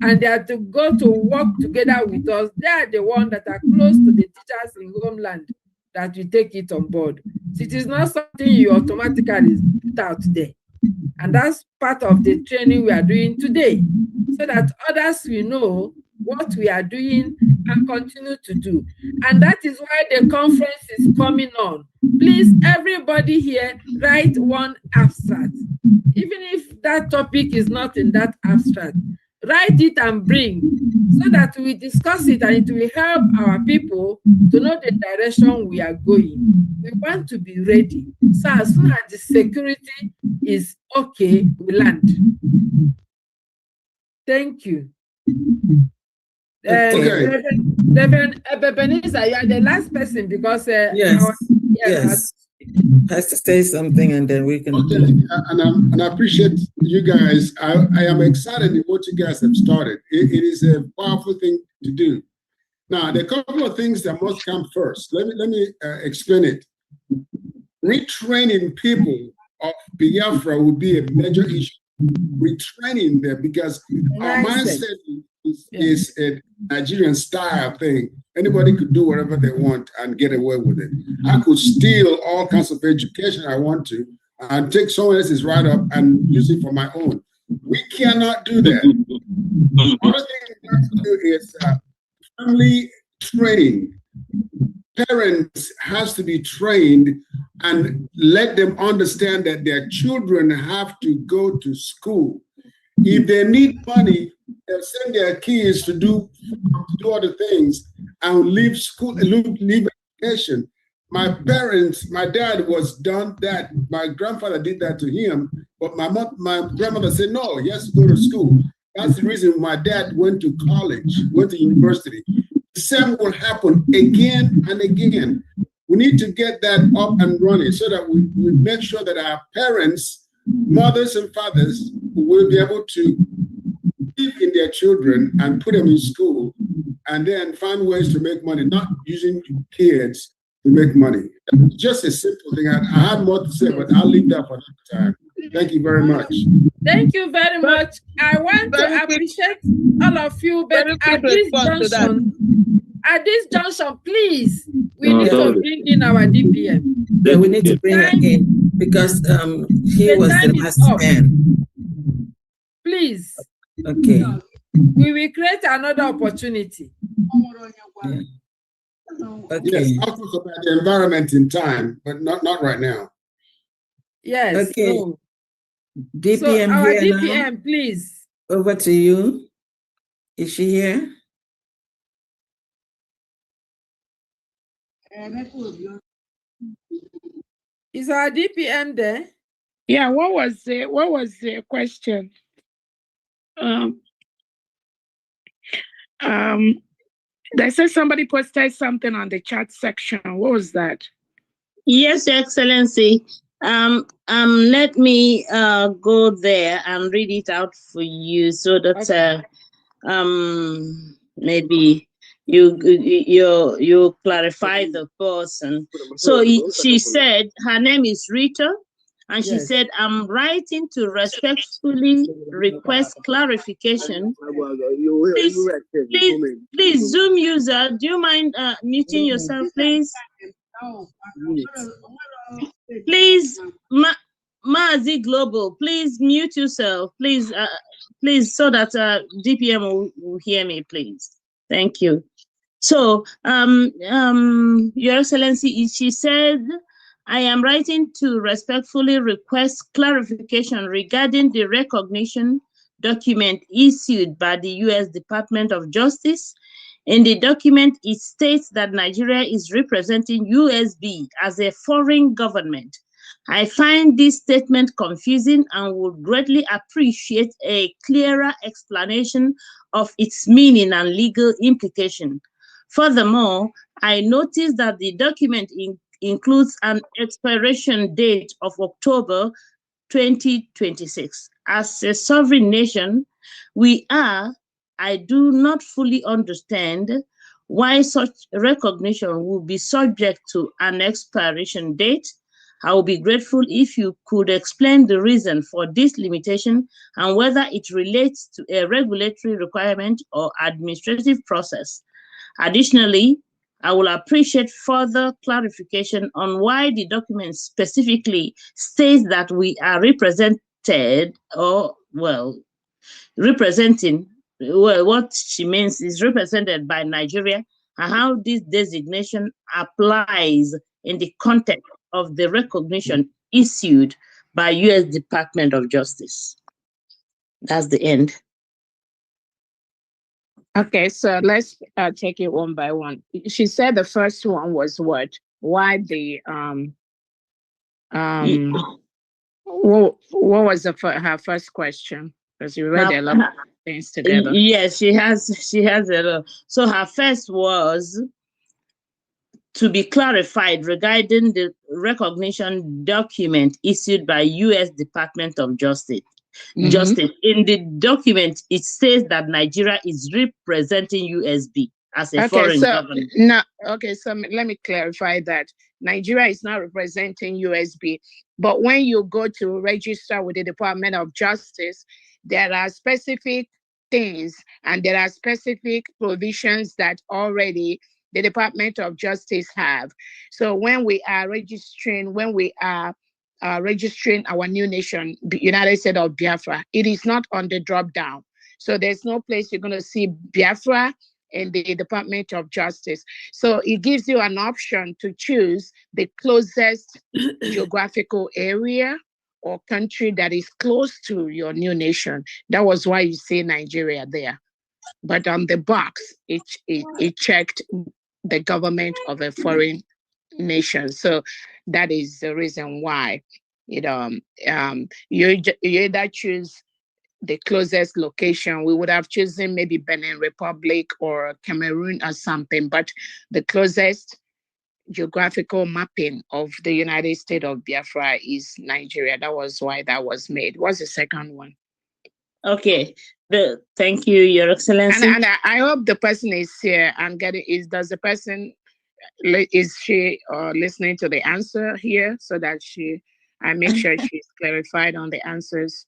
and they have to go to work together with us. They are the ones that are close to the teachers in homeland that we take it on board. So it is not something you automatically put out there. And that's part of the training we are doing today, so that others will know what we are doing and continue to do. And that is why the conference is coming on. Please, everybody here, write one abstract. Even if that topic is not in that abstract, write it and bring, so that we discuss it and it will help our people to know the direction we are going. We want to be ready. So as soon as the security is okay, we land. Thank you. Reverend Ebenezer, you are the last person because yes. Has to say something and then we can. Okay, and I appreciate you guys. I am excited in what you guys have started. It is a powerful thing to do. Now, there are a couple of things that must come first. Let me explain it. Retraining people of Biafra will be a major issue. Retraining them because our mindset is a Nigerian style thing. Anybody could do whatever they want and get away with it. I could steal all kinds of education I want to and take someone else's write-up and use it for my own. We cannot do that. Another thing we have to do is family training. Parents has to be trained and let them understand that their children have to go to school. If they need money, they'll send their kids to do other things and leave school, leave education. My dad was done that. My grandfather did that to him, but my grandmother said, no, he has to go to school. That's the reason my dad went to college, went to university. The same will happen again and again. We need to get that up and running so that we make sure that our parents, mothers and fathers will be able to believe in their children and put them in school and then find ways to make money, not using kids to make money. Just a simple thing. I had more to say, but I'll leave that for another time. Thank you very much. Thank you very much. I want to appreciate all of you, but at this junction, please, we need to bring in our DPM. Yeah, we need to bring her in because he was the last man. Please. Okay. We will create another opportunity. Yeah. Okay. Yes, I'll talk about the environment in time, but not right now. Yes. Okay. No. DPM so our here DPM, now. please. Over to you. Is she here? Is our DPM there? Yeah, what was the question? They said somebody posted something on the chat section. What was that? Yes, Your Excellency. Let me go there and read it out for you so that maybe you clarify the person. So she said her name is Rita, and she said, I'm writing to respectfully request clarification. Please, Zoom user, do you mind muting yourself, please? Please, Mazi Global, please mute yourself, please, so that DPM will hear me, please. Thank you. So, Your Excellency, she said, I am writing to respectfully request clarification regarding the recognition document issued by the U.S. Department of Justice. In the document, it states that Nigeria is representing USB as a foreign government. I find this statement confusing and would greatly appreciate a clearer explanation of its meaning and legal implication. Furthermore, I noticed that the document includes an expiration date of October 2026. As a sovereign nation, I do not fully understand why such recognition will be subject to an expiration date. I will be grateful if you could explain the reason for this limitation and whether it relates to a regulatory requirement or administrative process. Additionally, I will appreciate further clarification on why the document specifically states that we are representing, what she means is represented by Nigeria, and how this designation applies in the context of the recognition issued by U.S. Department of Justice. That's the end. Okay, so let's take it one by one. She said the first one was what? Why the what was her first question? Because you read a lot of things together. Yes, she has a lot. So her first was to be clarified regarding the recognition document issued by U.S. Department of Justice. In the document, it says that Nigeria is representing USB as a foreign government. So let me clarify that. Nigeria is not representing USB, but when you go to register with the Department of Justice, there are specific things and there are specific provisions that already the Department of Justice have. So when we are registering our new nation, United States of Biafra, it is not on the drop down. So there's no place you're going to see Biafra in the Department of Justice. So it gives you an option to choose the closest geographical area or country that is close to your new nation. That was why you see Nigeria there. But on the box, it checked the government of a foreign nation. So that is the reason why you either choose the closest location. We would have chosen maybe Benin Republic or Cameroon or something, but the closest geographical mapping of the United States of Biafra is Nigeria. That was why that was made. What's the second one? Okay. Thank you, Your Excellency. And I hope the person is here and is she listening to the answer here so that I make sure she's clarified on the answers?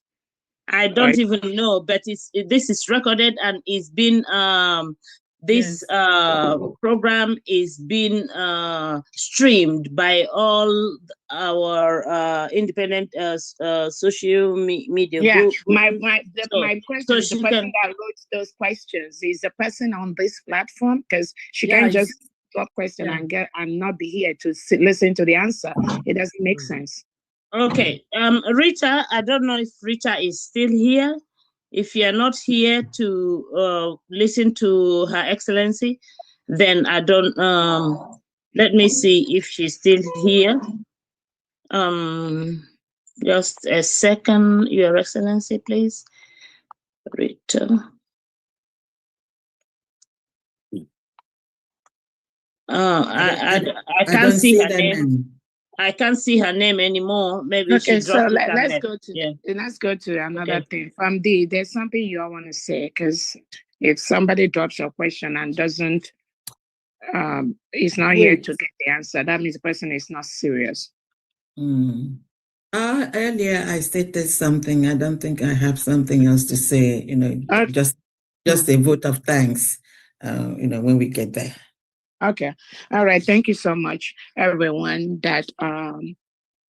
I don't even know, but this is recorded and it's been program is being streamed by all our independent social media groups. My question is the person that wrote those questions is the person on this platform, because she can't just drop question and not be here to listen to the answer. It doesn't make sense. Okay. Rita, I don't know if Rita is still here. If you're not here to listen to Her Excellency, then I don't, let me see if she's still here. Just a second, Your Excellency, please. Rita. I can't see her name. I can't see her name anymore. Maybe Okay, she dropped so it. let's go to another thing. From D, there's something you all want to say, because if somebody drops a question and doesn't, is not here to get the answer, that means the person is not serious. Earlier I stated something. I don't think I have something else to say. Just a vote of thanks. When we get there. Okay. All right. Thank you so much, everyone that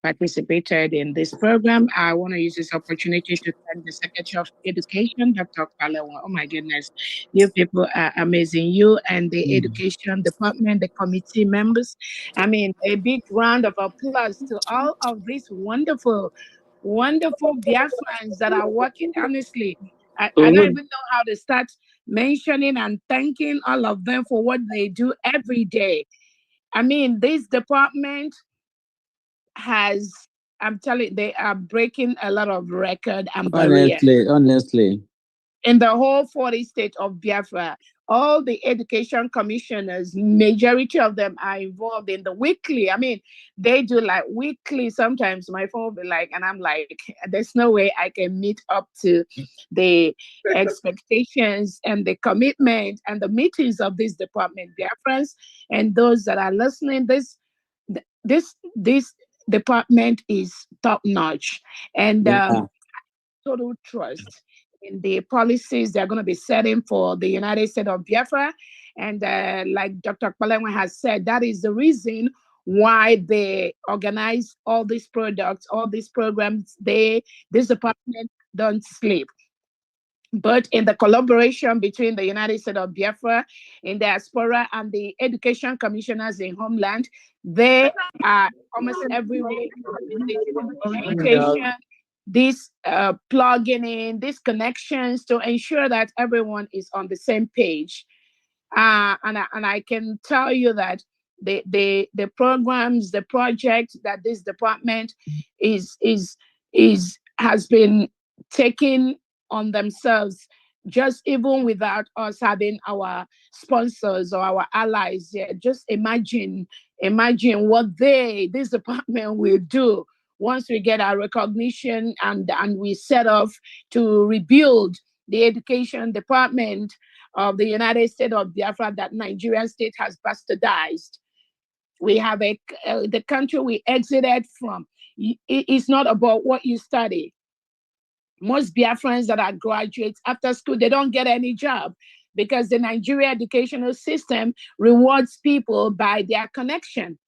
participated in this program. I want to use this opportunity to thank the Secretary of Education, Dr. Kalewa. Oh my goodness. You people are amazing. You and the Education Department, the committee members. I mean, a big round of applause to all of these wonderful Biafrans that are working. Honestly, I don't even know how to start mentioning and thanking all of them for what they do every day. I mean, this department has, I'm telling you, they are breaking a lot of record and barriers. Honestly. In the whole 40 states of Biafra, all the education commissioners, majority of them are involved in the weekly. I mean, they do like weekly. Sometimes my phone will be like, and I'm like, there's no way I can meet up to the expectations and the commitment and the meetings of this department, Biafrans, and those that are listening. This department is top notch, and total trust in the policies they're going to be setting for the United States of Biafra. And like Dr. Kalewa has said, that is the reason why they organize all these products, all these programs. This department don't sleep. But in the collaboration between the United States of Biafra in diaspora and the education commissioners in homeland, they are almost every week communication, this plugging in, these connections to ensure that everyone is on the same page. And I can tell you that the programs, the projects that this department has been taking on themselves, just even without us having our sponsors or our allies. Yeah, just imagine what this department will do once we get our recognition and we set off to rebuild the education department of the United States of Biafra that Nigerian state has bastardized. We have the country we exited from. It's not about what you study. Most Biafrans that are graduates after school, they don't get any job because the Nigerian educational system rewards people by their connection.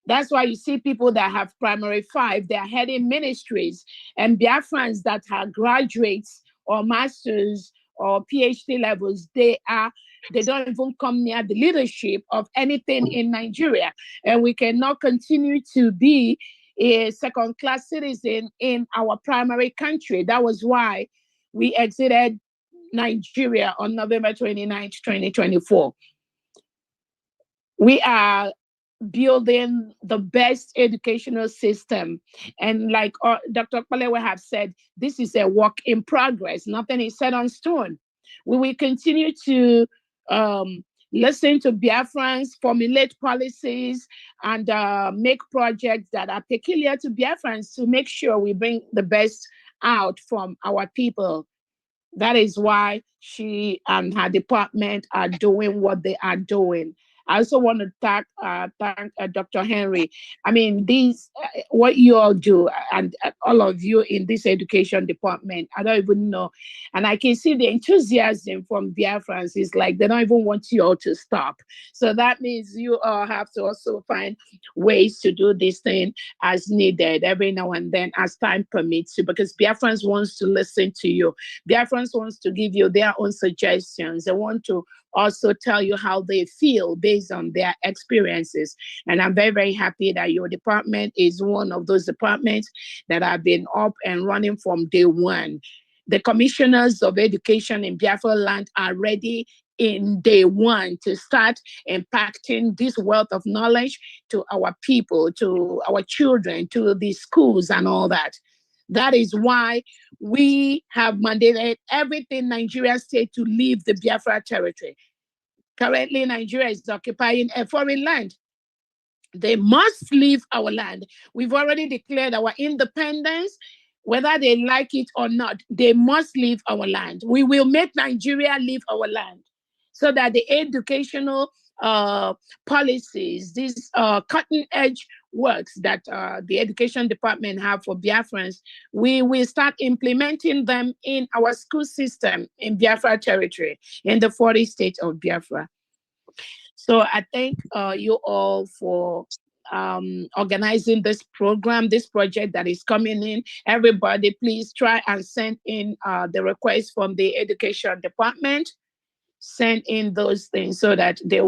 That's why you see people that have primary 5, they're heading ministries, and Biafrans that are graduates or masters or PhD levels, they don't even come near the leadership of anything in Nigeria. And we cannot continue to be a second-class citizen in our primary country. That was why we exited Nigeria on November 29th, 2024. We are building the best educational system. And like Dr. Kalewa have said, this is a work in progress. Nothing is set on stone. We will continue to listen to Biafrans, formulate policies, and make projects that are peculiar to Biafrans to make sure we bring the best out from our people. That is why she and her department are doing what they are doing. I also want to thank Dr. Henry. I mean, what you all do, and all of you in this education department, I don't even know. And I can see the enthusiasm from Biafrans. It's like they don't even want you all to stop. So that means you all have to also find ways to do this thing as needed every now and then as time permits you, because Biafrans wants to listen to you. Biafrans wants to give you their own suggestions. They want to also tell you how they feel based on their experiences. And I'm very, very happy that your department is one of those departments that have been up and running from day one. The commissioners of education in Biafra land are ready in day one to start impacting this wealth of knowledge to our people, to our children, to the schools and all that. That is why we have mandated everything Nigeria state to leave the Biafra territory. Currently, Nigeria is occupying a foreign land. They must leave our land. We've already declared our independence. Whether they like it or not, they must leave our land. We will make Nigeria leave our land so that the educational policies, these cutting-edge works that the education department have for Biafrans, we will start implementing them in our school system in Biafra territory, in the 40 states of Biafra. So I thank you all for organizing this program, this project that is coming in. Everybody, please try and send in the request from the education department. Send in those things so that they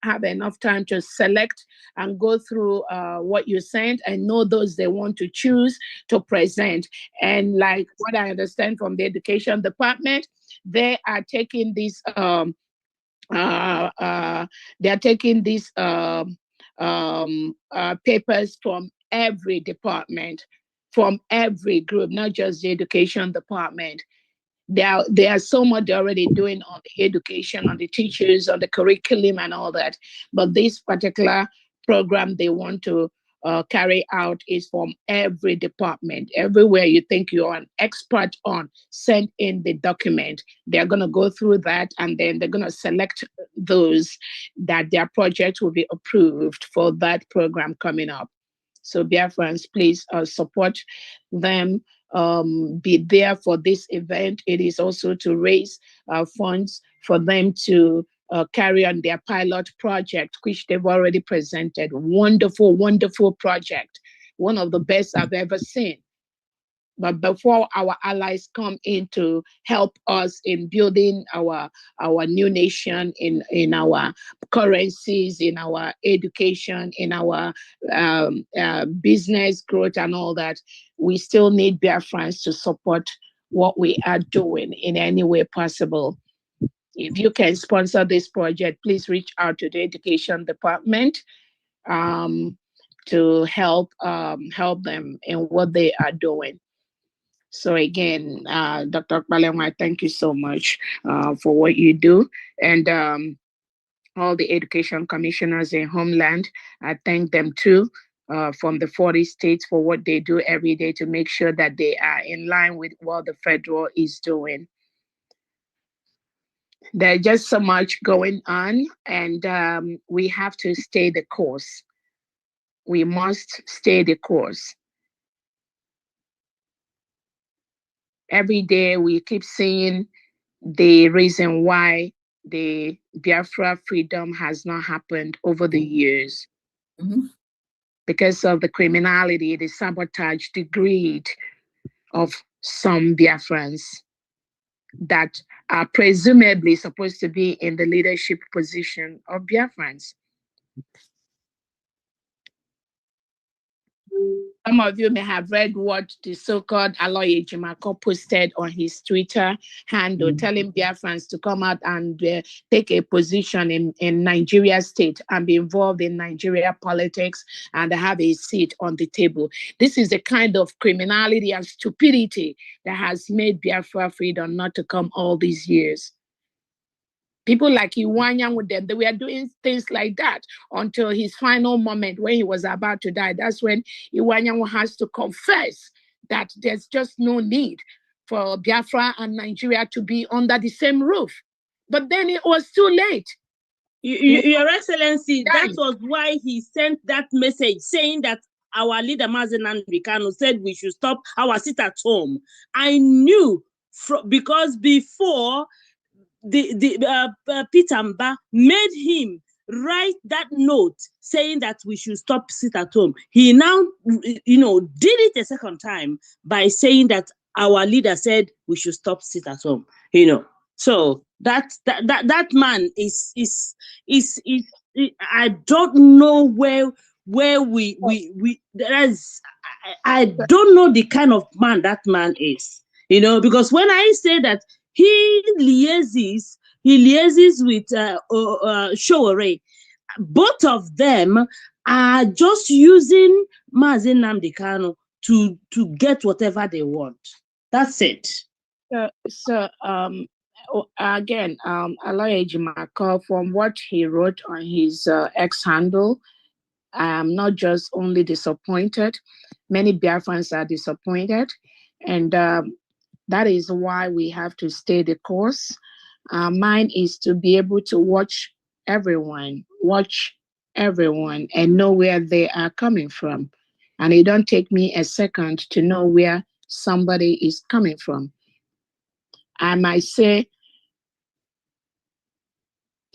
have enough time to select and go through what you sent and know those they want to choose to present. And like what I understand from the education department, they are taking these papers from every department, from every group, not just the education department. There are so much they're already doing on the education, on the teachers, on the curriculum and all that. But this particular program they want to carry out is from every department. Everywhere you think you're an expert on, send in the document. They're going to go through that and then they're going to select those that their project will be approved for that program coming up. So Biafrans, please support them. Be there for this event. It is also to raise funds for them to carry on their pilot project, which they've already presented. Wonderful, wonderful project. One of the best I've ever seen. But before our allies come in to help us in building our new nation, in our currencies, in our education, in our business growth and all that, we still need Biafrans to support what we are doing in any way possible. If you can sponsor this project, please reach out to the education department to help them in what they are doing. So again, Dr. Okpalema, thank you so much for what you do. And all the education commissioners in Homeland, I thank them too, from the 40 states for what they do every day to make sure that they are in line with what the federal is doing. There's just so much going on, and we have to stay the course. We must stay the course. Every day we keep seeing the reason why the Biafra freedom has not happened over the years. Mm-hmm. Because of the criminality, the sabotage, the greed of some Biafrans that are presumably supposed to be in the leadership position of Biafrans. Some of you may have read what the so-called Aloy Ejimako posted on his Twitter handle, telling Biafrans to come out and take a position in Nigeria state and be involved in Nigeria politics and have a seat on the table. This is the kind of criminality and stupidity that has made Biafra freedom not to come all these years. People like Iwanya with them, they were doing things like that until his final moment when he was about to die. That's when Iwanya has to confess that there's just no need for Biafra and Nigeria to be under the same roof. But then it was too late. Your Excellency, that was why he sent that message saying that our leader Mazen Nandikano said we should stop our sit at home. I knew because before Peter Mba made him write that note saying that we should stop sit at home. He now, did it a second time by saying that our leader said we should stop sit at home. So that man is I don't know where there is, I don't know the kind of man that man is, you know, because when I say that he liaises with Showore, both of them are just using Mazi Nnamdi Kanu to get whatever they want. That's it. So again, Aloy Ejimako, from what he wrote on his X handle, I am not just only disappointed. Many Biafrans are disappointed, and that is why we have to stay the course. Mine is to be able to watch everyone, and know where they are coming from. And it don't take me a second to know where somebody is coming from. I might say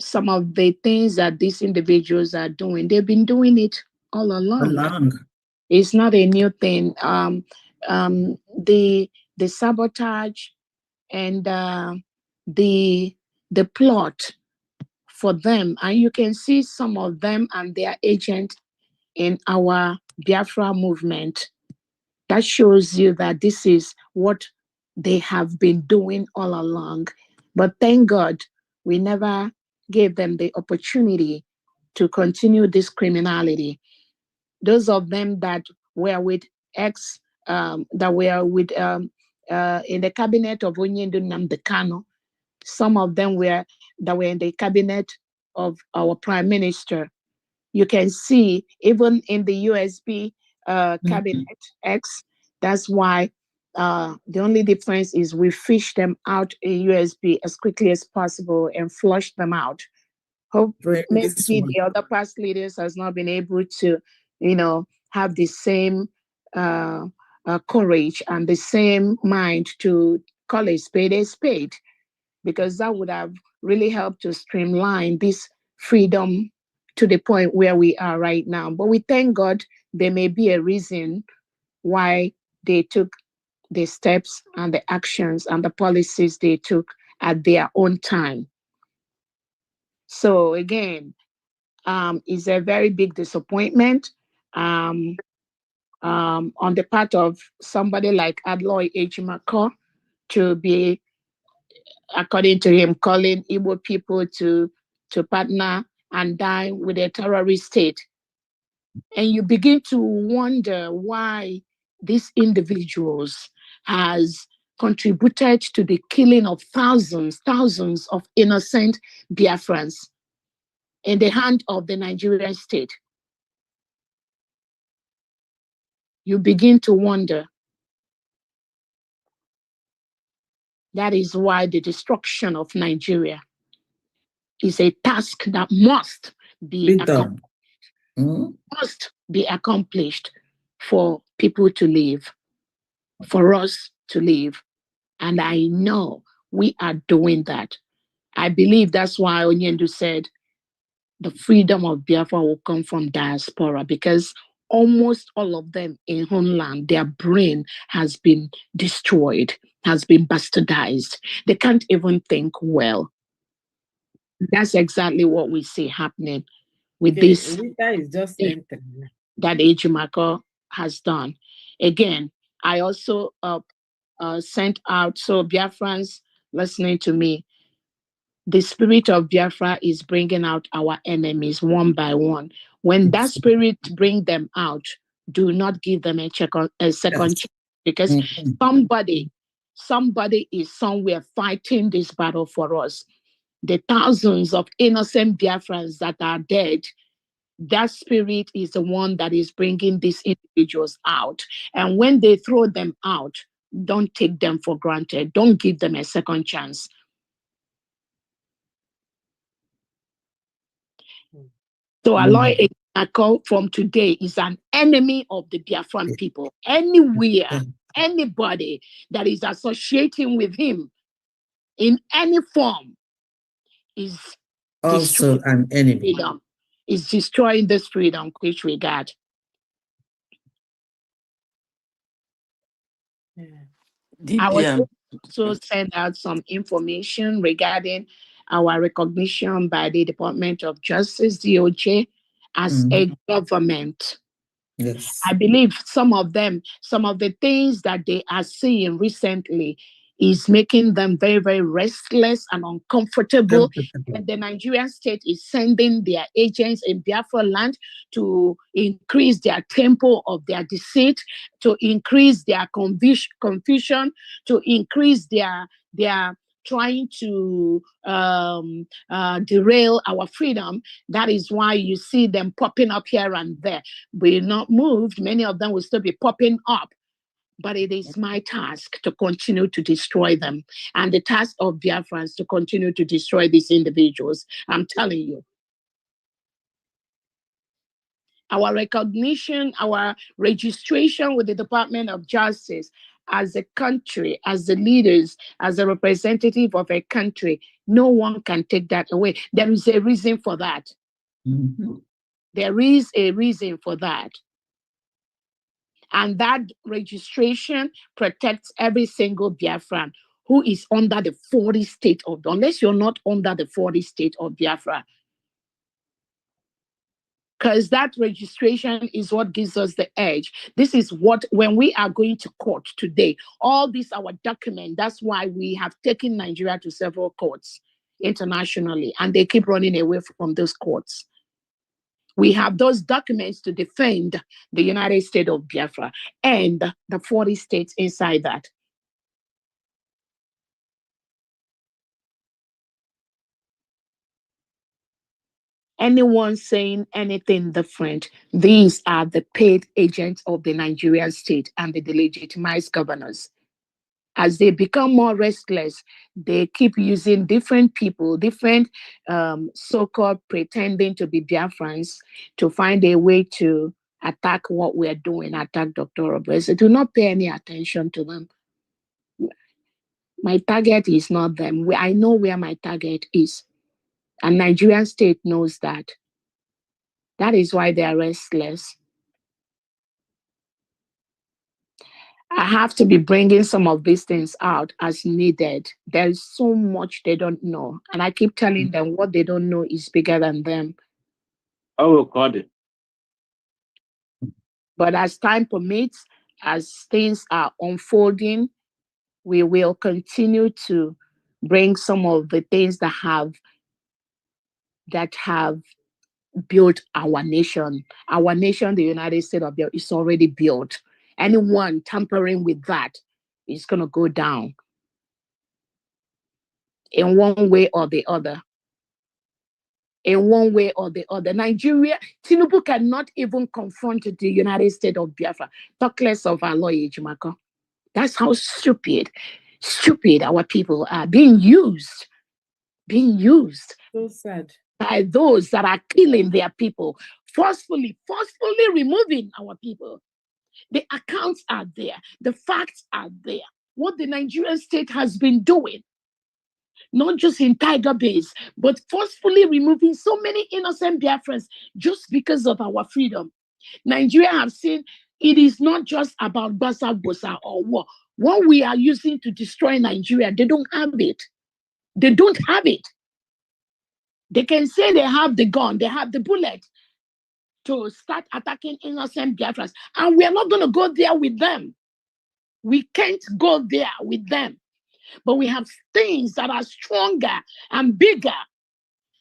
some of the things that these individuals are doing, they've been doing it all along. It's not a new thing. The sabotage and the plot for them, and you can see some of them and their agent in our Biafra movement. That shows you that this is what they have been doing all along. But thank God we never gave them the opportunity to continue this criminality. Those of them that were with in the cabinet of Onyendu Nnamdi Kanu, some of them were in the cabinet of our prime minister. You can see even in the USB cabinet X. That's why the only difference is we fish them out in USB as quickly as possible and flush them out. Hope maybe the other past leaders has not been able to, you know, have the same courage and the same mind to call a spade, because that would have really helped to streamline this freedom to the point where we are right now. But we thank God there may be a reason why they took the steps and the actions and the policies they took at their own time. So again, it's a very big disappointment on the part of somebody like Aloy Ejimako to be, according to him, calling Igbo people to partner and dine with a terrorist state. And you begin to wonder why these individuals has contributed to the killing of thousands of innocent Biafrans in the hand of the Nigerian state. You begin to wonder. That is why the destruction of Nigeria is a task that must be accomplished. Must be accomplished for people to live, for us to live. And I know we are doing that. I believe that's why Onyendu said the freedom of Biafra will come from diaspora, because almost all of them in homeland, their brain has been destroyed, has been bastardized. They can't even think well. That's exactly what we see happening with this is just entering. That Ejimako has done. Again, I also sent out, so Biafrans listening to me, the spirit of Biafra is bringing out our enemies one by one. When that spirit bring them out, do not give them a second chance, because somebody is somewhere fighting this battle for us. The thousands of innocent Biafrans that are dead, that spirit is the one that is bringing these individuals out. And when they throw them out, don't take them for granted. Don't give them a second chance. So Aloy Ejimako from today is an enemy of the Biafran people. Anywhere, anybody that is associating with him in any form is also an enemy. Freedom. Is destroying this freedom which we got. DPM. also send out some information regarding our recognition by the Department of Justice, DOJ, as a government. Yes. I believe some of the things that they are seeing recently is making them very, very restless and uncomfortable. And the Nigerian state is sending their agents in Biafra land to increase their tempo of their deceit, to increase their confusion, to increase their trying to derail our freedom. That is why you see them popping up here and there. We're not moved. Many of them will still be popping up. But it is my task to continue to destroy them. And the task of Biafrans to continue to destroy these individuals. I'm telling you. Our recognition, our registration with the Department of Justice as a country, as the leaders, as a representative of a country, no one can take that away. There is a reason for that. Mm-hmm. There is a reason for that. And that registration protects every single Biafran who is under the 40 state of, unless you're not under the 40 state of Biafra. Because that registration is what gives us the edge. This is what, when we are going to court today, all these our documents, that's why we have taken Nigeria to several courts internationally, and they keep running away from those courts. We have those documents to defend the United States of Biafra and the 40 states inside that. Anyone saying anything different, these are the paid agents of the Nigerian state and the delegitimized governors. As they become more restless, they keep using different people, different so-called pretending to be Biafrans to find a way to attack what we're doing, attack Dr. Roberts. Do not pay any attention to them. My target is not them. I know where my target is. And Nigerian state knows that. That is why they are restless. I have to be bringing some of these things out as needed. There is so much they don't know. And I keep telling them what they don't know is bigger than them. Oh, God. But as time permits, as things are unfolding, we will continue to bring some of the things that have built our nation. Our nation, the United States of America, is already built. Anyone tampering with that is going to go down in one way or the other. In one way or the other. Nigeria, Tinubu cannot even confront the United States of Biafra. Talk less of our lawyer, Jimako. That's how stupid our people are being used. So sad. By those that are killing their people, forcefully removing our people. The accounts are there. The facts are there. What the Nigerian state has been doing, not just in Tiger Base, but forcefully removing so many innocent Biafrans just because of our freedom. Nigeria have seen it is not just about Basa Bosa or war. What we are using to destroy Nigeria, they don't have it. They don't have it. They can say they have the gun, they have the bullet to start attacking innocent Biafrans. And we are not going to go there with them. We can't go there with them. But we have things that are stronger and bigger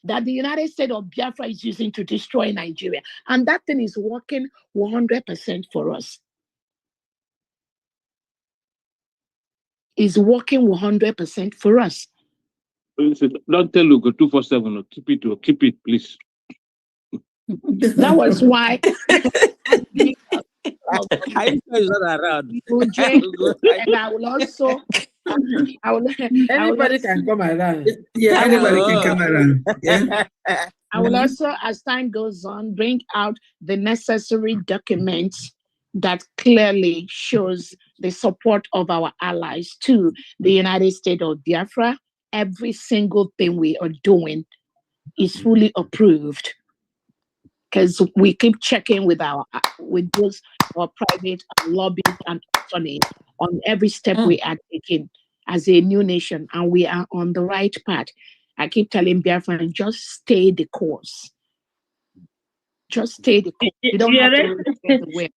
that the United States of Biafra is using to destroy Nigeria. And that thing is working 100% for us. Is working 100% for us. Don't tell Lugo 247. Keep it, please. That was why and I will also anybody can come around. Yeah, anybody can come around. Yeah. I will also, as time goes on, bring out the necessary documents that clearly shows the support of our allies to the United States of Biafra. Every single thing we are doing is fully approved. Because we keep checking with those private lobbies and attorneys on every step we are taking. as a new nation, and we are on the right path. I keep telling Biafra, just stay the course. Just stay the course. You don't have to look everywhere.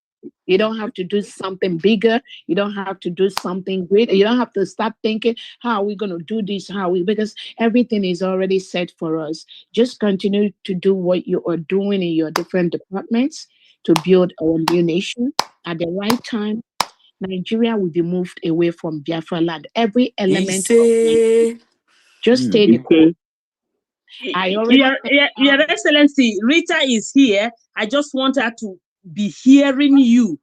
You don't have to do something bigger. You don't have to do something great. You don't have to start thinking, how are we going to do this? Because everything is already set for us. Just continue to do what you are doing in your different departments to build our new nation. At the right time, Nigeria will be moved away from Biafra land. Every element of Nigeria. Just stay the course. Your Excellency, Rita is here. I just want her to be hearing you.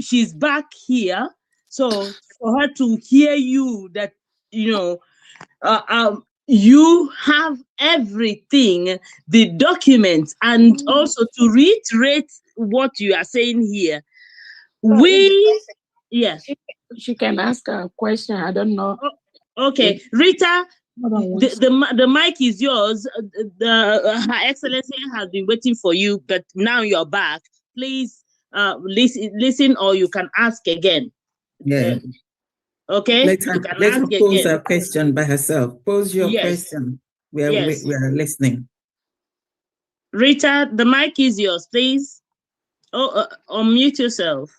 She's back here, so for her to hear you, that you have everything, the documents, and also to reiterate what you are saying here. Yes, she can ask a question. I don't know. Okay, Rita. The mic is yours. Her Excellency has been waiting for you, but now you're back. Please listen, or you can ask again. Yeah. Okay. Let her pose a question by herself. Pose your question. We are listening. Rita, the mic is yours, please. Unmute yourself.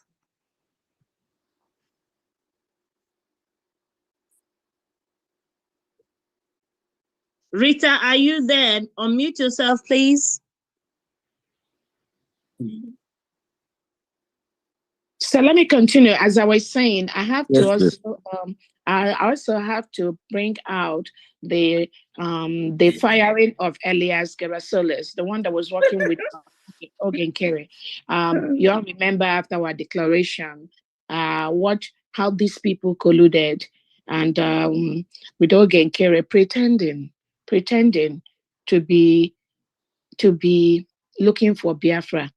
Rita, are you there? Unmute yourself, please. So let me continue. As I was saying, I have to I also have to bring out the firing of Elias Gerasolis, the one that was working with Ogen Kerry. You all remember after our declaration, how these people colluded and with Ogen Kerry pretending to be looking for Biafra.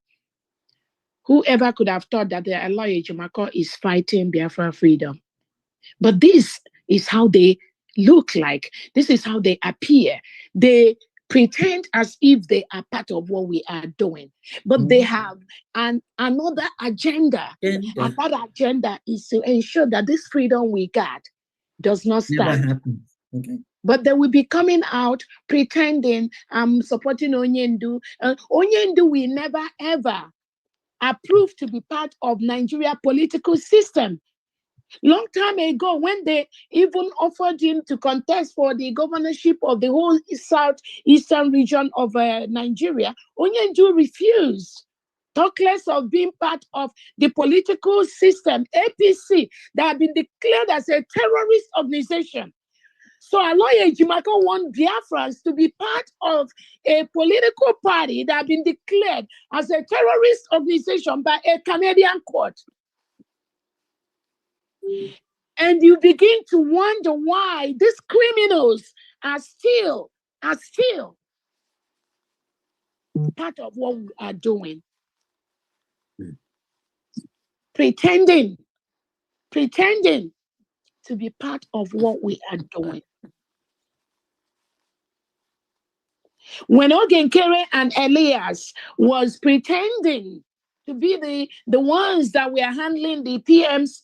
Whoever could have thought that the Aloy Ejimako is fighting Biafra freedom? But this is how they look like. This is how they appear. They pretend as if they are part of what we are doing. But they have another agenda. And that agenda is to ensure that this freedom we got does not stand. Never happens. Okay. But they will be coming out pretending I'm supporting Onyendu. Onyendu will never ever approved to be part of Nigeria political system. Long time ago, when they even offered him to contest for the governorship of the whole southeastern region of Nigeria, Onyendu refused. Talk less of being part of the political system, APC, that have been declared as a terrorist organization. So Aloy Ejimako want Biafrans to be part of a political party that have been declared as a terrorist organization by a Canadian court. And you begin to wonder why these criminals are still part of what we are doing. Pretending to be part of what we are doing. When Ogen Kerry and Elias was pretending to be the ones that were handling the PM's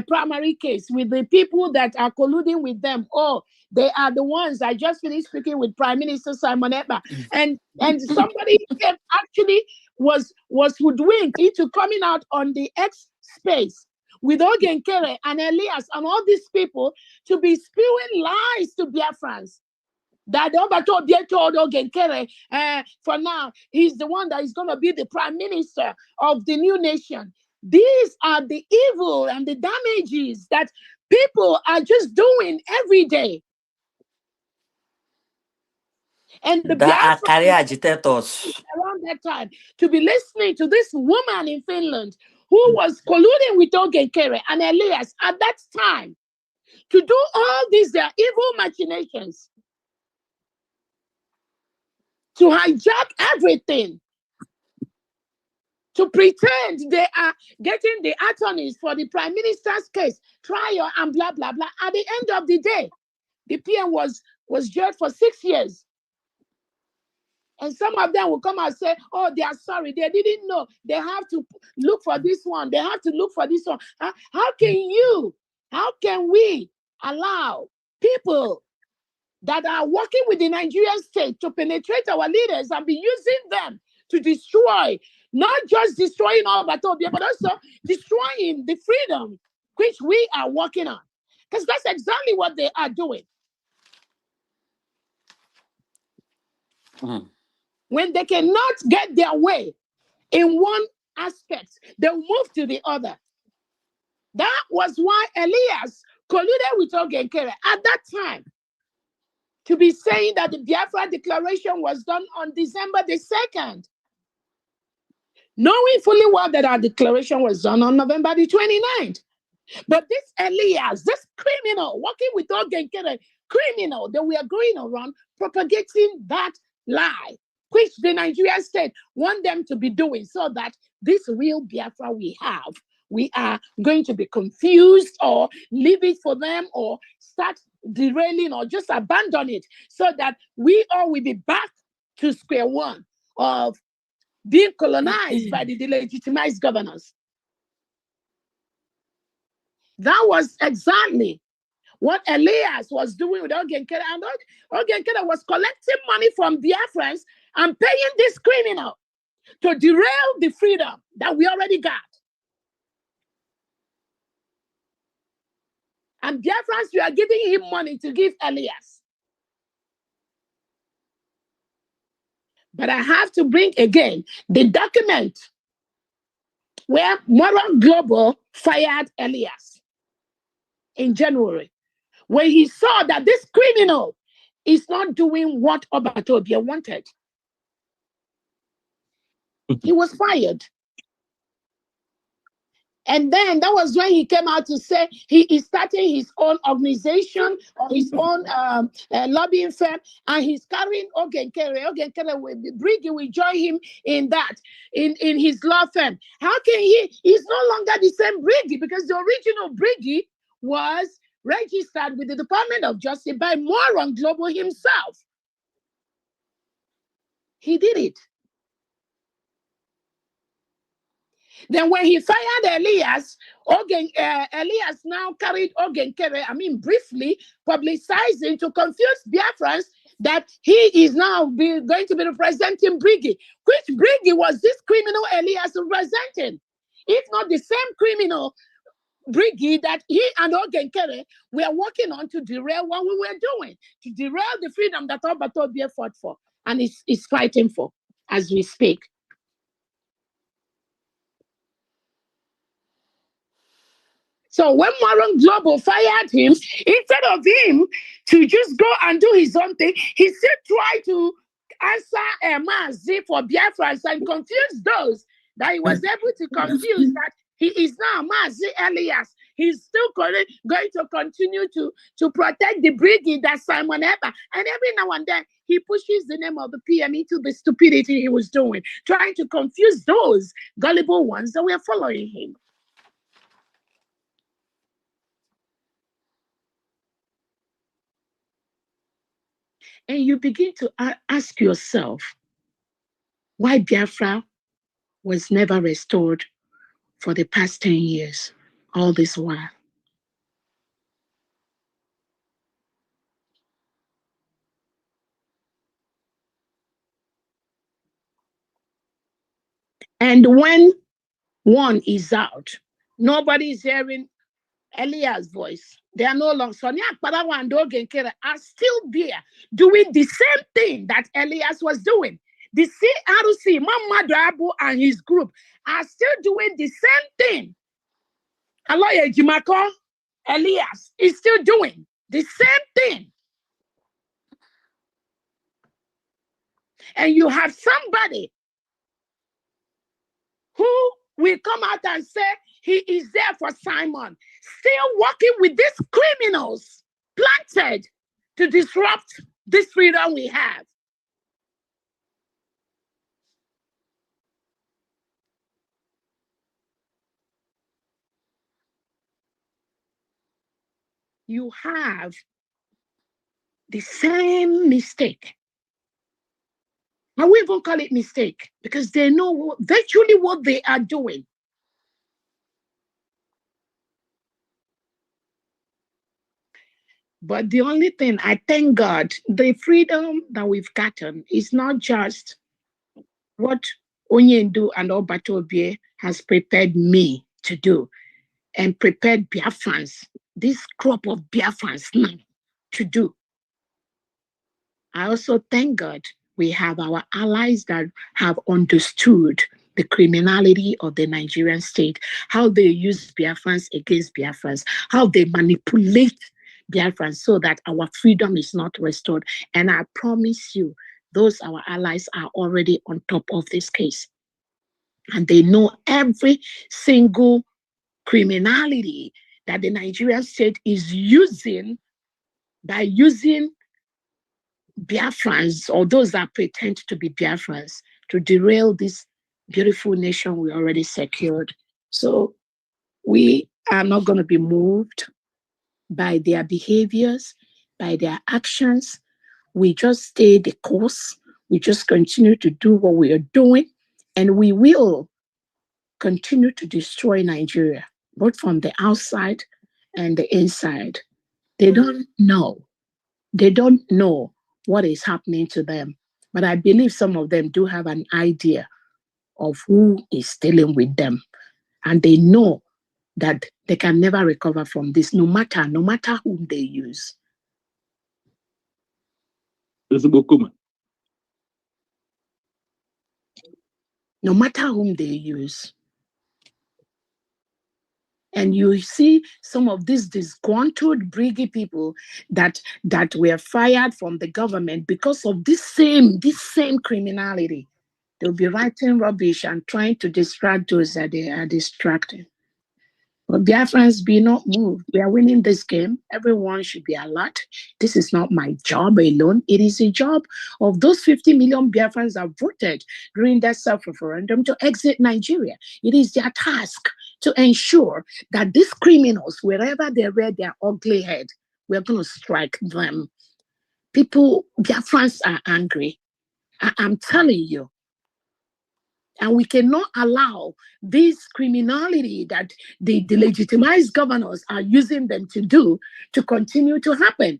primary case with the people that are colluding with them, they are the ones. I just finished speaking with Prime Minister Simon Ekpa, and somebody actually was hoodwinked into coming out on the X space with Ogen Kerry and Elias and all these people to be spewing lies to Biafrans. That told Ogen Kerry, for now, he's the one that is going to be the prime minister of the new nation. These are the evil and the damages that people are just doing every day. And the career agitators around that time to be listening to this woman in Finland who was colluding with Ogen Kerry and Elias at that time to do all these their evil machinations. To hijack everything, to pretend they are getting the attorneys for the prime minister's case, trial, and blah, blah, blah. At the end of the day, the PM was jailed for 6 years. And some of them will come and say, oh, they are sorry. They didn't know. They have to look for this one. They have to look for this one. How can we, allow people that are working with the Nigerian state to penetrate our leaders and be using them to destroy, not just destroying all Batobia, but also destroying the freedom which we are working on. Because that's exactly what they are doing. When they cannot get their way in one aspect, they'll move to the other. That was why Elias colluded with Ogenkere at that time to be saying that the Biafra declaration was done on December the 2nd, knowing fully well that our declaration was done on November the 29th. But this Elias, this criminal, working with Ogenkere, criminal, that we are going around propagating that lie, which the Nigerian state want them to be doing, so that this real Biafra we have, we are going to be confused or leave it for them or start derailing or just abandon it, so that we all will be back to square one of being colonized by the delegitimized governors. That was exactly what Elias was doing with Ogenkere, and Ogenkere was collecting money from Biafrans and paying this criminal to derail the freedom that we already got. And Biafrans, we are giving him money to give Elias. But I have to bring again the document where Moral Global fired Elias in January, when he saw that this criminal is not doing what Obatobia wanted. He was fired. And then that was when he came out to say he is starting his own organization or his own lobbying firm, and he's carrying Ogenkere. Briggy will join him in that, in his law firm. How can he's no longer the same Briggy, because the original Briggy was registered with the Department of Justice by Moron Global himself. He did it. Then when he fired Elias, Elias now carried Ogenkere, briefly publicizing to confuse Biafrans that he is now going to be representing Briggy. Which Briggy was this criminal Elias representing? If not the same criminal Briggy that he and Ogenkere were working on to derail what we were doing, to derail the freedom that Obatobia fought for and is fighting for as we speak. So when Moron Global fired him, instead of him to just go and do his own thing, he still tried to answer a Mazi for Biafrans and confuse those that he was able to confuse that he is now Mazi Elias. He's still going to continue to protect the brigade that Simon Eber. And every now and then, he pushes the name of the PM into the stupidity he was doing, trying to confuse those gullible ones that were following him. And you begin to ask yourself why Biafra was never restored for the past 10 years, all this while. And when one is out, nobody is hearing Elias' voice. They are no longer. Sonia Akparawa and Ogenkere are still there doing the same thing that Elias was doing. The CRC, Mama Abu and his group are still doing the same thing. Aloye Jimako, Elias is still doing the same thing. And you have somebody who will come out and say he is there for Simon, still working with these criminals planted to disrupt this freedom we have. You have the same mistake. I won't even call it mistake, because they know virtually what they are doing. But the only thing, I thank God, the freedom that we've gotten is not just what Onyendu and Obatobie has prepared me to do and prepared Biafrans, this crop of Biafrans now to do. I also thank God we have our allies that have understood the criminality of the Nigerian state, how they use Biafrans against Biafrans, how they manipulate Biafrans so that our freedom is not restored. And I promise you, those our allies are already on top of this case. And they know every single criminality that the Nigerian state is using by using Biafrans or those that pretend to be Biafrans to derail this beautiful nation we already secured. So we are not going to be moved by their behaviors, by their actions. We just stay the course. We just continue to do what we are doing, and we will continue to destroy Nigeria, both from the outside and the inside. They don't know. They don't know what is happening to them. But I believe some of them do have an idea of who is dealing with them. And they know that they can never recover from this, no matter whom they use. No matter whom they use. And you see some of these disgruntled, briggy people that were fired from the government because of this same criminality. They'll be writing rubbish and trying to distract those that they are distracting. But Biafrans, be not moved. We are winning this game. Everyone should be alert. This is not my job alone. It is a job of those 50 million Biafrans that voted during that self-referendum to exit Nigeria. It is their task to ensure that these criminals, wherever they rear their ugly head, we're going to strike them. People, Biafrans are angry. I'm telling you. And we cannot allow this criminality that the legitimized governors are using them to do to continue to happen.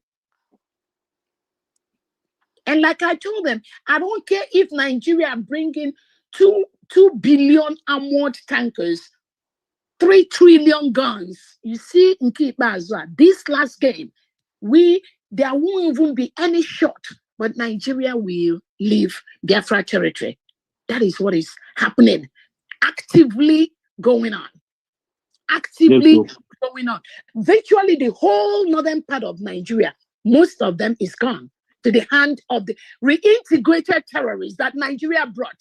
And like I told them, I don't care if Nigeria bring in 2 billion armored tankers, 3 trillion guns. You see, in Kibazwa, this last game, there won't even be any shot, but Nigeria will leave Biafra territory. That is what is happening, actively going on. Going on. Virtually the whole northern part of Nigeria, most of them is gone to the hand of the reintegrated terrorists that Nigeria brought.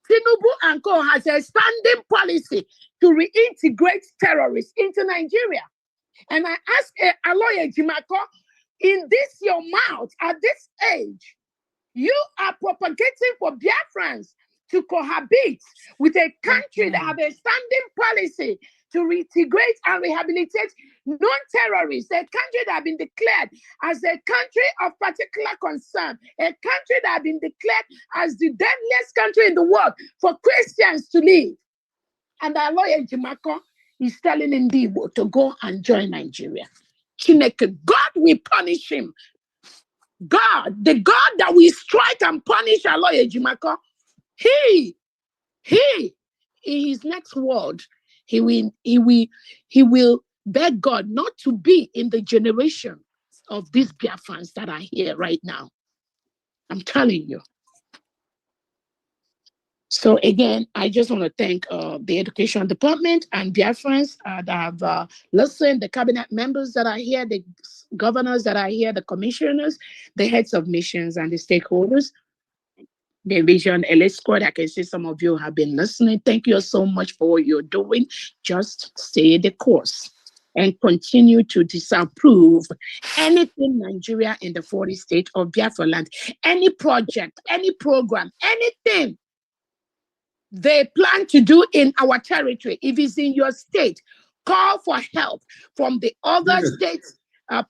Tinubu and Co has a standing policy to reintegrate terrorists into Nigeria. And I ask Aloye Jimako, in this your mouth, at this age, you are propagating for Biafrans to cohabit with a country that have a standing policy to reintegrate and rehabilitate non-terrorists, a country that have been declared as a country of particular concern, a country that have been declared as the deadliest country in the world for Christians to live. And our lawyer Jimako is telling Ndibo to go and join Nigeria. Chineke, God will punish him. God, the God that will strike and punish our lawyer Jimako, he, in his next word, he will beg God not to be in the generation of these Biafrans that are here right now. I'm telling you. So again, I just want to thank the Education Department and Biafrans that have listened, the cabinet members that are here, the governors that are here, the commissioners, the heads of missions and the stakeholders. The Vision LA Squad, I can see some of you have been listening. Thank you so much for what you're doing. Just stay the course and continue to disapprove anything Nigeria in the 40 states of Biafra land, any project, any program, anything they plan to do in our territory. If it's in your state, call for help from the other states,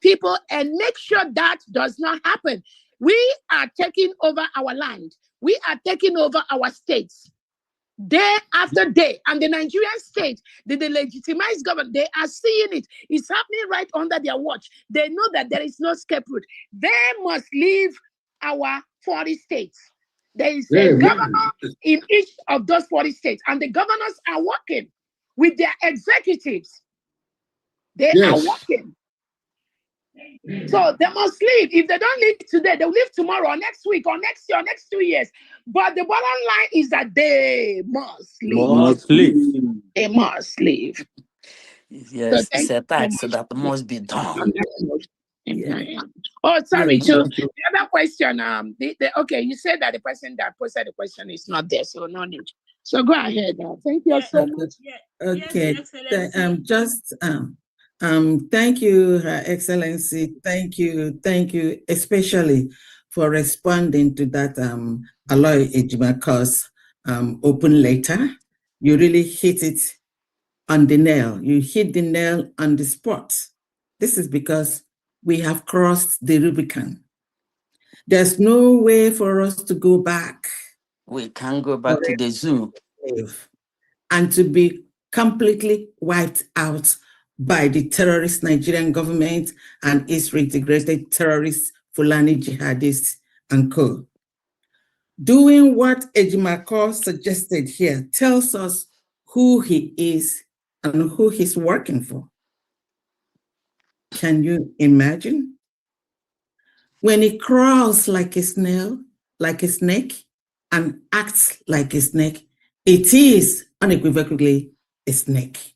people, and make sure that does not happen. We are taking over our land. We are taking over our states. day after day, and the Nigerian state, the legitimized government, they are seeing it. It's happening right under their watch. They know that there is no scapegoat. They must leave our 40 states. There is a governor in each of those 40 states, and the governors are working with their executives. They are working. So they must leave. If they don't leave today, they'll leave tomorrow or next week or next year or next 2 years. But the bottom line is that they must leave. They must leave. Yes, So it's a tax that must be done. Yeah. Oh, sorry. To the other question, okay, you said that the person that posted the question is not there, so no need. So go ahead. Thank you so much. Okay. Thank you, Her Excellency. Thank you, especially for responding to that Aloy Ejimakos open letter. You really hit it on the nail. You hit the nail on the spot. This is because we have crossed the Rubicon. There's no way for us to go back. We can't go back to the zoo. And to be completely wiped out by the terrorist Nigerian government and its integrated terrorists, Fulani jihadists, and co. Doing what Ejimakor suggested here tells us who he is and who he's working for. Can you imagine? When he crawls like a snail, like a snake, and acts like a snake, it is unequivocally a snake.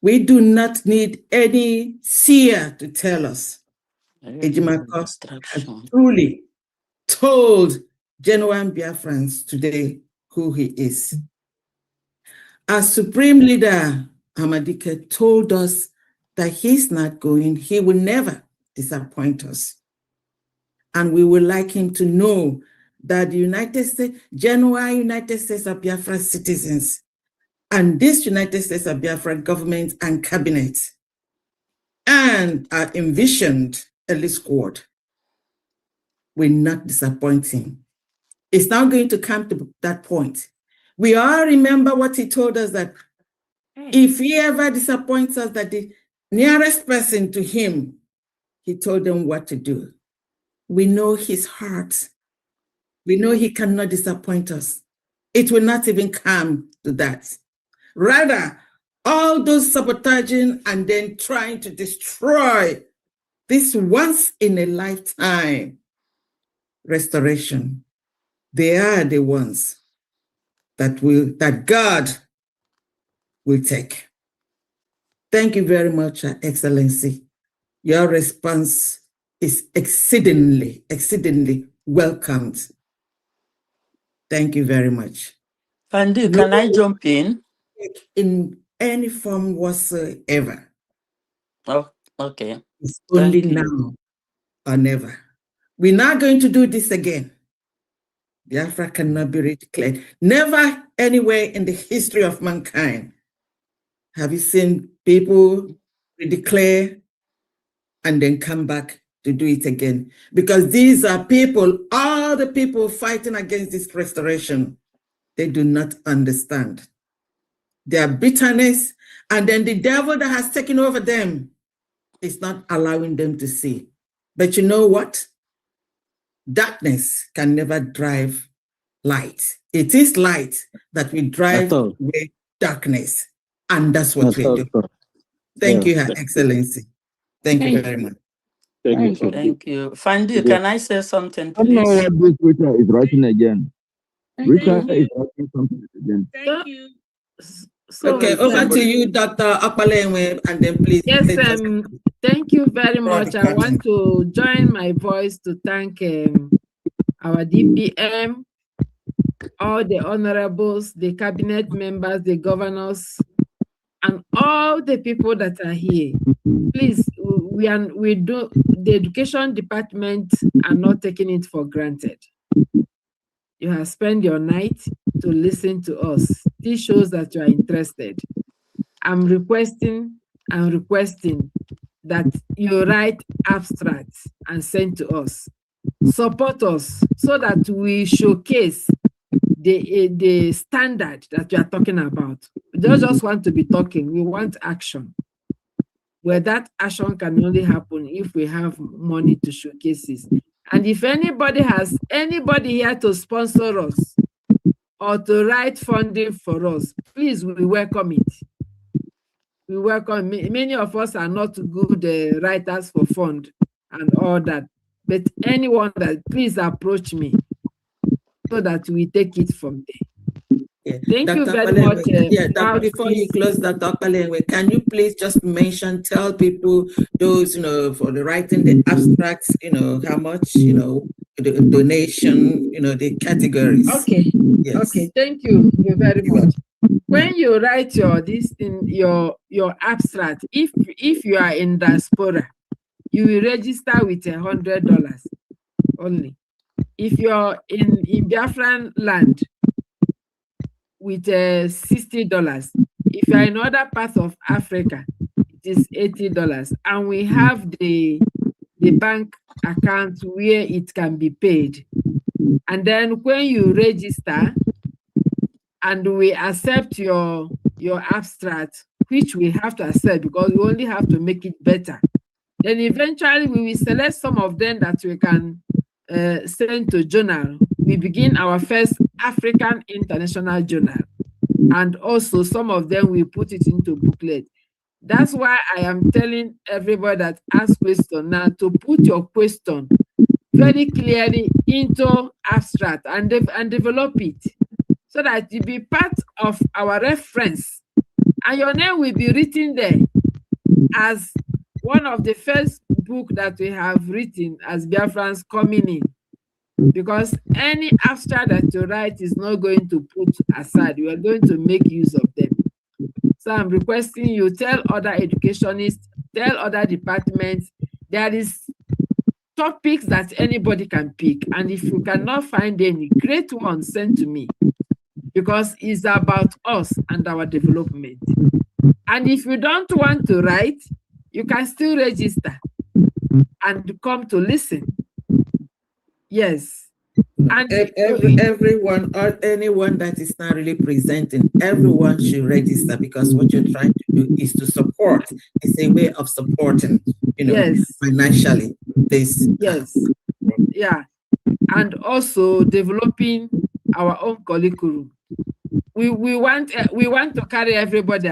We do not need any seer to tell us. Ejimakor has truly told genuine Biafrans today who he is. Our Supreme Leader, Amadike, told us that he's not going, he will never disappoint us. And we would like him to know that the United States, genuine United States of Biafra citizens, and this United States of Biafra government and cabinet, and our envisioned elite squad will not disappoint him. It's now going to come to that point. We all remember what he told us, that if he ever disappoints us, that the nearest person to him, he told them what to do. We know his heart. We know he cannot disappoint us. It will not even come to that. Rather, all those sabotaging and then trying to destroy this once in a lifetime restoration, they are the ones that God will take. Thank you very much, Excellency. Your response is exceedingly welcomed. Thank you very much. Pandu, can I jump in? In any form whatsoever. Oh, okay. It's only now or never. We're not going to do this again. Biafra cannot be redeclared. Never anywhere in the history of mankind have you seen people redeclare and then come back to do it again. Because these are people, all the people fighting against this restoration, they do not understand. Their bitterness, and then the devil that has taken over them is not allowing them to see. But you know what? Darkness can never drive light. It is light that will drive away darkness. And that's what we do. Thank you, Her Excellency. Thank you very much. Thank you. Fandu, can I say something, I don't know please? what this Rita is writing again. Rita is writing something again. Thank you. So, okay, over to you, Dr. Akpalewe, and then please. Yes, thank you very much. I want to join my voice to thank our DPM, all the honorables, the cabinet members, the governors, and all the people that are here. Please, the education department are not taking it for granted. You have spent your night to listen to us. This shows that you are interested. I'm requesting that you write abstracts and send to us. Support us so that we showcase the standard that you are talking about. We don't just want to be talking, we want action. Where that action can only happen if we have money to showcase this. And if anybody here to sponsor us or to write funding for us, please, we welcome it. We welcome. Many of us are not good writers for fund and all that, but anyone that, please approach me so that we take it from there. Yeah. Thank Dr. you very much. Before you close, Dr. Palenwe, can you please just tell people, those, for the writing the abstracts, how much, the donation, the categories. Okay. Yes. Okay. Thank you very much. When you write your abstract, if you are in diaspora, you will register with $100 only. If you're in Biafran land, with $60. If you're in other parts of Africa, it is $80. And we have the bank account where it can be paid. And then when you register and we accept your abstract, which we have to accept because we only have to make it better, then eventually we will select some of them that we can send to journal. We begin our first African International Journal, and also some of them we put it into booklet. That's why I am telling everybody that asks question now to put your question very clearly into abstract and develop it so that it be part of our reference, and your name will be written there as one of the first book that we have written as Biafrans coming in. Because any abstract that you write is not going to put aside. We are going to make use of them. So I'm requesting you, tell other educationists, tell other departments, there is topics that anybody can pick. And if you cannot find any, great ones, send to me. Because it's about us and our development. And if you don't want to write, you can still register and come to listen. Yes. And everyone or anyone that is not really presenting, everyone should register, because what you're trying to do is to support. It's a way of supporting, yes, financially. This. Yes. Yeah. And also developing our own curriculum. We want to carry everybody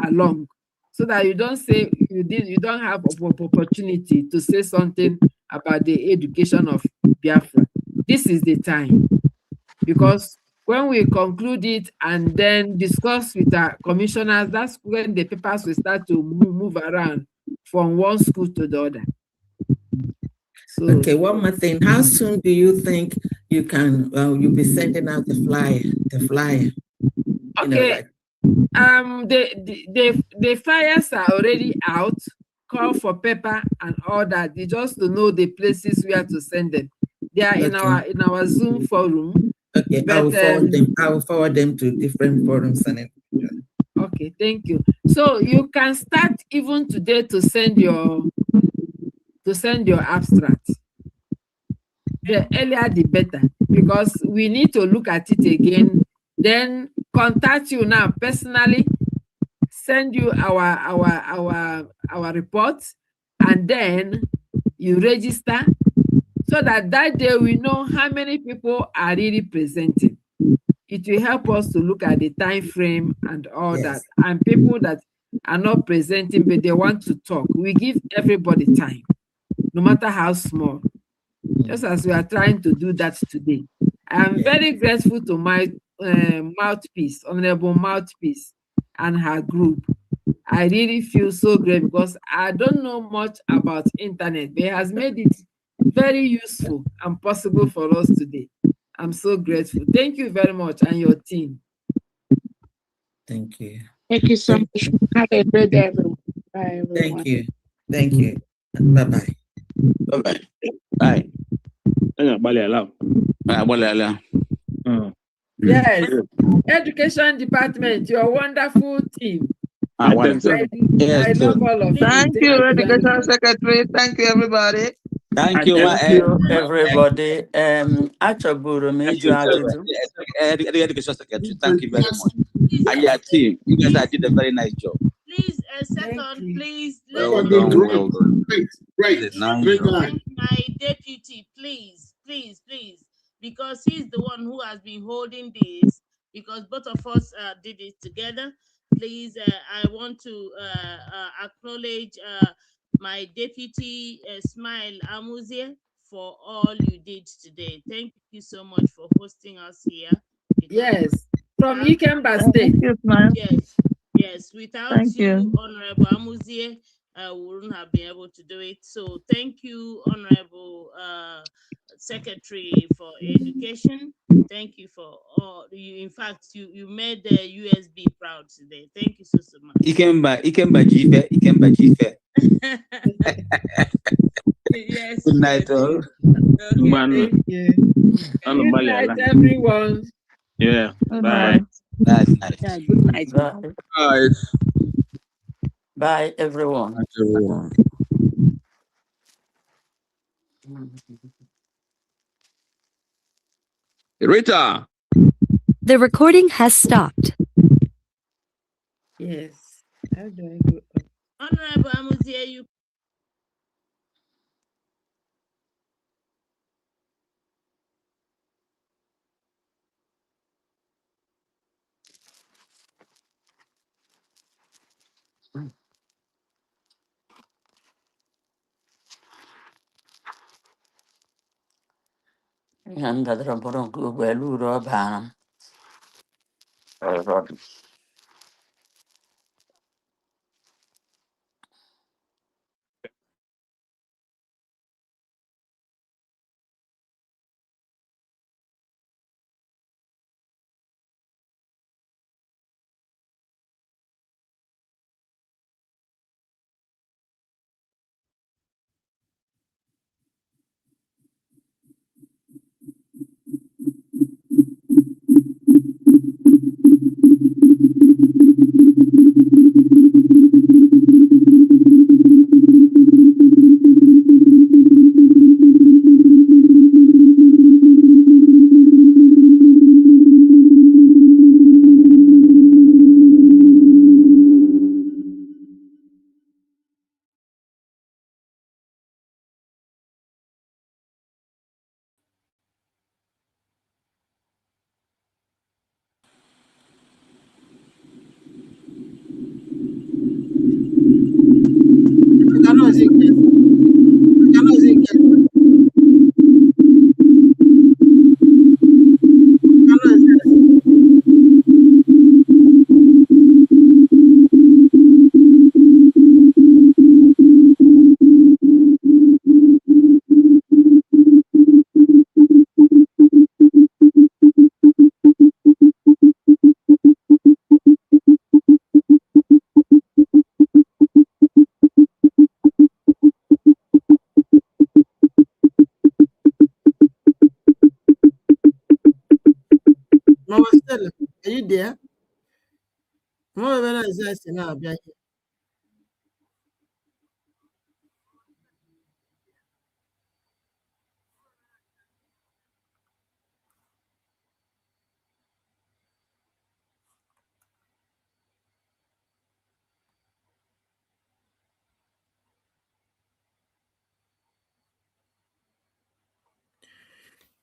along, so that you don't say you don't have opportunity to say something about the education of Biafra. This is the time, because when we conclude it and then discuss with our commissioners, that's when the papers will start to move around from one school to the other. So, okay, one more thing. How soon do you think you can you'll be sending out the flyer? Okay. The flyers are already out. Call for paper and all that. They just to know the places where to send them. They are in our Zoom forum. Okay, but, I will forward them to different forums and everything. Okay, thank you. So you can start even today to send your abstract. The earlier the better, because we need to look at it again. Then contact you now personally, send you our reports, and then you register, so that day we know how many people are really presenting. It will help us to look at the time frame and all that. And people that are not presenting but they want to talk, we give everybody time, no matter how small. Just as we are trying to do that today. I am very grateful to my mouthpiece, Honorable Mouthpiece, and her group. I really feel so great, because I don't know much about internet, but it has made it very useful and possible for us today. I'm so grateful. Thank you very much, and your team. Thank you. Thank you so much. Have a great day, everyone. Bye, everyone. Thank you. Thank you. Bye-bye. Bye-bye. Bye. Yes, Education Department, your wonderful team. I love all of you. Thank you, Education Secretary. Thank you, everybody. Thank you, everybody. Achọburu m ịjụ ajụjụ. Education Secretary, thank you very much. And your team, you guys did a very nice job. Please, second, please. Well done, well done. Great. Thank my deputy, please, because he's the one who has been holding this, because both of us did it together. Please, I want to acknowledge my deputy, Smile Amuzie, for all you did today. Thank you so much for hosting us here. Yes, from Ikemba State. Yes, without you, Honorable Amuzie, we wouldn't have been able to do it. So thank you, Honorable Secretary for Education. Thank you for all. In fact, you made the USB proud today. Thank you so much. Ikemba Jife. Yes. Good night, all. Okay. Thank you. Good night, everyone. Yeah. Bye. That's nice. Yeah, good night. Bye. Bye, everyone. Thank everyone. Rita. The recording has stopped. Yes. How do I go? Honorable Amuzie, you. Andadra Borongo, Beluro, Banam. Mama Stella, are you there? Mama Bella is asking now.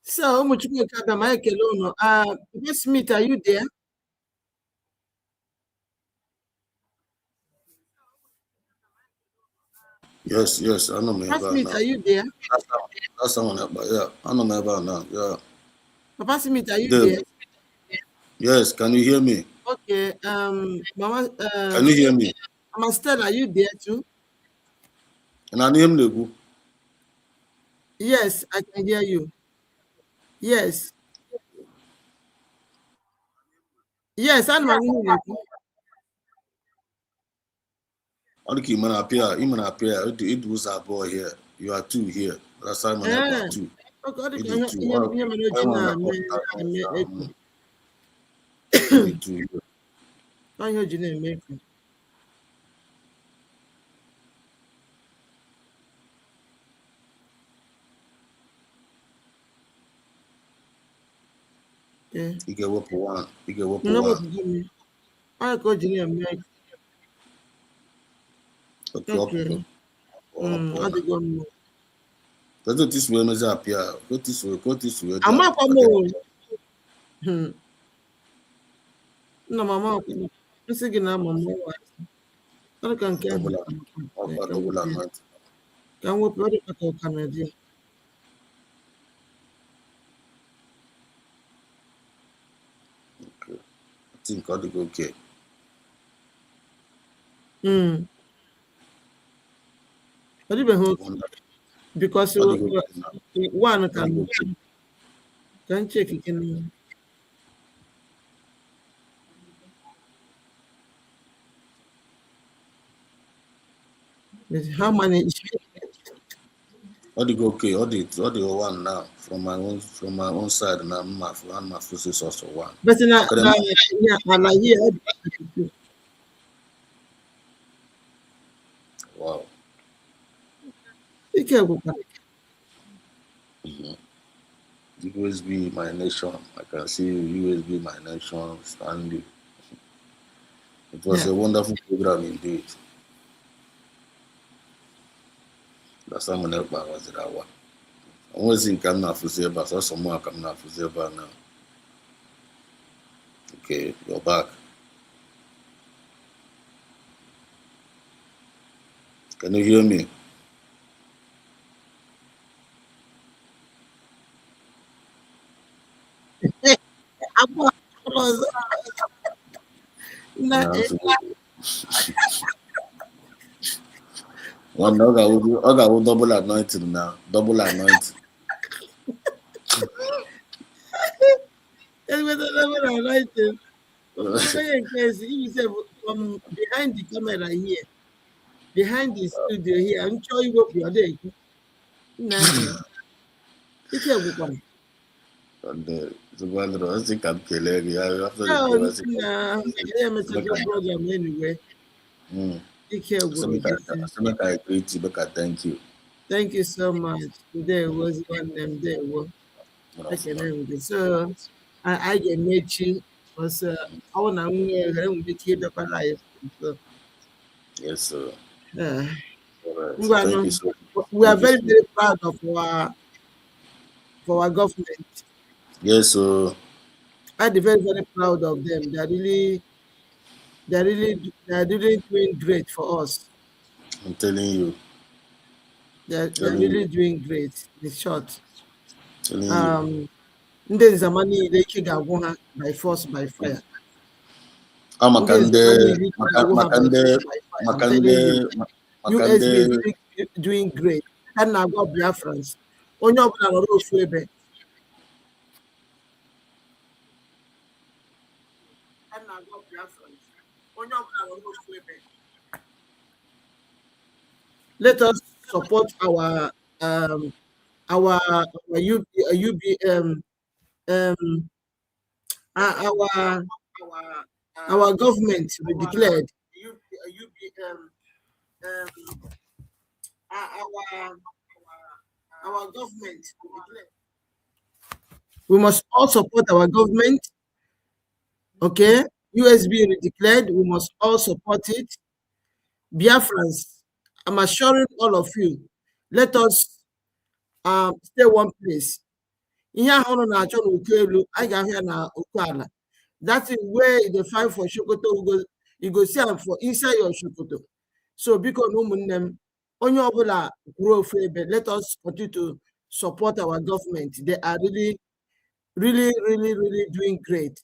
So, Miss Smith, are you there? Yes, I know me Papa about Smith, now. are you there? That's someone else, but yeah, I know me about now. Yeah. Papa Smith, are you Dave. there? Yes, can you hear me? Okay. Mama. Can you hear me? Mama Stella, are you there too? And I name the. Yes, I can hear you. Yes. Yes, I'm hearing you. Okay, man, appear. It was a boy here. You are two here. That's Simon about two. Okay, It is two. You get what one. You get what No, one. I go to make. Okay. I go no. That's what this way is up here. Go this way. I'm not coming. No, mama. I'm saying na mama. I can't get. Can we put it on Canada? Okay. I think I'll go okay. But even because one can check it in. How many? All the go okay. All the one now from my own side now. My first is also one. But in a year. Wow. USB my nation. I can see USB my nation standing. It was a wonderful program indeed. That's how many was it that one. I was in Kamna Fuzeba, so someone Kamna Fuzeba now. Okay, you're back. Can you hear me? One dog I will double anointing now. Double anointing. From behind the camera here, behind the studio here, I'm sure you work your day. And the one that I think I'm killing you after the problem anyway. I greet you, but thank you. Thank you so much. Today was one them day. So I get met you was I want to be kid up alive. Yes, sir. Yeah. Thank you, sir. We are very, very proud of our government. Yes, sir. I'm very, very proud of them. They're really doing great for us. I'm telling you. They're really doing great. In short. Telling you. There's a money they can go by force, by fire. Makande, USB doing great. And now got Biafrans. Only of our road let us support our our government we declared our government we must all support our government. Okay, USB declared, we must all support it. Biafrans, I'm assuring all of you, let us stay one place. That is where the fight for Shokoto you go see for inside your Shokoto. So because no them only grow let us continue to support our government. They are really doing great.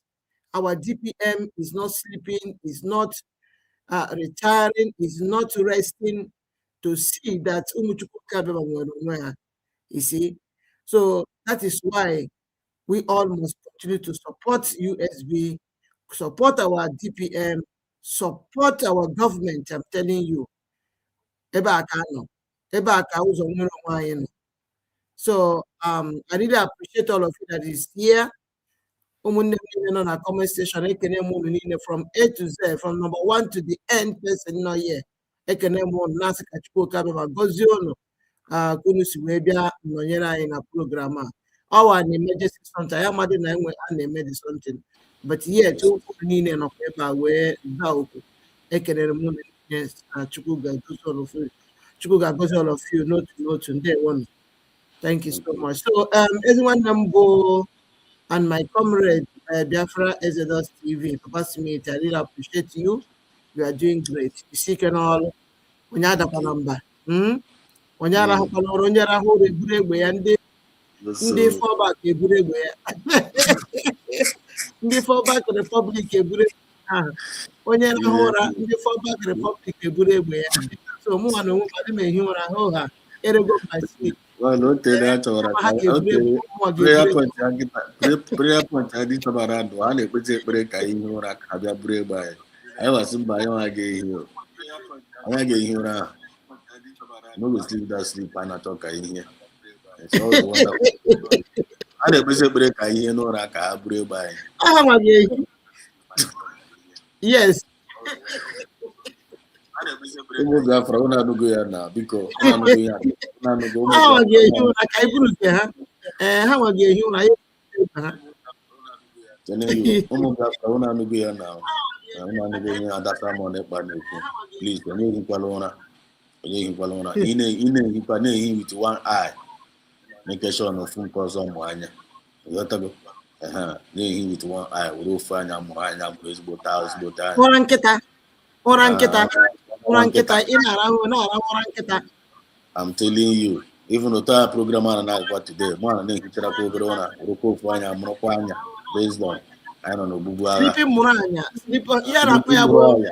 Our DPM is not sleeping, is not retiring, is not resting to see that you see. So that is why we all must continue to support USB, support our DPM, support our government. I'm telling you. So I really appreciate all of you that is here. On our comment station, from A to Z, from number 1 to the end person not here. Program. our emergency something. I am adding an emergency something. But yet, to need an paper where now I can remove yes, Chukuga goes all of you. Chukuga goes all of you, not day one. Thank you so much. So, everyone, number and my comrade, Biafra Exodus TV, Papa Smith, I really appreciate you. You are doing great. You see, can all when you have a number. When you have a on your whole egwuregwu ya ndị fallback egwuregwu ya ndị fallback republic egwuregwu ahụ onye rahụ ụra ndị fallback republic egwuregwu ya so mụnwa na onwe adị m ehi ụra hụ ha erego my sleep prayer point adị tọbara ndụ a na-ekpezi ekpere ka ihe ụra ka abịa buru egbe anyị anyị wasị mba anyị agaghị ehi ụra ahụ no go sleep that sleep a na-achọ ka ihe a na-ekpezi ekpere ka ihe n'ụra ka ha buru egbe anyị yes ụmụ Biafra ụnụ anụgo ya na biko ha nwaghị ehi ụra ka anyị buru nke ha ha nwaghị ehi ụra ha ụmụ Biafra ụnụ anụgo ya na ụnụ anụgo ihe adaka ma ọ na-ekpa na-ekwu please onye ehikwala ụra ị na-ehikwa na-ehi with one eye make sure na ofu nke ọzọ mụ anya ịghọtago na-ehi with one eye were ofu anya mụrụ anya bụ ezigbote anya ụra nkịta ị na-arahụ ụra nkịta I'm telling you even otu a program a na-agwa today mụ na na-ehicharakwa obere ụra werekwa ofu anya mụrụkwa anya based on anyị nọ n'ogbugbu agha sleeping mụrụ anya ihe na-akpọ ya bụ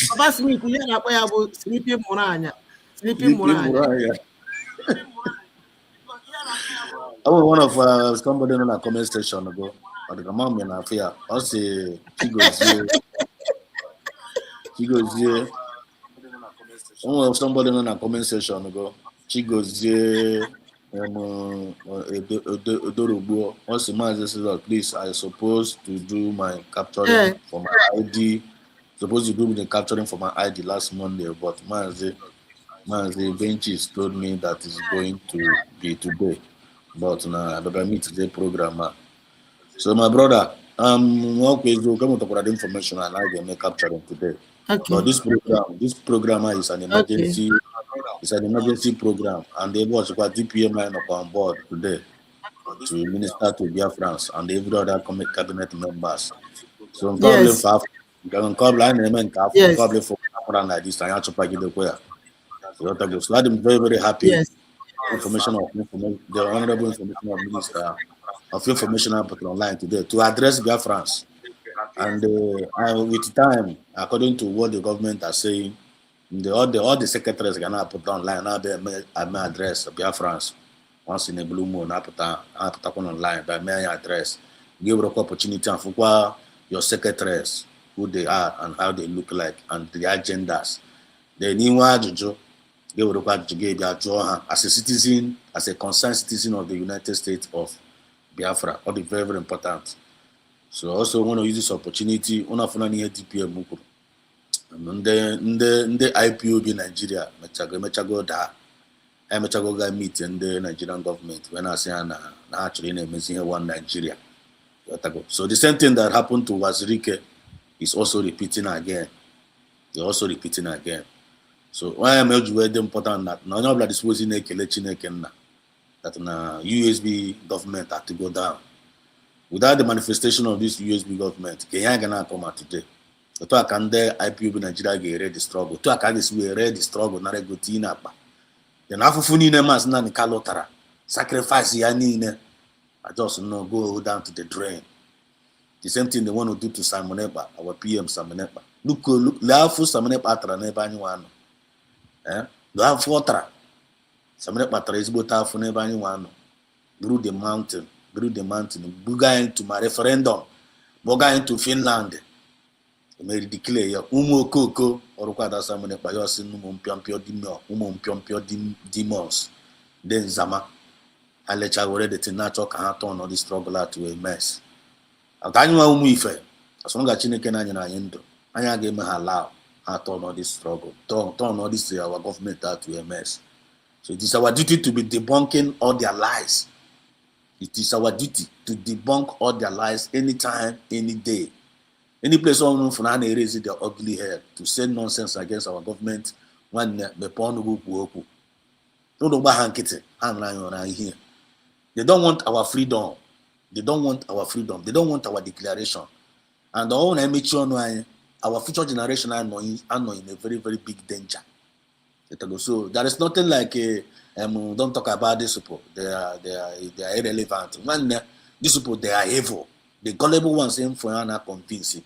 Papa Smith ihe na-akpọ ya bụ sleeping mụrụ anya I was one of somebody in a comment section ago. Or the command in Afia. I say she goes here. One of somebody in a comment section ago. She goes here. Dorubo. Also, my sister, please. I supposed to do my capturing for my ID. Supposed to do the capturing for my ID last Monday, but the benches told me that it's going to be today, but now I meet today program. So my brother, okay, so come to the information and I can make capturing today. Okay. But this program is an emergency. Okay. It's an emergency program, and they was got DPM line up on board today to minister to Biafrans and every other cabinet members. So I'm probably for probably for like this. I have to pack it where. So I'm very, very happy. Yes. Information of the honorable information of minister of information I put online today to address Biafrans. And with time, according to what the government are saying, all the secretaries can put online now. They may address Biafrans once in a blue moon. I put online by my address. Give an opportunity and for your secretaries who they are and how they look like and the agendas. The new Jojo. They will require to get as a citizen, as a concerned citizen of the United States of Biafra. All the very, very important. So also want to use this opportunity. One of the DPM and the IPOB in Nigeria, Mechago guy meet in the Nigerian government when I say actually in one Nigeria. So the same thing that happened to Wazirike is also repeating again. They're also repeating again. So why am I very important that none of that is supposed that na USB government had to go down. Without the manifestation of this USB government, Kenya gonna come out today. So I can there IPOB Nigeria get ready struggle. To I can this we ready struggle na go tina pa. Then afufuni ne mas na ni kalotara. Sacrifice ya ni ne. I just no go down to the drain. The same thing they want to do to Simon Ekpa, our PM Simon Ekpa. Look, lafu Simon Ekpa atra ne ba anyuano. Lafu otra. Simon Ekpa atra is bota fu ne ba anyuano. Grew the mountain, buga into my referendum, buga into Finland. They may declare ya umo koko or kwada Simon Ekpa yosin umo demons. Then Zama. I let you already to natural can turn all this struggle to a mess. I'll tell you how we fail. As long as you can ando, I give me allow her turn all this struggle, turn all this our government to a mess. So it is our duty to be debunking all their lies. It is our duty to debunk all their lies anytime, any day. Any place on for now raise their ugly head to say nonsense against our government when the pound go. They don't want our freedom. They don't want our freedom. They don't want our declaration. And all our future generation are in a very, very big danger. So there is nothing like don't talk about these people. They are irrelevant. When these people, they are evil. The gullible ones aim for are convincing.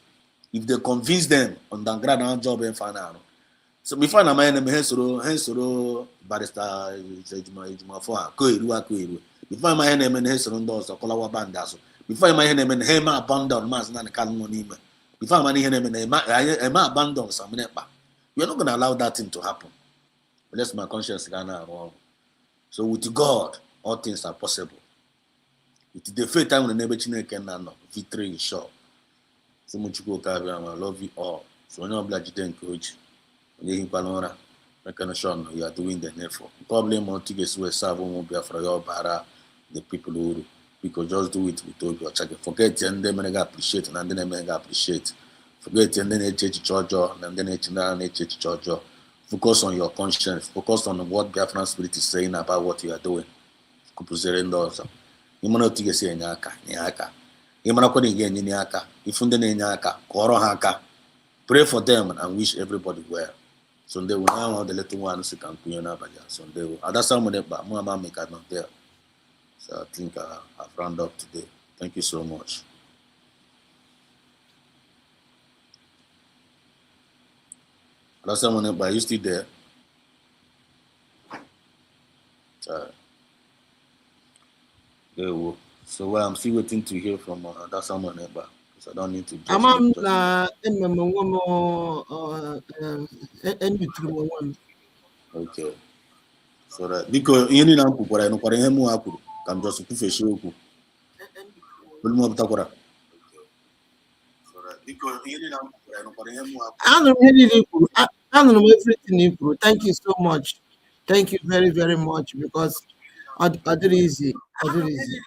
If they convince them on the ground job and final. So before I'm hensoro barrister Koiru. Before my name and hensoro doors or Kolawa Bandaso. Before my name and Hema abandon Mas and Kalmonima. Before my name and Emma abandon some nepa. We're not going to allow that thing to happen. Unless my conscience is wrong. So with God, all things are possible. With the faith time when the neighbor can know victory is sure. So much go carry I love you all. So no oblige to encourage. You are doing the needful. Problem on tickets were serve Biafra your bara the people who because just do it with all your check. Forget and then I appreciate and then I appreciate. Forget and then I church and then I church. Focus on your conscience. Focus on what Biafran spirit is saying about what you are doing. Pray for them and wish everybody well. So they will now the little ones who can be on so they will. That's some of them, but Mama make it not there. So I think I've rounded up today. Thank you so much. That's someone, but you still there? So I'm still waiting to hear from that someone, but I don't need to. Okay. So that because you need to put no kwa hemu akuru kam just ku feshi oku. Bulmo butakora. So that because you need to put no kwa hemu akuru. I don't know everything in Peru. Thank you so much. Thank you very, very much because I do easy. I do easy.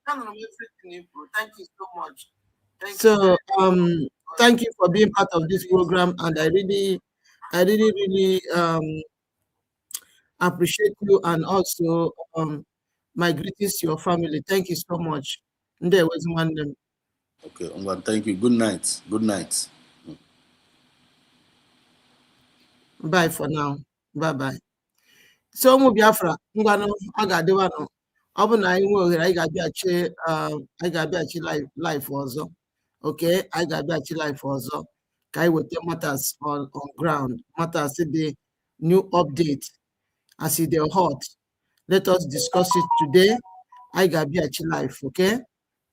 Thank you so much. So thank you for being part of this program, and I really appreciate you, and also my greetings to your family. Thank you so much. There was one name. Okay, thank you. Good night. Good night. Bye for now. Bye bye. So Biafra, ngwano aga dewano. Obu na anyị nwe ohere anyị ga-abịachi live ọzọ. Okay, anyị ga-abịachi live ọzọ ka anyị weta matters on ground, matters the new update as it is hot. Let us discuss it today. I ga-abịachi live, okay?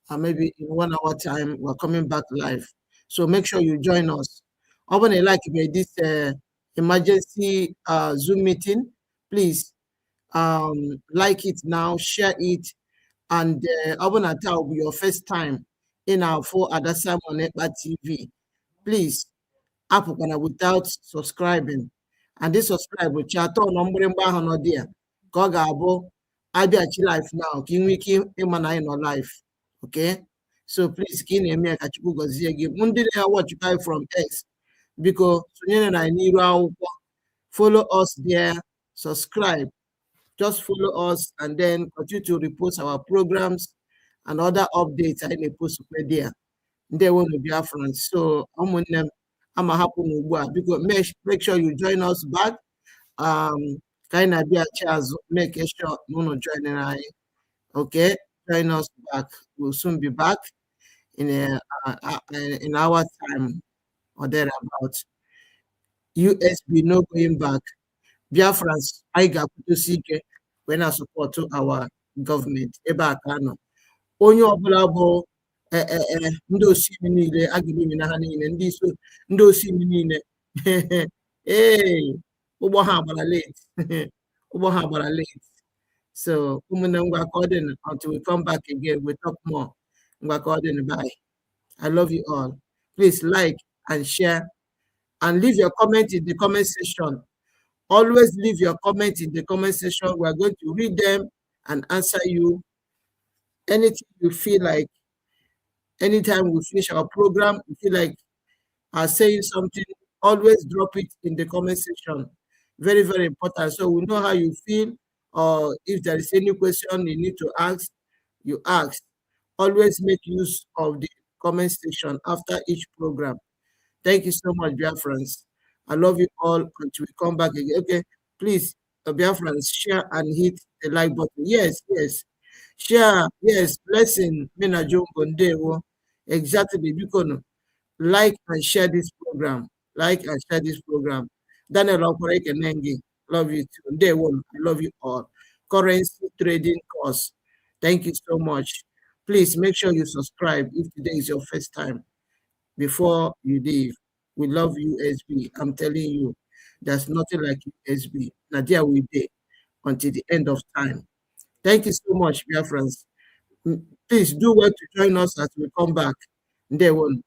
And maybe in 1 hour time we're coming back live. So make sure you join us. Open a like this emergency Zoom meeting, please. Like it now, share it, and Abonata will be your first time in our full Adasa Moneta TV. Please, without subscribing, and this subscribe with chat on number no dear. Gogabo, I be actually life now. Can we keep him and I in our life? Okay, so please, can you make a give Monday what you buy from X because I need follow us there, subscribe. Just follow us and then continue to repost our programs and other updates I may post there. They will be Biafran. So I'm a happy because make sure you join us back. Kind of be a chance, make sure no join I. Okay, join us back. We'll soon be back in our time or thereabout. USB no going back. Biafrans, I got to seek when I support to our government. Eba Kano. Onye ọbụla bụ ndị osimiri niile a ga-eme na ha niile ndị osimiri niile ụgbọ ha gbara late. Ụgbọ ha gbara late. So ụmụnne ngwa according until we come back again, we talk more. Ngwa according, bye. I love you all. Please like and share and leave your comment in the comment section. Always leave your comment in the comment section. We are going to read them and answer you anything you feel like, anytime we finish our program, you feel like saying something, always drop it in the comment section. Very, very important. So we know how you feel, or if there is any question you need to ask, you ask. Always make use of the comment section after each program. Thank you so much, Biafrans. I love you all until we come back again. Okay, please, Biafrans, share and hit the like button. Yes, yes. Share, yes, blessing. Exactly. Because like and share this program. Like and share this program. Daniel Okoreke Nengi, love you too. Day one, I love you all. Currency trading course. Thank you so much. Please make sure you subscribe if today is your first time. Before you leave, we love USB. I'm telling you, there's nothing like USB. Nadia will be until the end of time. Thank you so much, dear friends. Please do well to join us as we come back. Day one.